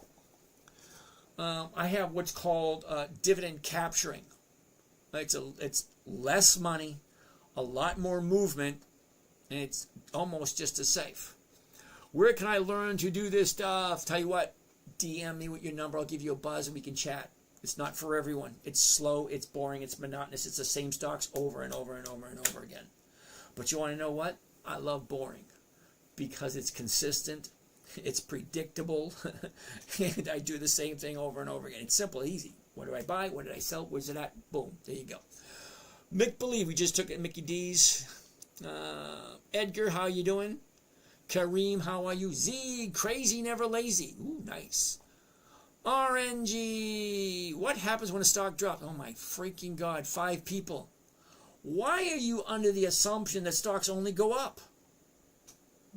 [SPEAKER 1] I have what's called dividend capturing. It's less money, a lot more movement, and it's almost just as safe. Where can I learn to do this stuff? Tell you what, DM me with your number. I'll give you a buzz and we can chat. It's not for everyone. It's slow, it's boring, it's monotonous. It's the same stocks over and over and over and over again. But you want to know what? I love boring because it's consistent, it's predictable, and I do the same thing over and over again. It's simple, easy. What do I buy? What did I sell? Where's it at? Boom. There you go. Mick Believe, we just took it at Mickey D's. Edgar, how you doing? Kareem, how are you? Z, crazy, never lazy. Ooh, nice. RNG, what happens when a stock drops? Oh my freaking God, 5 people. Why are you under the assumption that stocks only go up?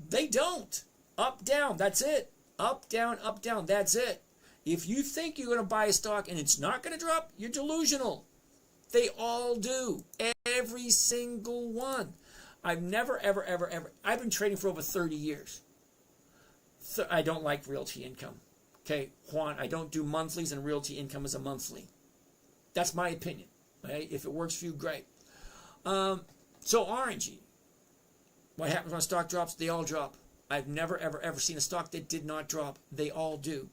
[SPEAKER 1] They don't. Up, down, that's it. Up, down, that's it. If you think you're going to buy a stock and it's not going to drop, you're delusional. They all do. Every single one. I've never, ever, I've been trading for over 30 years. I don't like realty income. Okay, Juan, I don't do monthlies, and realty income is a monthly. That's my opinion. Okay? If it works for you, great. So RNG. What happens when a stock drops? They all drop. I've never, ever seen a stock that did not drop. They all do.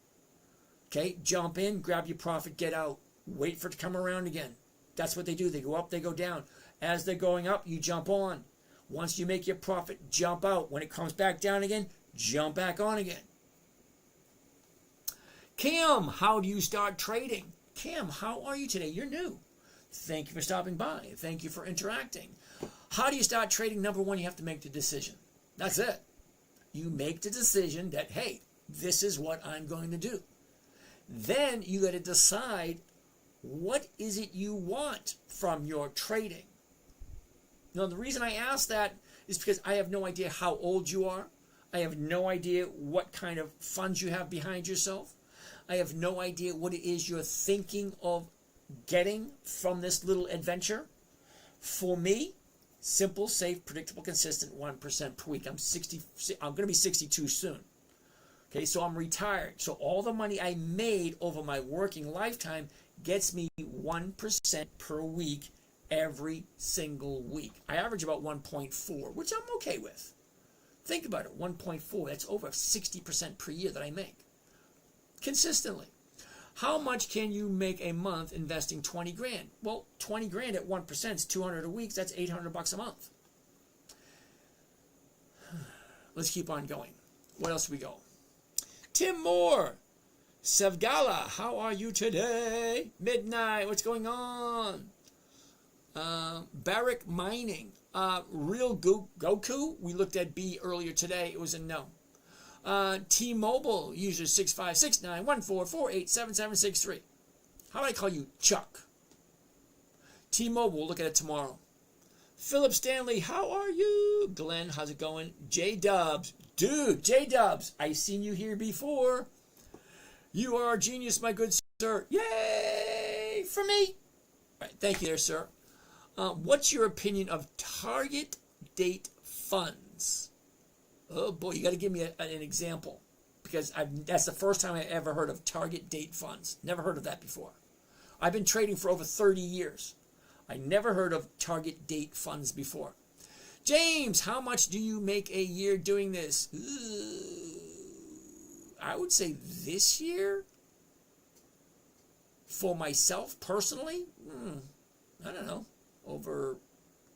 [SPEAKER 1] Okay, jump in, grab your profit, get out. Wait for it to come around again. That's what they do. They go up, they go down. As they're going up, you jump on. Once you make your profit, jump out. When it comes back down again, jump back on again. Kim, how do you start trading? Kim, how are you today? You're new. Thank you for stopping by. Thank you for interacting. How do you start trading? Number one, you have to make the decision. That's it. You make the decision that, hey, this is what I'm going to do. Then you got to decide, what is it you want from your trading? Now, the reason I ask that is because I have no idea how old you are. I have no idea what kind of funds you have behind yourself. I have no idea what it is you're thinking of getting from this little adventure. For me, simple, safe, predictable, consistent, 1% per week. I'm going to be 62 soon. Okay, so I'm retired. So all the money I made over my working lifetime gets me 1% per week every single week. I average about 1.4, which I'm okay with. Think about it, 1.4, that's over 60% per year that I make. Consistently. How much can you make a month investing 20 grand? Well, 20 grand at 1% is 200 a week. That's 800 bucks a month. Let's keep on going. What else we go? Tim Moore. Sevgala, how are you today? Midnight, what's going on? Barrick Mining. Real Goku, we looked at B earlier today. It was a no. T-Mobile, user 656914487763. How do I call you? Chuck. T-Mobile, we'll look at it tomorrow. Philip Stanley, how are you? Glenn, how's it going? J-Dubs. Dude, J-Dubs, I've seen you here before. You are a genius, my good sir. Yay! For me. All right, thank you there, sir. What's your opinion of target date funds? Oh boy, you got to give me an example, because that's the first time I ever heard of target date funds. Never heard of that before. I've been trading for over 30 years. I never heard of target date funds before. James, how much do you make a year doing this? I would say this year, for myself personally, I don't know, over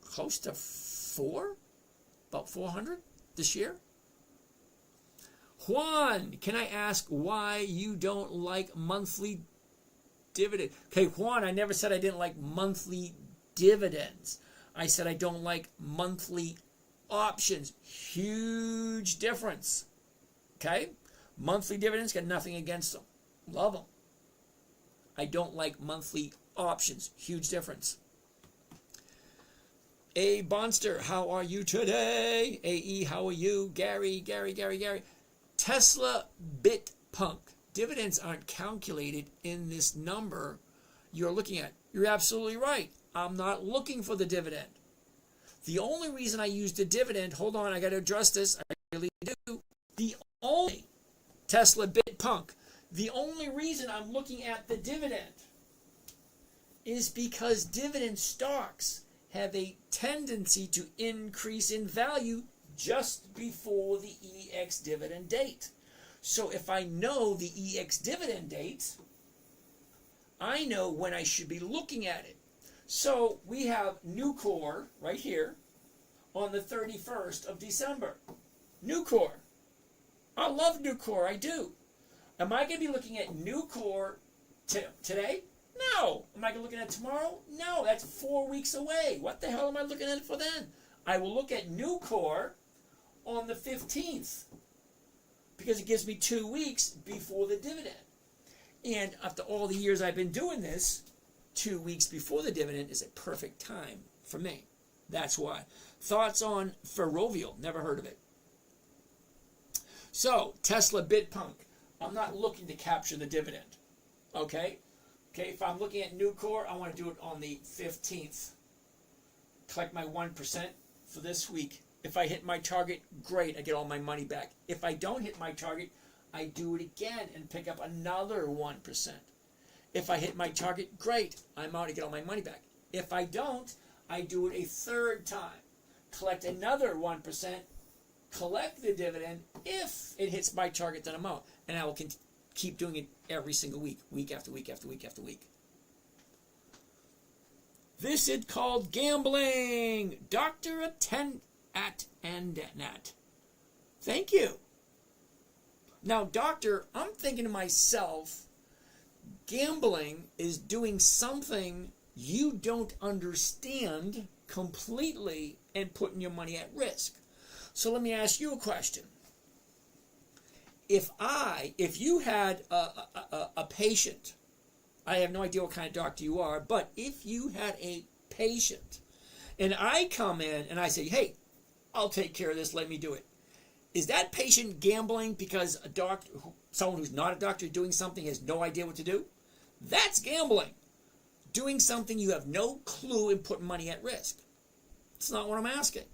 [SPEAKER 1] close to about 400 this year. Juan, can I ask why you don't like monthly dividend? Okay, Juan, I never said I didn't like monthly dividends. I said I don't like monthly options. Huge difference. Okay? Monthly dividends, got nothing against them. Love them. I don't like monthly options. Huge difference. A Bonster, how are you today? AE, how are you? Gary. Tesla BitPunk. Dividends aren't calculated in this number you're looking at. You're absolutely right. I'm not looking for the dividend. The only reason I use the dividend, hold on, I got to address this. I really do. The only Tesla BitPunk, the only reason I'm looking at the dividend is because dividend stocks have a tendency to increase in value just before the EX dividend date. So if I know the EX dividend date, I know when I should be looking at it. So we have Nucor right here on the 31st of December. Nucor. I love Nucor, I do. Am I going to be looking at Nucor today? No. Am I looking at tomorrow? No, that's 4 weeks away. What the hell am I looking at it for then? I will look at Nucor on the 15th because it gives me 2 weeks before the dividend. And after all the years I've been doing this, 2 weeks before the dividend is a perfect time for me. That's why. Thoughts on Ferrovial? Never heard of it. So, Tesla BitPunk. I'm not looking to capture the dividend. Okay, if I'm looking at Nucor, I want to do it on the 15th. Collect my 1% for this week. If I hit my target, great, I get all my money back. If I don't hit my target, I do it again and pick up another 1%. If I hit my target, great, I'm out, I get all my money back. If I don't, I do it a third time. Collect another 1%, collect the dividend. If it hits my target, then I'm out. And I will keep doing it every single week, week after week after week after week. This is called gambling. Dr. At Thank you. Now, doctor, I'm thinking to myself, gambling is doing something you don't understand completely and putting your money at risk. So let me ask you a question. If you had a patient, I have no idea what kind of doctor you are, but if you had a patient and I come in and I say, hey, I'll take care of this, let me do it. Is that patient gambling because a doctor, someone who's not a doctor doing something has no idea what to do? That's gambling. Doing something you have no clue and putting money at risk. It's not what I'm asking.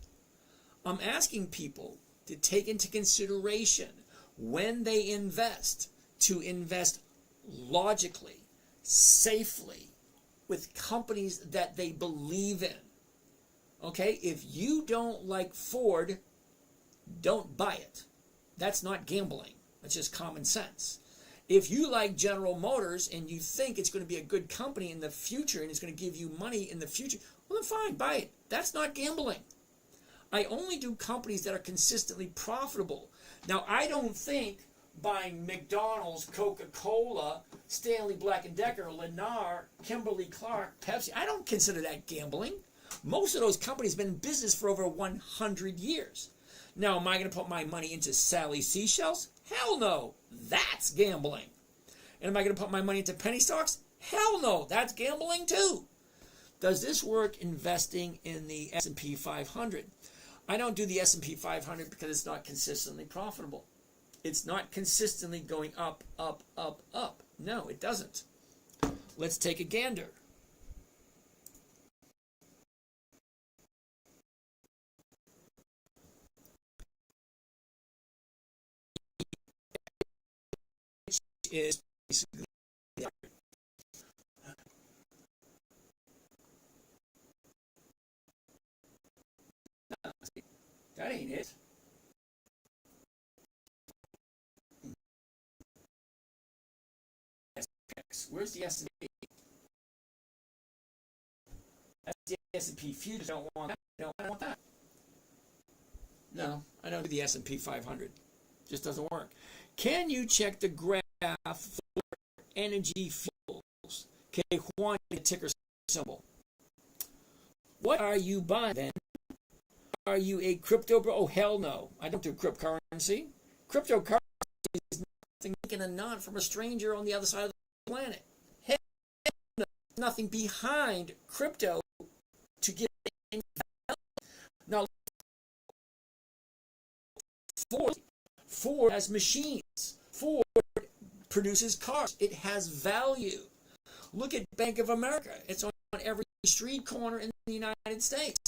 [SPEAKER 1] I'm asking people to take into consideration when they invest, to invest logically, safely, with companies that they believe in. Okay? If you don't like Ford, don't buy it. That's not gambling. That's just common sense. If you like General Motors and you think it's going to be a good company in the future and it's going to give you money in the future, well then fine, buy it. That's not gambling. I only do companies that are consistently profitable. Now, I don't think buying McDonald's, Coca-Cola, Stanley Black & Decker, Lennar, Kimberly-Clark, Pepsi, I don't consider that gambling. Most of those companies have been in business for over 100 years. Now, am I going to put my money into Sally Seashells? Hell no. That's gambling. And am I going to put my money into penny stocks? Hell no. That's gambling too. Does this work investing in the S&P 500? I don't do the S&P 500 because it's not consistently profitable. It's not consistently going up, up, up, up. No, it doesn't. Let's take a gander. Is basically that ain't it. Where's the S&P? That's the S&P futures. Don't want that. I don't want that. No, I don't do the S&P 500. Just doesn't work. Can you check the graph for energy fuels? Okay, Juan, ticker symbol. What are you buying then? Are you a crypto bro? Oh, hell no. I don't do cryptocurrency. Cryptocurrency is nothing making a nod from a stranger on the other side of the planet. Hell no. Nothing behind crypto to give any value. Now, Ford has machines. Ford produces cars. It has value. Look at Bank of America. It's on every street corner in the United States.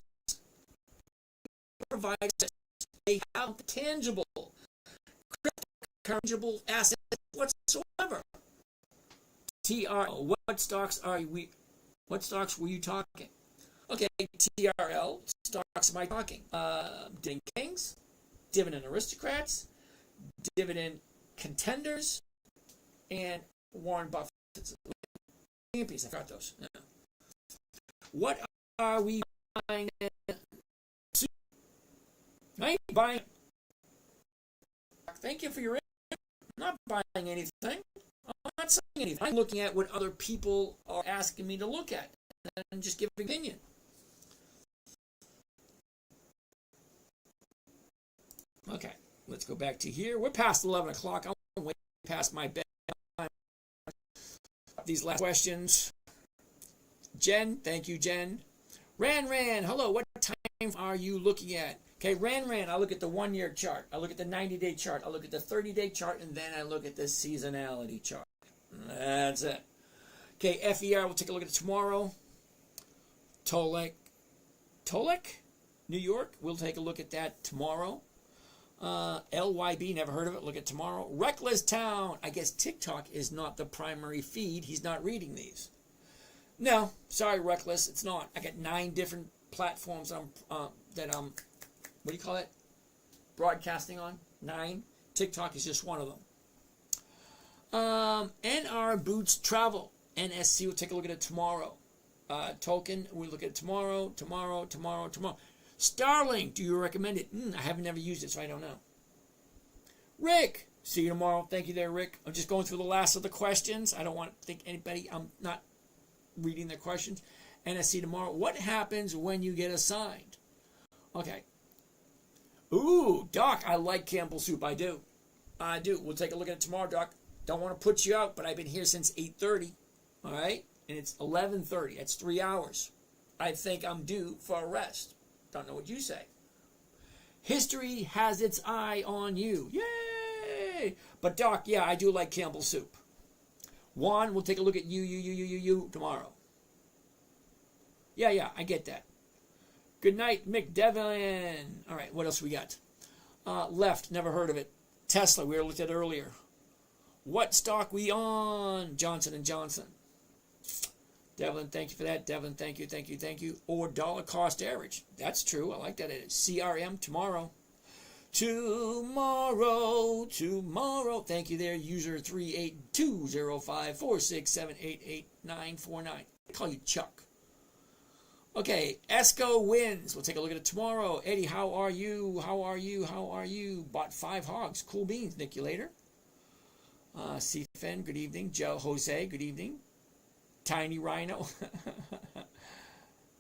[SPEAKER 1] Provides they have tangible, tangible assets whatsoever. What stocks are we? What stocks were you talking? Okay, TRL stocks am I talking? Dividend Kings, Dividend Aristocrats, Dividend Contenders, and Warren Buffett's champions. I forgot those. Yeah. What are we buying? I ain't buying. Thank you for your input. I'm not buying anything. I'm not saying anything. I'm looking at what other people are asking me to look at and just give an opinion. Okay, let's go back to here. We're past 11 o'clock. I'm way past my bedtime. These last questions. Jen, thank you, Jen. Ran, hello. What time are you looking at? Okay, Ran, I look at the 1 year chart. I look at the 90-day chart. I look at the 30-day chart, and then I look at the seasonality chart. That's it. Okay, FER, we'll take a look at it tomorrow. Tolek, New York, we'll take a look at that tomorrow. LYB, never heard of it, look at tomorrow. Reckless Town, I guess TikTok is not the primary feed. He's not reading these. No, sorry, Reckless, it's not. I got 9 different platforms that I'm what do you call it? Broadcasting on 9. TikTok is just one of them. NR Boots Travel. NSC, we'll take a look at it tomorrow. Token, we'll look at it tomorrow. Starlink, do you recommend it? I haven't never used it, so I don't know. Rick, see you tomorrow. Thank you there, Rick. I'm just going through the last of the questions. I don't want to think anybody, I'm not reading their questions. NSC tomorrow. What happens when you get assigned? Okay. Ooh, Doc, I like Campbell soup. I do. I do. We'll take a look at it tomorrow, Doc. Don't want to put you out, but I've been here since 8:30. All right? And it's 11:30. That's 3 hours. I think I'm due for a rest. Don't know what you say. History has its eye on you. Yay! But, Doc, yeah, I do like Campbell soup. Juan, we'll take a look at you tomorrow. Yeah, I get that. Good night, McDevin. All right, what else we got? Left, never heard of it. Tesla, we were looked at earlier. What stock we on? Johnson & Johnson. Devlin, thank you for that. Devlin, thank you. Or dollar cost average. That's true. I like that. It is CRM tomorrow. Tomorrow. Thank you there, user 3820546788949. I call you Chuck. Okay, Esco wins. We'll take a look at it tomorrow. Eddie, how are you? Bought 5 hogs. Cool beans. Nick, you later. CFN, good evening. Joe Jose, good evening. Tiny Rhino.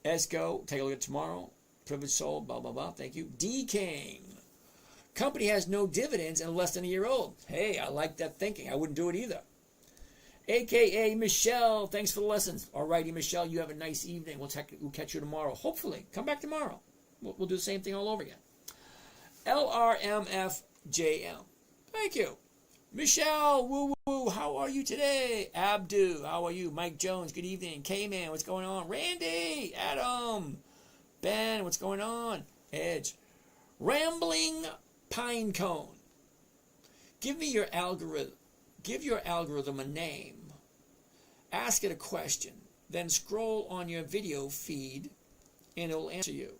[SPEAKER 1] Esco, take a look at it tomorrow. Privileged Soul, blah, blah, blah. Thank you. D King. Company has no dividends and less than a year old. Hey, I like that thinking. I wouldn't do it either. AKA Michelle, thanks for the lessons. Alrighty, Michelle, you have a nice evening. We'll catch you tomorrow. Hopefully. Come back tomorrow. We'll do the same thing all over again. LRMFJM. Thank you. Michelle, woo, how are you today? Abdu, how are you? Mike Jones, good evening. K-Man, what's going on? Randy, Adam, Ben, what's going on? Edge. Rambling Pinecone. Give your algorithm a name. Ask it a question. Then scroll on your video feed and it'll answer you.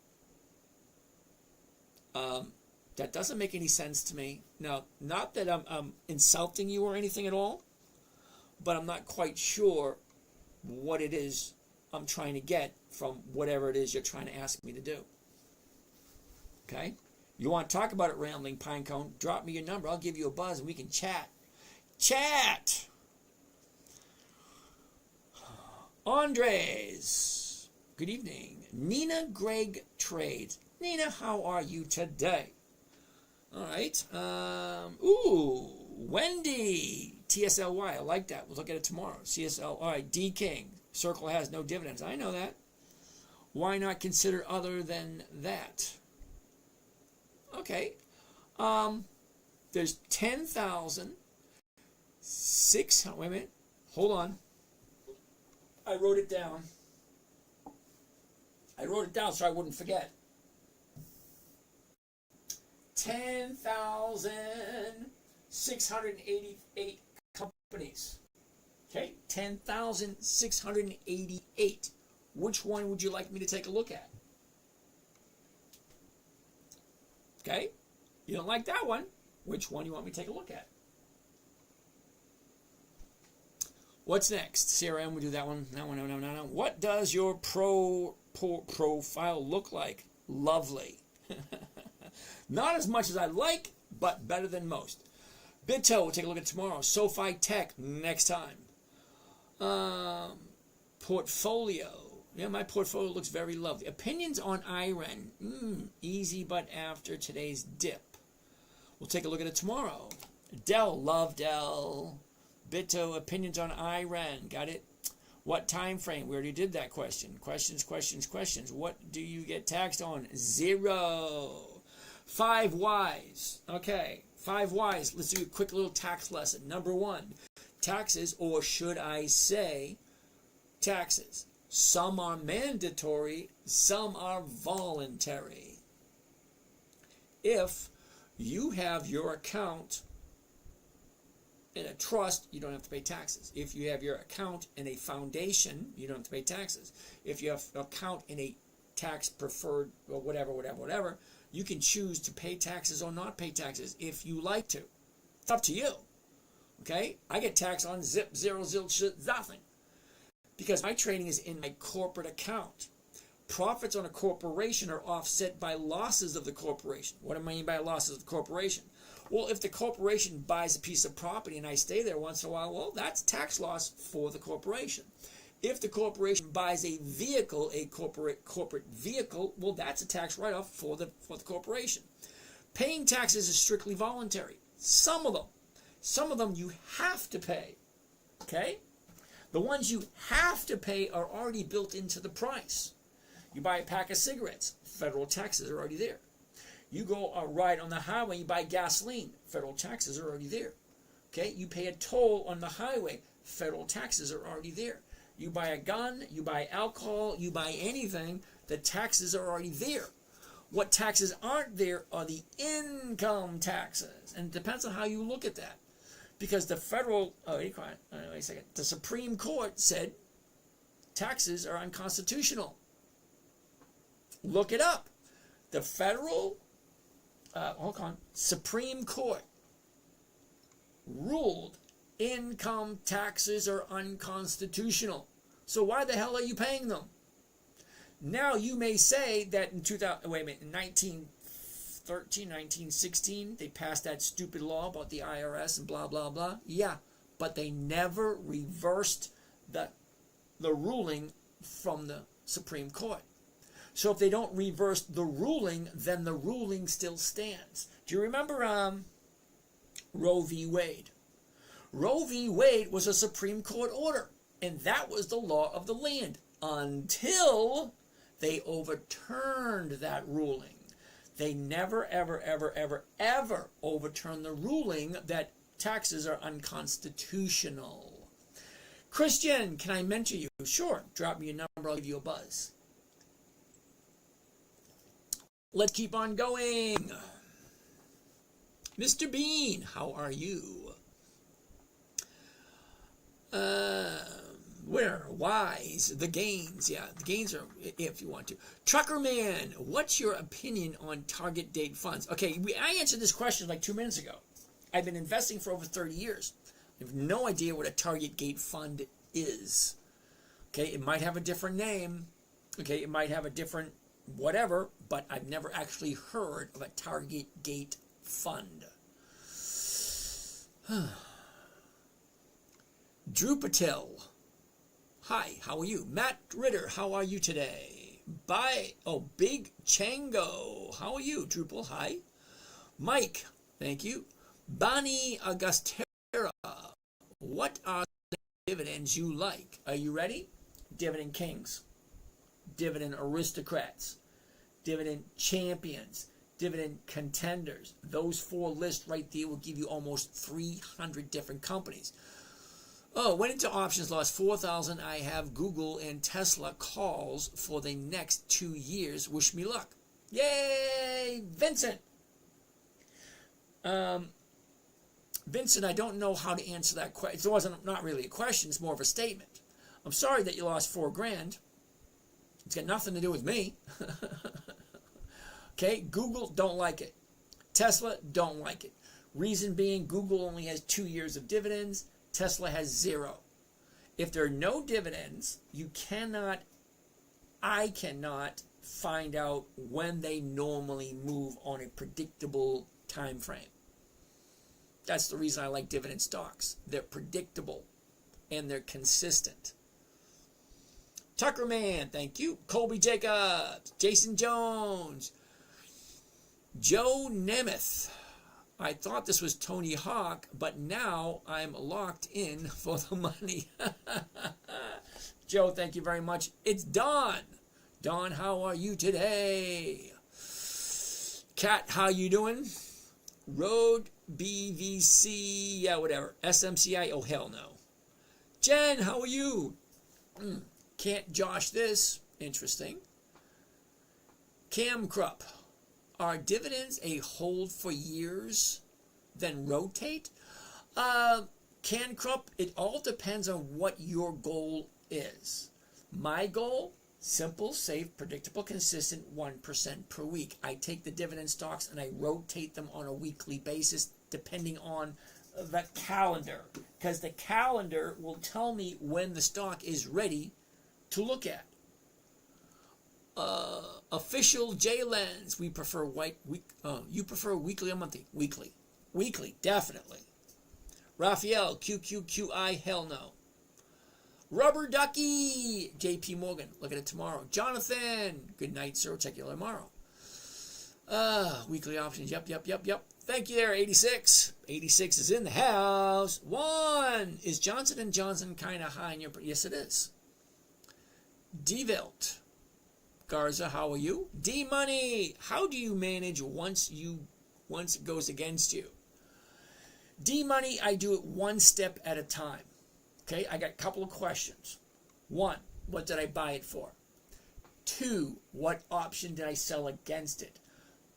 [SPEAKER 1] That doesn't make any sense to me. Now, not that I'm insulting you or anything at all, but I'm not quite sure what it is I'm trying to get from whatever it is you're trying to ask me to do. Okay? You want to talk about it, Rambling Pinecone? Drop me your number. I'll give you a buzz and we can chat. Chat! Andres. Good evening. Nina Gregg Trades. Nina, how are you today? All right. Wendy. TSLY. I like that. We'll look at it tomorrow. CSL. All right. D King. Circle has no dividends. I know that. Why not consider other than that? Okay. There's 10,600. Wait a minute. Hold on. I wrote it down. So I wouldn't forget. 10,688 companies. Okay, 10,688. Which one would you like me to take a look at? Okay, you don't like that one. Which one do you want me to take a look at? What's next? CRM, we do that one. No. What does your profile look like? Lovely. Not as much as I like, but better than most. Bito, we'll take a look at tomorrow. SoFi Tech, next time. Portfolio. Yeah, my portfolio looks very lovely. Opinions on IREN. Easy, but after today's dip. We'll take a look at it tomorrow. Dell, love Dell. Bito, opinions on IREN. Got it? What time frame? We already did that question. Questions. What do you get taxed on? 0. 5 whys. Okay, 5 whys. Let's do a quick little tax lesson. Number 1, taxes, or should I say taxes. Some are mandatory, some are voluntary. If you have your account in a trust, you don't have to pay taxes. If you have your account in a foundation, you don't have to pay taxes. If you have an account in a tax preferred, or whatever, you can choose to pay taxes or not pay taxes if you like to. It's up to you. Okay? I get taxed on zip, zero, zilch, nothing. Because my trading is in my corporate account. Profits on a corporation are offset by losses of the corporation. What do I mean by losses of the corporation? Well, if the corporation buys a piece of property and I stay there once in a while, well, that's tax loss for the corporation. If the corporation buys a vehicle, a corporate vehicle, well, that's a tax write-off for the corporation. Paying taxes is strictly voluntary. Some of them you have to pay. Okay? The ones you have to pay are already built into the price. You buy a pack of cigarettes, federal taxes are already there. You go ride on the highway, you buy gasoline, federal taxes are already there. Okay? You pay a toll on the highway, federal taxes are already there. You buy a gun, you buy alcohol, you buy anything, the taxes are already there. What taxes aren't there are the income taxes. And it depends on how you look at that. Because the federal, wait a second, the Supreme Court said taxes are unconstitutional. Look it up. The federal, Supreme Court ruled income taxes are unconstitutional. So why the hell are you paying them? Now you may say that in 1913, 1916, they passed that stupid law about the IRS and blah, blah, blah. Yeah, but they never reversed the ruling from the Supreme Court. So if they don't reverse the ruling, then the ruling still stands. Do you remember Roe v. Wade? Roe v. Wade was a Supreme Court order, and that was the law of the land until they overturned that ruling. They never, ever, ever, ever, ever overturned the ruling that taxes are unconstitutional. Christian, can I mentor you? Sure. Drop me a number, I'll give you a buzz. Let's keep on going. Mr. Bean, how are you? Where? Wise. The gains. Yeah, the gains are, if you want to. Trucker Man, what's your opinion on target date funds? Okay, I answered this question like 2 minutes ago. I've been investing for over 30 years. I have no idea what a target date fund is. Okay, it might have a different name. Okay, it might have a different whatever, but I've never actually heard of a target date fund. Drew Patel. Hi, how are you? Matt Ritter, how are you today? Big Chango. How are you? Drupal, hi. Mike, thank you. Bonnie Agustera. What are the dividends you like? Are you ready? Dividend Kings. Dividend Aristocrats. Dividend Champions. Dividend Contenders. Those 4 lists right there will give you almost 300 different companies. Went into options, lost 4,000. I have Google and Tesla calls for the next 2 years. Wish me luck. Yay, Vincent. Vincent, I don't know how to answer that question. It wasn't not really a question. It's more of a statement. I'm sorry that you lost $4,000. It's got nothing to do with me. Okay, Google, don't like it. Tesla, don't like it. Reason being, Google only has 2 years of dividends. Tesla has 0. If there are no dividends, I cannot find out when they normally move on a predictable time frame. That's the reason I like dividend stocks. They're predictable and they're consistent. Tuckerman, thank you. Colby Jacobs, Jason Jones, Joe Nemeth. I thought this was Tony Hawk, but now I'm locked in for the money. Joe, thank you very much. It's Don. Don, how are you today? Kat, how you doing? Road BVC, yeah, whatever. SMCI, oh, hell no. Jen, how are you? Can't josh this. Interesting. Cam Krupp. Are dividends a hold for years, then rotate? Can Krupp, it all depends on what your goal is. My goal, simple, safe, predictable, consistent, 1% per week. I take the dividend stocks and I rotate them on a weekly basis depending on the calendar. Because the calendar will tell me when the stock is ready to look at. Official J Lens. We prefer you prefer weekly or monthly? Weekly. Weekly, definitely. Raphael, QQQI, hell no. Rubber Ducky, JP Morgan, look at it tomorrow. Jonathan, good night, sir. We'll check you tomorrow. Weekly options, yep. Thank you there, 86. 86 is in the house. 1, is Johnson & Johnson kind of high in your... Yes, it is. Dividend. Garza, how are you? D-Money, how do you manage once it goes against you? D-Money, I do it one step at a time. Okay, I got a couple of questions. 1, what did I buy it for? 2, what option did I sell against it?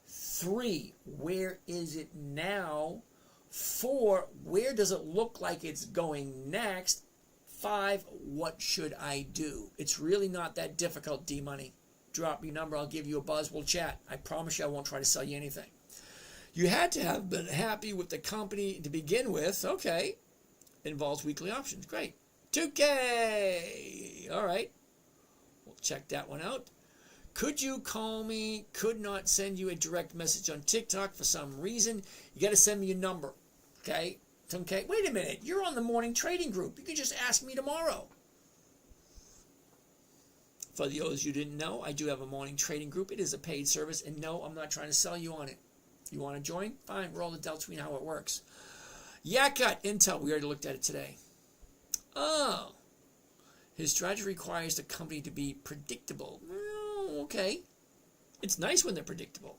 [SPEAKER 1] 3, where is it now? 4, where does it look like it's going next? 5, what should I do? It's really not that difficult, D-Money. Drop your number, I'll give you a buzz, we'll chat. I promise you I won't try to sell you anything. You had to have been happy with the company to begin with. Okay. Involves weekly options. Great. 2K. All right. We'll check that one out. Could you call me? Could not send you a direct message on TikTok for some reason. You got to send me your number. Okay? Okay. Wait a minute. You're on the morning trading group. You can just ask me tomorrow. For those you didn't know, I do have a morning trading group. It is a paid service. And no, I'm not trying to sell you on it. You want to join? Fine. Roll the delta. We know how it works. Yakat Intel. We already looked at it today. Oh. His strategy requires the company to be predictable. Oh, okay. It's nice when they're predictable.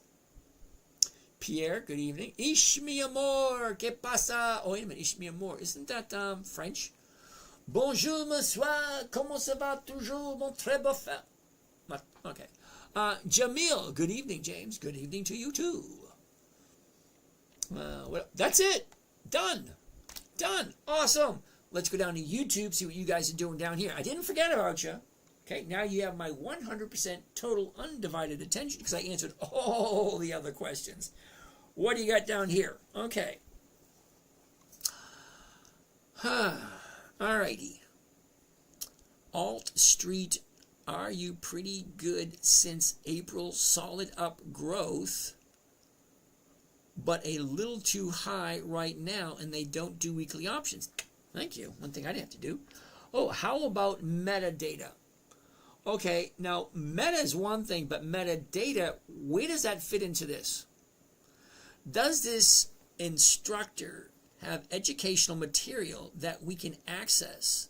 [SPEAKER 1] Pierre, good evening. Ish mi amor, que pasa? Oh, wait a minute. Ish mi amor. Isn't that French? Bonjour, monsieur. Comment ça va toujours, mon très beau frère? Okay. Jamil, good evening, James. Good evening to you, too. Well, that's it. Done. Awesome. Let's go down to YouTube, see what you guys are doing down here. I didn't forget about you. Okay, now you have my 100% total undivided attention because I answered all the other questions. What do you got down here? Okay. Alrighty. Alt Street, are you pretty good since April? Solid up growth, but a little too high right now, and they don't do weekly options. Thank you. One thing I'd have to do. Oh, how about metadata? Okay, now meta is one thing, but metadata, where does that fit into this? Does this instructor have educational material that we can access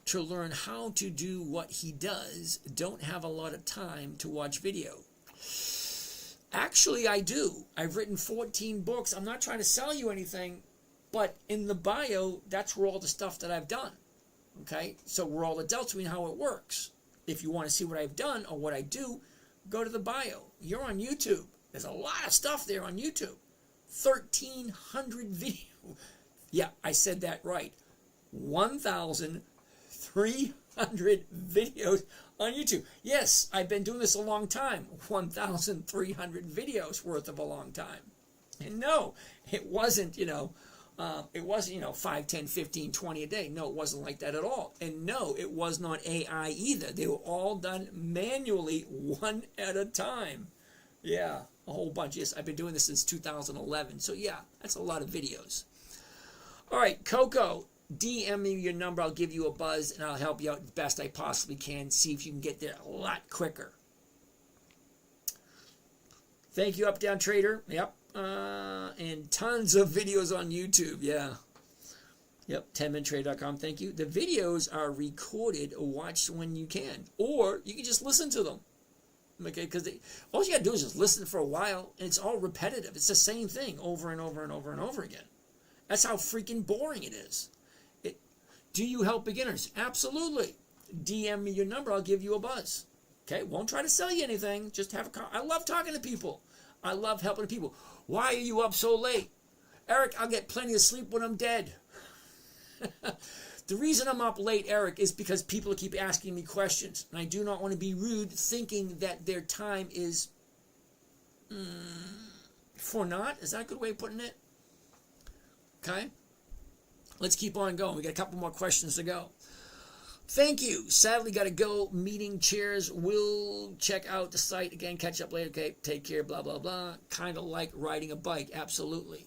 [SPEAKER 1] to learn how to do what he does? Don't have a lot of time to watch video. Actually, I do. I've written 14 books. I'm not trying to sell you anything, but in the bio, that's where all the stuff that I've done. Okay? So we're all adults, we know how it works. If you want to see what I've done or what I do, go to the bio. You're on YouTube. There's a lot of stuff there on YouTube. 1,300 videos. Yeah, I said that right. 1,300 videos on YouTube. Yes, I've been doing this a long time. 1,300 videos worth of a long time. And no, it wasn't, 5, 10, 15, 20 a day. No, it wasn't like that at all. And no, it was not AI either. They were all done manually, one at a time. Yeah, a whole bunch. Yes, I've been doing this since 2011. So yeah, that's a lot of videos. All right, Coco, DM me your number. I'll give you a buzz, and I'll help you out the best I possibly can. See if you can get there a lot quicker. Thank you, Up Down Trader. Yep. And tons of videos on YouTube. Yeah. Yep. 10minutetrade.com. Thank you. The videos are recorded or watched when you can. Or you can just listen to them. Okay? Because all you got to do is just listen for a while, and it's all repetitive. It's the same thing over and over and over and over again. That's how freaking boring it is. Do you help beginners? Absolutely. DM me your number. I'll give you a buzz. Okay? Won't try to sell you anything. Just have a I love talking to people. I love helping people. Why are you up so late? Eric, I'll get plenty of sleep when I'm dead. The reason I'm up late, Eric, is because people keep asking me questions. And I do not want to be rude thinking that their time is for naught. Is that a good way of putting it? Okay? Let's keep on going. We got a couple more questions to go. Thank you. Sadly, got to go. Meeting chairs. We'll check out the site again. Catch up later. Okay. Take care. Blah, blah, blah. Kind of like riding a bike. Absolutely.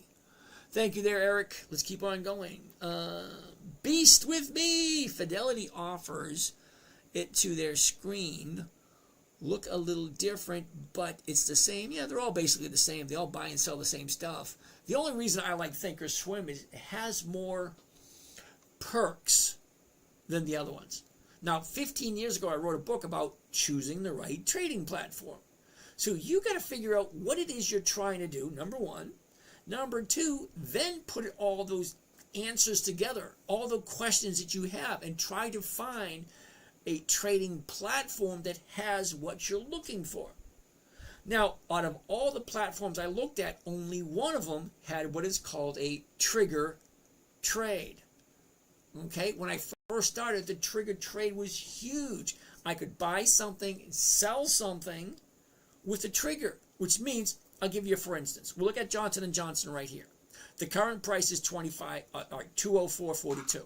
[SPEAKER 1] Thank you there, Eric. Let's keep on going. Beast with me. Fidelity offers it to their screen. Look a little different, but it's the same. Yeah, they're all basically the same. They all buy and sell the same stuff. The only reason I like Thinkorswim is it has more perks than the other ones. Now, 15 years ago, I wrote a book about choosing the right trading platform. So you got to figure out what it is you're trying to do, number one. Number two, then put all those answers together, all the questions that you have, and try to find a trading platform that has what you're looking for. Now, out of all the platforms I looked at, only one of them had what is called a trigger trade. Okay, when I first started, the trigger trade was huge. I could buy something and sell something with a trigger, which means, I'll give you a for instance. We'll look at Johnson & Johnson right here. The current price is 204.42.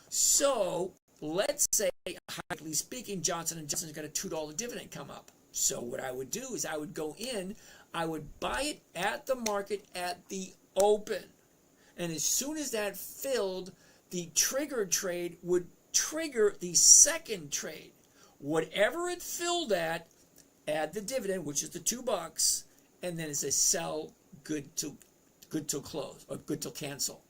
[SPEAKER 1] So let's say, highly speaking, Johnson & Johnson's got a $2 dividend come up. So what I would do is I would go in, I would buy it at the market at the open. And as soon as that filled, the trigger trade would trigger the second trade. Whatever it filled at, add the dividend, which is the $2, and then it's a sell, good till close, or good till cancel.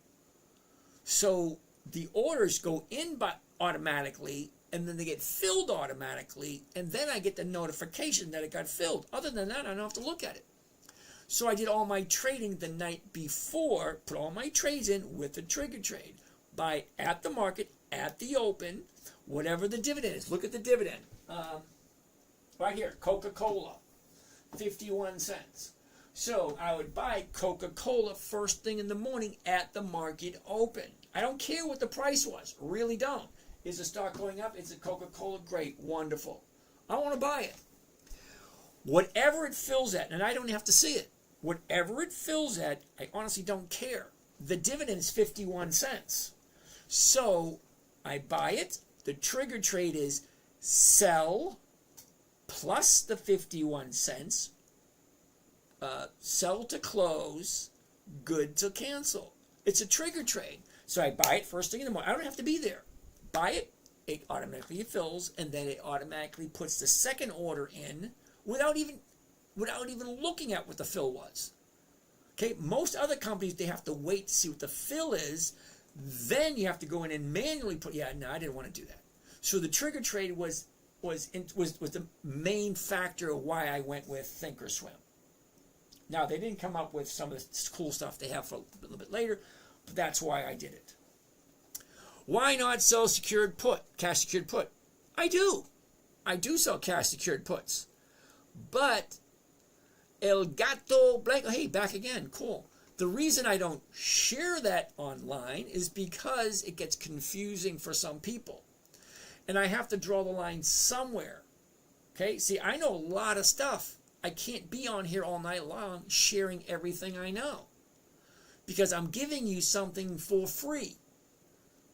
[SPEAKER 1] So the orders go in by automatically, and then they get filled automatically, and then I get the notification that it got filled. Other than that, I don't have to look at it. So I did all my trading the night before, put all my trades in with the trigger trade. Buy at the market, at the open, whatever the dividend is. Look at the dividend. Right here, Coca-Cola, 51 cents. So I would buy Coca-Cola first thing in the morning at the market open. I don't care what the price was, really don't. Is the stock going up? Is it Coca-Cola? Great, wonderful. I want to buy it. Whatever it fills at, and I don't have to see it, whatever it fills at, I honestly don't care. The dividend is 51 cents. So I buy it. The trigger trade is sell plus the 51 cents, sell to close, good to cancel. It's a trigger trade. So I buy it first thing in the morning. I don't have to be there. Buy it, it automatically fills, and then it automatically puts the second order in without even looking at what the fill was. Okay, most other companies, they have to wait to see what the fill is. Then you have to go in and manually put, I didn't want to do that. So the trigger trade was the main factor of why I went with Thinkorswim. Now, they didn't come up with some of the cool stuff they have for a little bit later, but that's why I did it. Why not sell secured put, cash secured put? I do. I do sell cash secured puts. But El Gato Blanco, hey, back again, cool. The reason I don't share that online is because it gets confusing for some people. And I have to draw the line somewhere. Okay, see, I know a lot of stuff. I can't be on here all night long sharing everything I know, because I'm giving you something for free.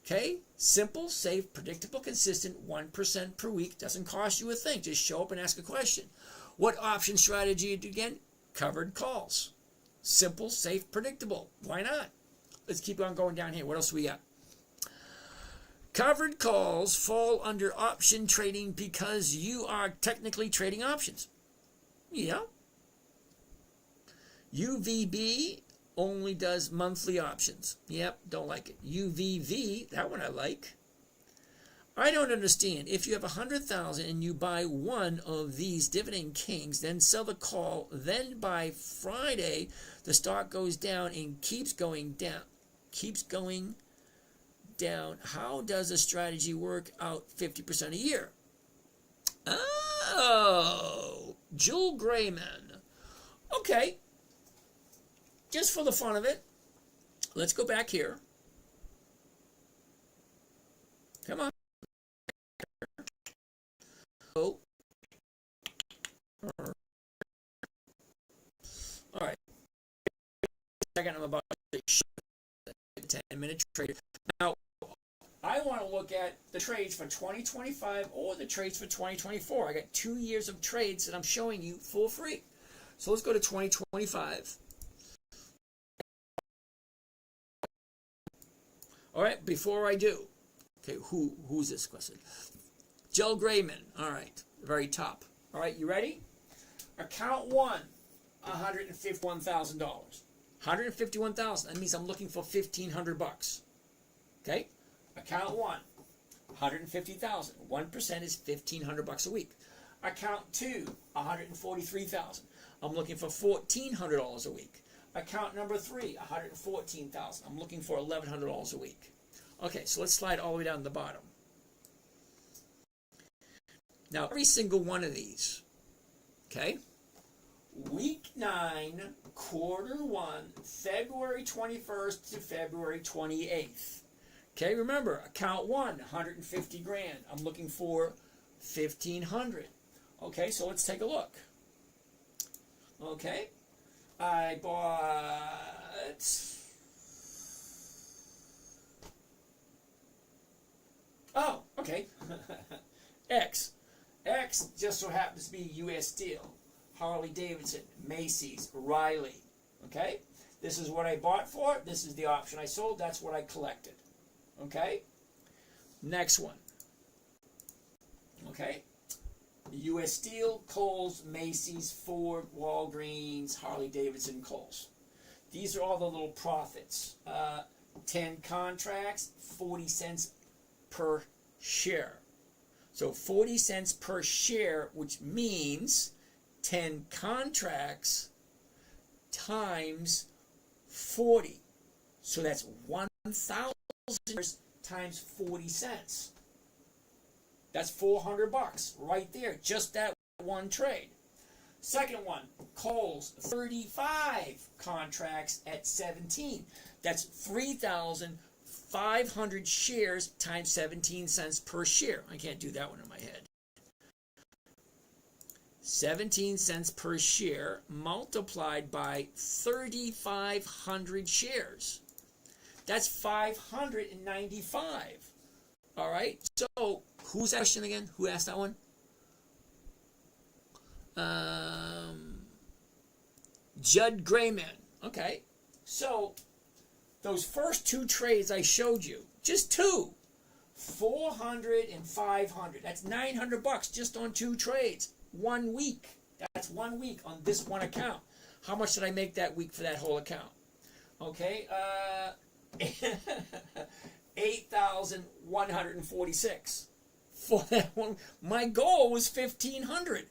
[SPEAKER 1] Okay, simple, safe, predictable, consistent, 1% per week. Doesn't cost you a thing. Just show up and ask a question. What option strategy again? Covered calls. Simple, safe, predictable. Why not? Let's keep on going down here. What else we got? Covered calls fall under option trading because you are technically trading options. Yeah. UVB only does monthly options. Yep, don't like it. UVV, that one I like. I don't understand. If you have 100,000 and you buy one of these Dividend Kings, then sell the call, then by Friday the stock goes down and keeps going down. Keeps going down. How does a strategy work out 50% a year? Oh, Joel Grayman. Okay. Just for the fun of it, let's go back here. Come on. Oh. All right. Second, I'm about to show the 10-minute trade. Now, I want to look at the trades for 2025 or the trades for 2024. I got 2 years of trades that I'm showing you for free. So let's go to 2025. All right, before I do, okay, who's this question? Jill Grayman. All right, very top. All right, you ready? Account 1, $151,000. $151,000. That means I'm looking for $1,500. Okay? Account 1, $150,000. 1% is $1,500 a week. Account 2, $143,000. I'm looking for $1,400 a week. Account number 3, $114,000. I'm looking for $1,100 a week. Okay, so let's slide all the way down to the bottom. Now, every single one of these, okay? Week 9, quarter 1, February 21st to February 28th. Okay, remember, account 1, 150 grand. I'm looking for 1,500. Okay, so let's take a look. Okay, I bought... Oh, okay. X just so happens to be U.S. Steel, Harley Davidson, Macy's, Riley. Okay, this is what I bought for. This is the option I sold. That's what I collected. Okay, next one. Okay, U.S. Steel, Kohl's, Macy's, Ford, Walgreens, Harley Davidson, Kohl's. These are all the little profits. 10 contracts, 40 cents per share. So 40 cents per share, which means 10 contracts times 40. So that's 1,000 times 40 cents. That's $400 right there, just that one trade. Second one, Kohl's, 35 contracts at 17. That's 3,500 shares times 17 cents per share. I can't do that one in my head. 17 cents per share multiplied by 3,500 shares. That's 595. All right, so who's that question again? Who asked that one? Judd Grayman. Okay, so those first two trades I showed you, just two, 400 and 500. That's $900 just on two trades. 1 week. That's 1 week on this one account. How much did I make that week for that whole account? Okay, 8,146 for that one. My goal was 1,500.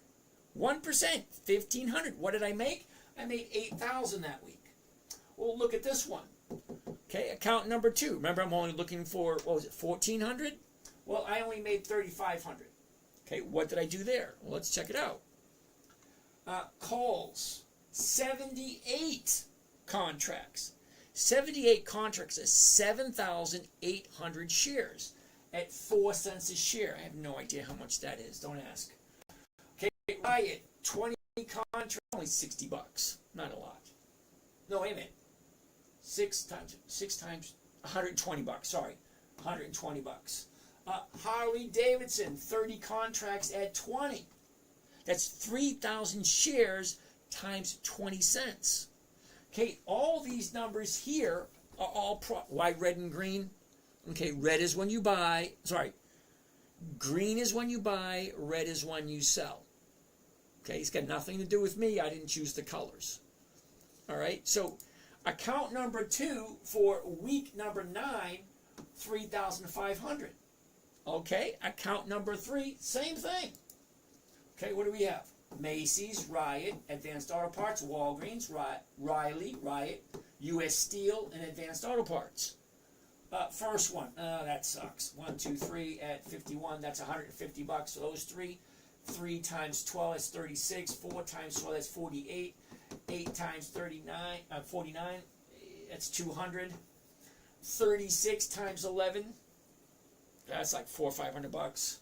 [SPEAKER 1] 1%, 1,500. What did I make? I made 8,000 that week. Well, look at this one. Okay, account number 2. Remember, I'm only looking for, what was it, 1,400? Well, I only made 3,500. Okay, what did I do there? Well, let's check it out. Kohl's, 78 contracts. 78 contracts is 7,800 shares at 4 cents a share. I have no idea how much that is. Don't ask. Okay, Riot, 20 contracts, only $60. Not a lot. No, wait a minute. 6 times, $120. Sorry, $120. Harley Davidson, 30 contracts at 20. That's 3,000 shares times 20 cents. Okay, all these numbers here are all why red and green? Okay, red is when you buy, green is when you buy, red is when you sell. Okay, it's got nothing to do with me. I didn't choose the colors. All right, so account number 2 for week number 9, 3,500. Okay, account number 3, same thing. Okay, what do we have? Macy's, Riot, Advanced Auto Parts, Walgreens, Riley, Riot, U.S. Steel, and Advanced Auto Parts. First one, that sucks. 1, 2, 3 at 51, that's $150. So those three. 3 times 12, that's 36. 4 times 12, that's 48. 8 times 49, that's 200. 36 times 11, that's like $400 or $500.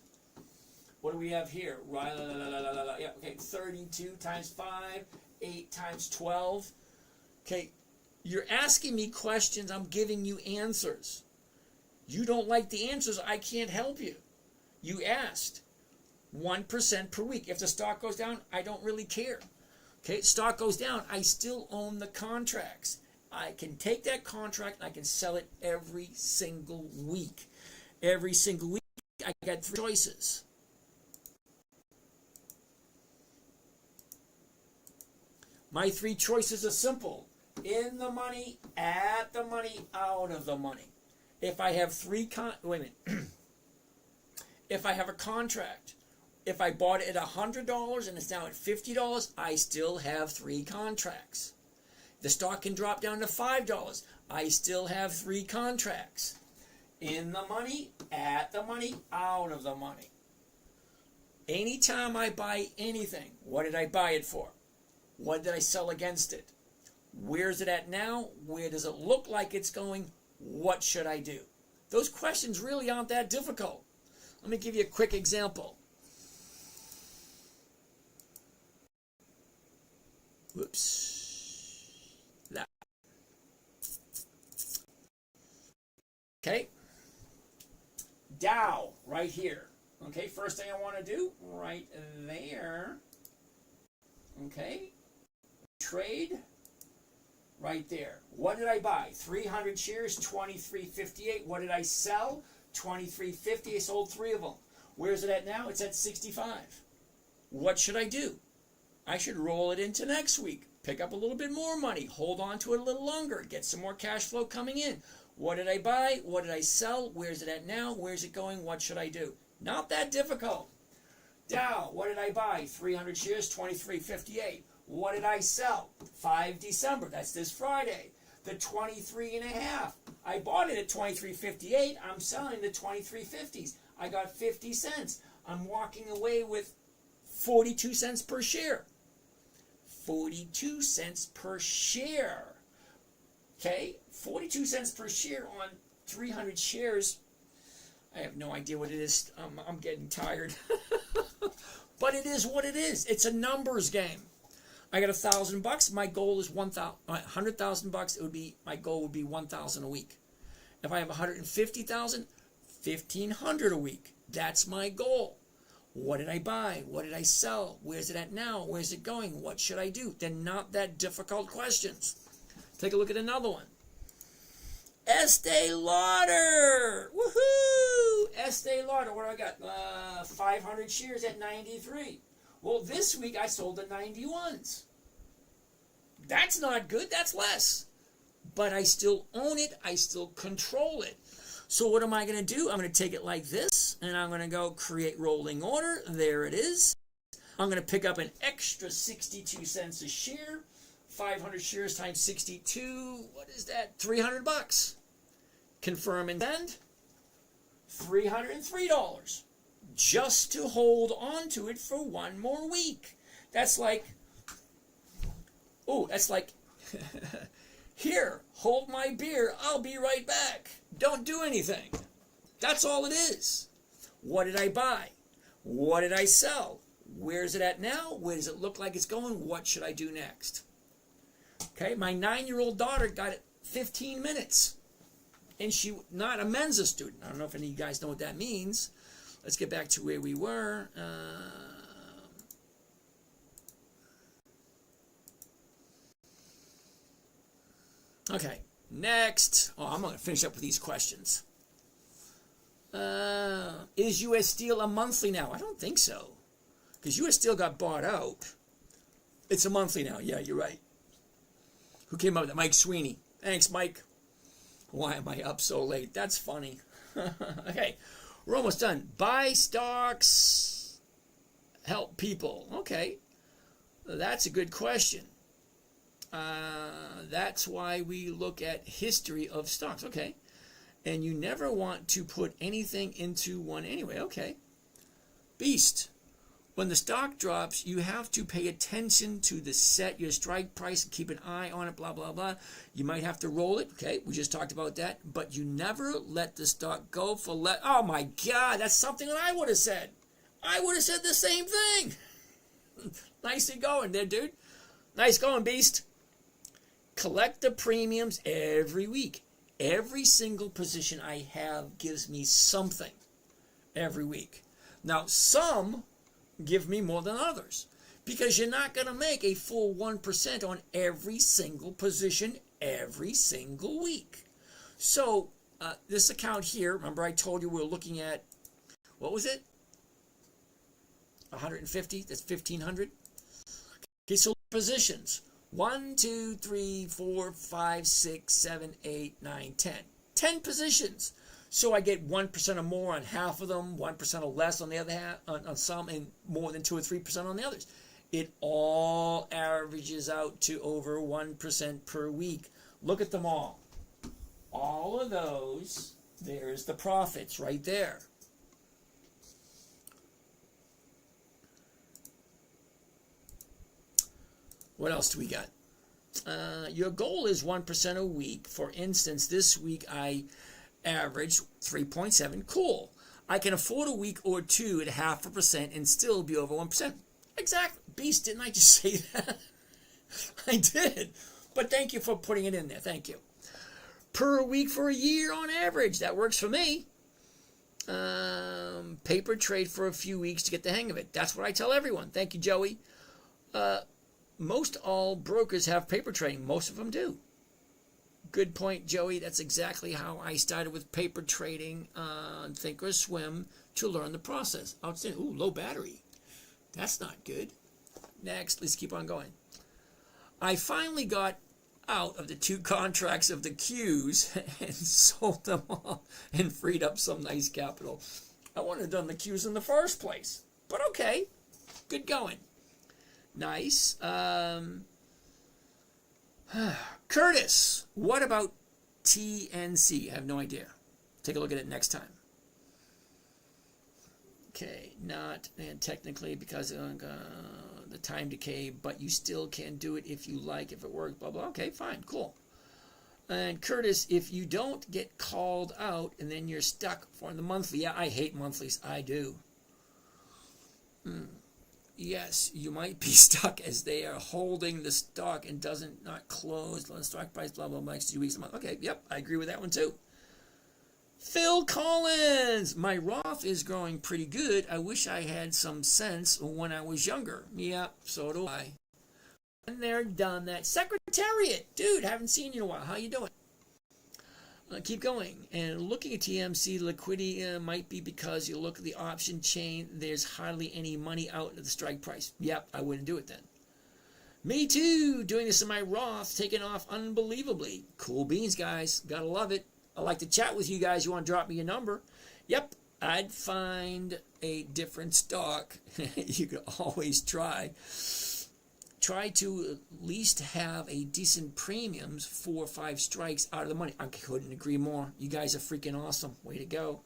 [SPEAKER 1] What do we have here? Yeah, okay, 32 times 5, 8 times 12. Okay, you're asking me questions, I'm giving you answers. You don't like the answers, I can't help you. You asked. 1% per week. If the stock goes down, I don't really care. Okay, stock goes down, I still own the contracts. I can take that contract and I can sell it every single week. Every single week, I got 3 choices. My 3 choices are simple. In the money, at the money, out of the money. If I have if I have a contract, if I bought it at $100 and it's now at $50, I still have 3 contracts. The stock can drop down to $5. I still have 3 contracts. In the money, at the money, out of the money. Anytime I buy anything, what did I buy it for? What did I sell against it? Where's it at now? Where does it look like it's going? What should I do? Those questions really aren't that difficult. Let me give you a quick example. Whoops. That. Okay. Dow, right here. Okay, first thing I want to do, right there. Okay. Trade. Right there. What did I buy? 300 shares, $23.58. What did I sell? $23.50. I sold 3 of them. Where's it at now? It's at 65. What should I do? I should roll it into next week. Pick up a little bit more money. Hold on to it a little longer. Get some more cash flow coming in. What did I buy? What did I sell? Where's it at now? Where's it going? What should I do? Not that difficult. Dow, what did I buy? 300 shares, $23.58. What did I sell? 5 December. That's this Friday. The 23.5. I bought it at $23.58. I'm selling the 23.50s. I got 50 cents. I'm walking away with 42 cents per share. 42 cents per share. Okay? 42 cents per share on 300 shares. I have no idea what it is. I'm getting tired. But it is what it is. It's a numbers game. I got $1,000. My goal is $100,000. It would be, my goal would be $1,000 a week. If I have $150,000, $1,500 a week. That's my goal. What did I buy? What did I sell? Where's it at now? Where's it going? What should I do? They're not that difficult questions. Take a look at another one. Estee Lauder. Woohoo! Estee Lauder. What do I got? 500 shares at 93. Well, this week I sold the 91s. That's not good. That's less. But I still own it. I still control it. So what am I going to do? I'm going to take it like this, and I'm going to go create rolling order. There it is. I'm going to pick up an extra 62 cents a share. 500 shares times 62. What is that? $300. Confirm and send. $303. Just to hold on to it for 1 more week. That's like, here, hold my beer, I'll be right back. Don't do anything. That's all it is. What did I buy? What did I sell? Where's it at now? Where does it look like it's going? What should I do next? Okay, my 9-year-old daughter got it 15 minutes. And she, not a Mensa student. I don't know if any of you guys know what that means. Let's get back to where we were. Okay, next. Oh, I'm going to finish up with these questions. Is U.S. Steel a monthly now? I don't think so. Because U.S. Steel got bought out. It's a monthly now. Yeah, you're right. Who came up with that? Mike Sweeney. Thanks, Mike. Why am I up so late? That's funny. Okay. We're almost done. Buy stocks, help people. Okay, that's a good question. That's why we look at history of stocks. Okay, and you never want to put anything into one anyway. Okay, Beast. When the stock drops, you have to pay attention to set your strike price and keep an eye on it, blah, blah, blah. You might have to roll it. Okay, we just talked about that. But you never let the stock go for oh, my God, that's something that I would have said. I would have said the same thing. Nicely going there, dude. Nice going, Beast. Collect the premiums every week. Every single position I have gives me something every week. Now, some give me more than others, because you're not going to make a full 1% on every single position every single week. So this account here, remember I told you we were looking at, what was it? 150, that's 1,500. Okay, so positions. 1, 2, 3, 4, 5, 6, 7, 8, 9, 10. 10 positions. So I get 1% or more on half of them, 1% or less on the other half, on some, and more than 2 or 3% on the others. It all averages out to over 1% per week. Look at them all. All of those, there's the profits right there. What else do we got? Your goal is 1% a week. For instance, this week I averaged 3.7. Cool. I can afford a week or two at 0.5% and still be over 1%. Exactly. Beast, didn't I just say that? I did. But thank you for putting it in there. Thank you. Per week for a year on average. That works for me. Paper trade for a few weeks to get the hang of it. That's what I tell everyone. Thank you, Joey. Most all brokers have paper trading. Most of them do. Good point, Joey. That's exactly how I started with paper trading on Thinkorswim to learn the process. Outstanding. Ooh, low battery. That's not good. Next, let's keep on going. I finally got out of the 2 contracts of the Qs and sold them off and freed up some nice capital. I wouldn't have done the Qs in the first place. But okay. Good going. Nice. Curtis, what about TNC? I have no idea. Take a look at it next time. Okay, not, and technically because of the time decay, but you still can do it if you like, if it works, blah, blah. Okay, fine, cool. And Curtis, if you don't get called out and then you're stuck for the monthly, yeah, I hate monthlies. I do. Yes, you might be stuck as they are holding the stock and doesn't not close on stock price, blah, blah, blah, next 2 weeks a month. Okay, yep, I agree with that one too. Phil Collins, my Roth is growing pretty good. I wish I had some sense when I was younger. Yeah, so do I. And they're done that. Secretariat, dude, haven't seen you in a while. How you doing? Keep going. And looking at TMC liquidity might be because you look at the option chain, there's hardly any money out at the strike price. Yep, I wouldn't do it then. Me too, doing this in my Roth, taking off unbelievably. Cool beans, guys. Gotta love it. I'd like to chat with you guys. You want to drop me your number? Yep, I'd find a different stock. You could always try. Try to at least have a decent premiums, 4 or 5 strikes out of the money. I couldn't agree more. You guys are freaking awesome. Way to go.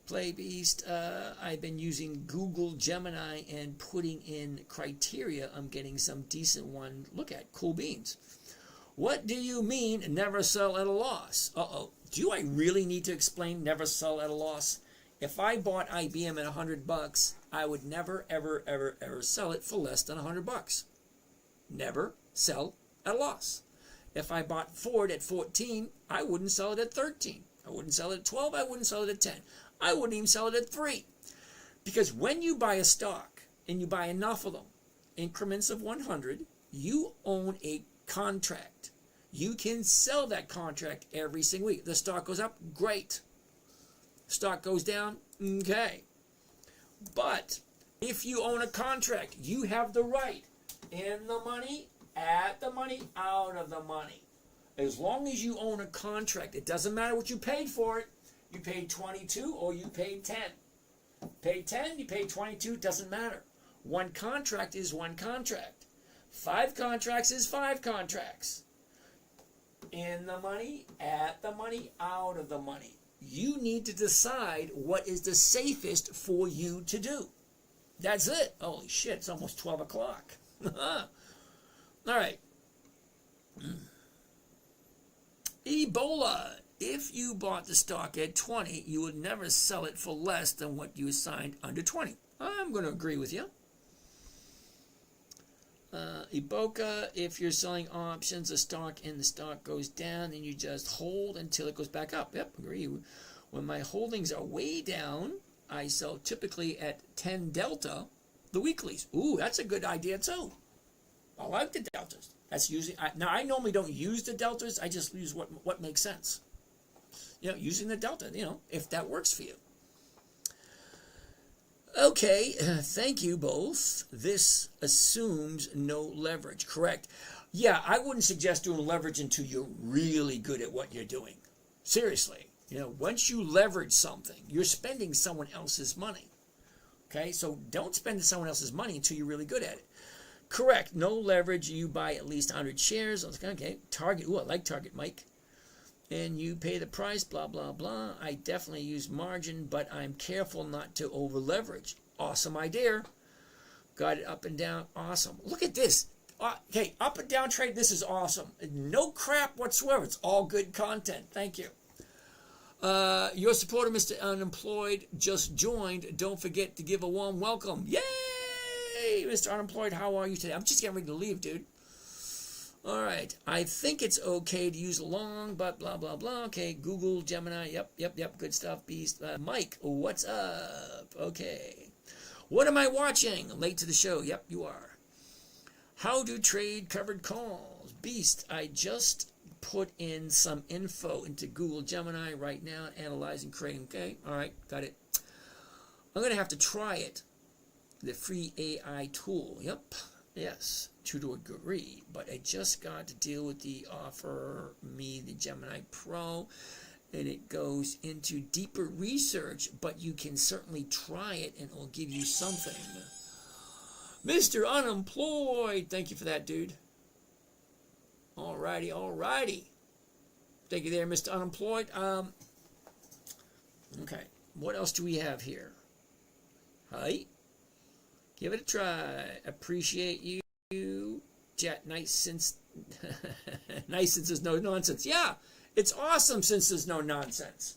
[SPEAKER 1] Play Beast. I've been using Google Gemini and putting in criteria. I'm getting some decent one. Look at cool beans. What do you mean never sell at a loss? Uh-oh. Do I really need to explain never sell at a loss? If I bought IBM at $100, I would never, ever, ever, ever sell it for less than $100. Never sell at a loss. If I bought Ford at 14, I wouldn't sell it at 13. I wouldn't sell it at 12. I wouldn't sell it at 10. I wouldn't even sell it at 3. Because when you buy a stock and you buy enough of them, increments of 100, you own a contract. You can sell that contract every single week. The stock goes up, great. Stock goes down, okay. But if you own a contract, you have the right in the money, at the money, out of the money. As long as you own a contract, it doesn't matter what you paid for it. You paid 22 or you paid 10. Paid 10, you paid 22, doesn't matter. One contract is one contract. 5 contracts is 5 contracts. In the money, at the money, out of the money. You need to decide what is the safest for you to do. That's it. Holy shit, it's almost 12 o'clock. All right. Ebola. If you bought the stock at 20, you would never sell it for less than what you assigned under 20. I'm going to agree with you. Iboka, if you're selling options, a stock and the stock goes down, and you just hold until it goes back up. Yep, agree. When my holdings are way down, I sell typically at 10 delta the weeklies. Ooh, that's a good idea too. I like the deltas. That's using. Now I normally don't use the deltas. I just use what makes sense. Using the delta. If that works for you. Okay, thank you both. This assumes no leverage. Correct. Yeah, I wouldn't suggest doing leverage until you're really good at what you're doing. Seriously. Once you leverage something, you're spending someone else's money. Okay, so don't spend someone else's money until you're really good at it. Correct. No leverage. You buy at least 100 shares. Okay, Target. Ooh, I like Target, Mike. And you pay the price, blah, blah, blah. I definitely use margin, but I'm careful not to over leverage. Awesome idea. Got it up and down. Awesome. Look at this. Okay, up and down trade. This is awesome. No crap whatsoever. It's all good content. Thank you. Your supporter, Mr. Unemployed, just joined. Don't forget to give a warm welcome. Yay, Mr. Unemployed. How are you today? I'm just getting ready to leave, dude. All right. I think it's okay to use long, but blah, blah, blah. Okay. Google, Gemini. Yep. Good stuff. Beast. Mike, what's up? Okay. What am I watching? Late to the show. Yep, you are. How to trade covered calls. Beast, I just put in some info into Google Gemini right now, analyzing, creating. Okay. All right. Got it. I'm going to have to try it. The free AI tool. Yep. Yes, to agree, but I just got to deal with the offer me the Gemini Pro, and it goes into deeper research, but you can certainly try it and it'll give you something. Mr. Unemployed, thank you for that, dude. Alrighty. Thank you there, Mr. Unemployed. Okay, what else do we have here? Hi. Give it a try. Appreciate you. Chat, nice since there's no nonsense. Yeah, it's awesome since there's no nonsense.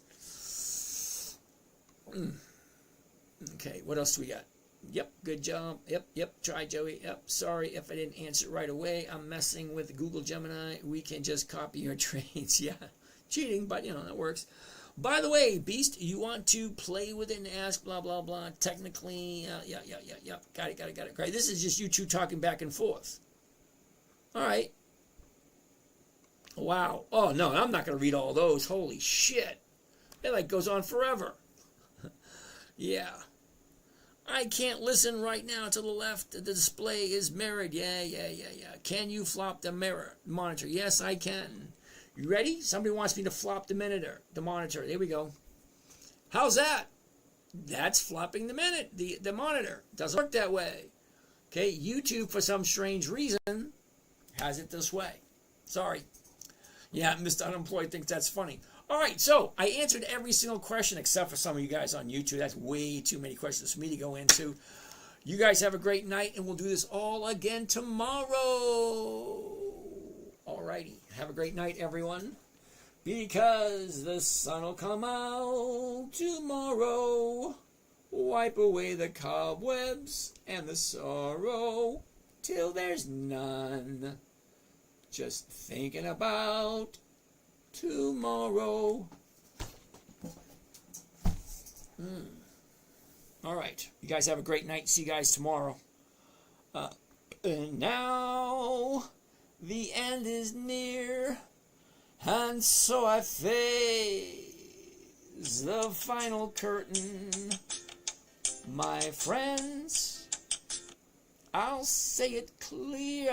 [SPEAKER 1] Okay, what else do we got? Yep, good job. Yep, try Joey. Yep, sorry if I didn't answer right away. I'm messing with Google Gemini. We can just copy your trades. Yeah, cheating, but that works. By the way, Beast, you want to play with it and ask blah, blah, blah. Technically, yeah. Got it. Great. This is just you two talking back and forth. All right. Wow. Oh, no, I'm not going to read all those. Holy shit. It goes on forever. Yeah. I can't listen right now to the left. The display is mirrored. Yeah. Can you flop the monitor? Yes, I can. You ready? Somebody wants me to flop the monitor. There we go. How's that? That's flopping the monitor. Doesn't work that way. Okay, YouTube, for some strange reason, has it this way. Sorry. Yeah, Mr. Unemployed thinks that's funny. All right, so I answered every single question except for some of you guys on YouTube. That's way too many questions for me to go into. You guys have a great night, and we'll do this all again tomorrow. Alrighty, have a great night, everyone. Because the sun will come out tomorrow. Wipe away the cobwebs and the sorrow till there's none. Just thinking about tomorrow. All right, you guys have a great night. See you guys tomorrow. And now the end is near, and so I face the final curtain. My friends, I'll say it clear.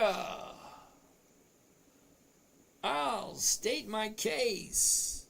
[SPEAKER 1] I'll state my case.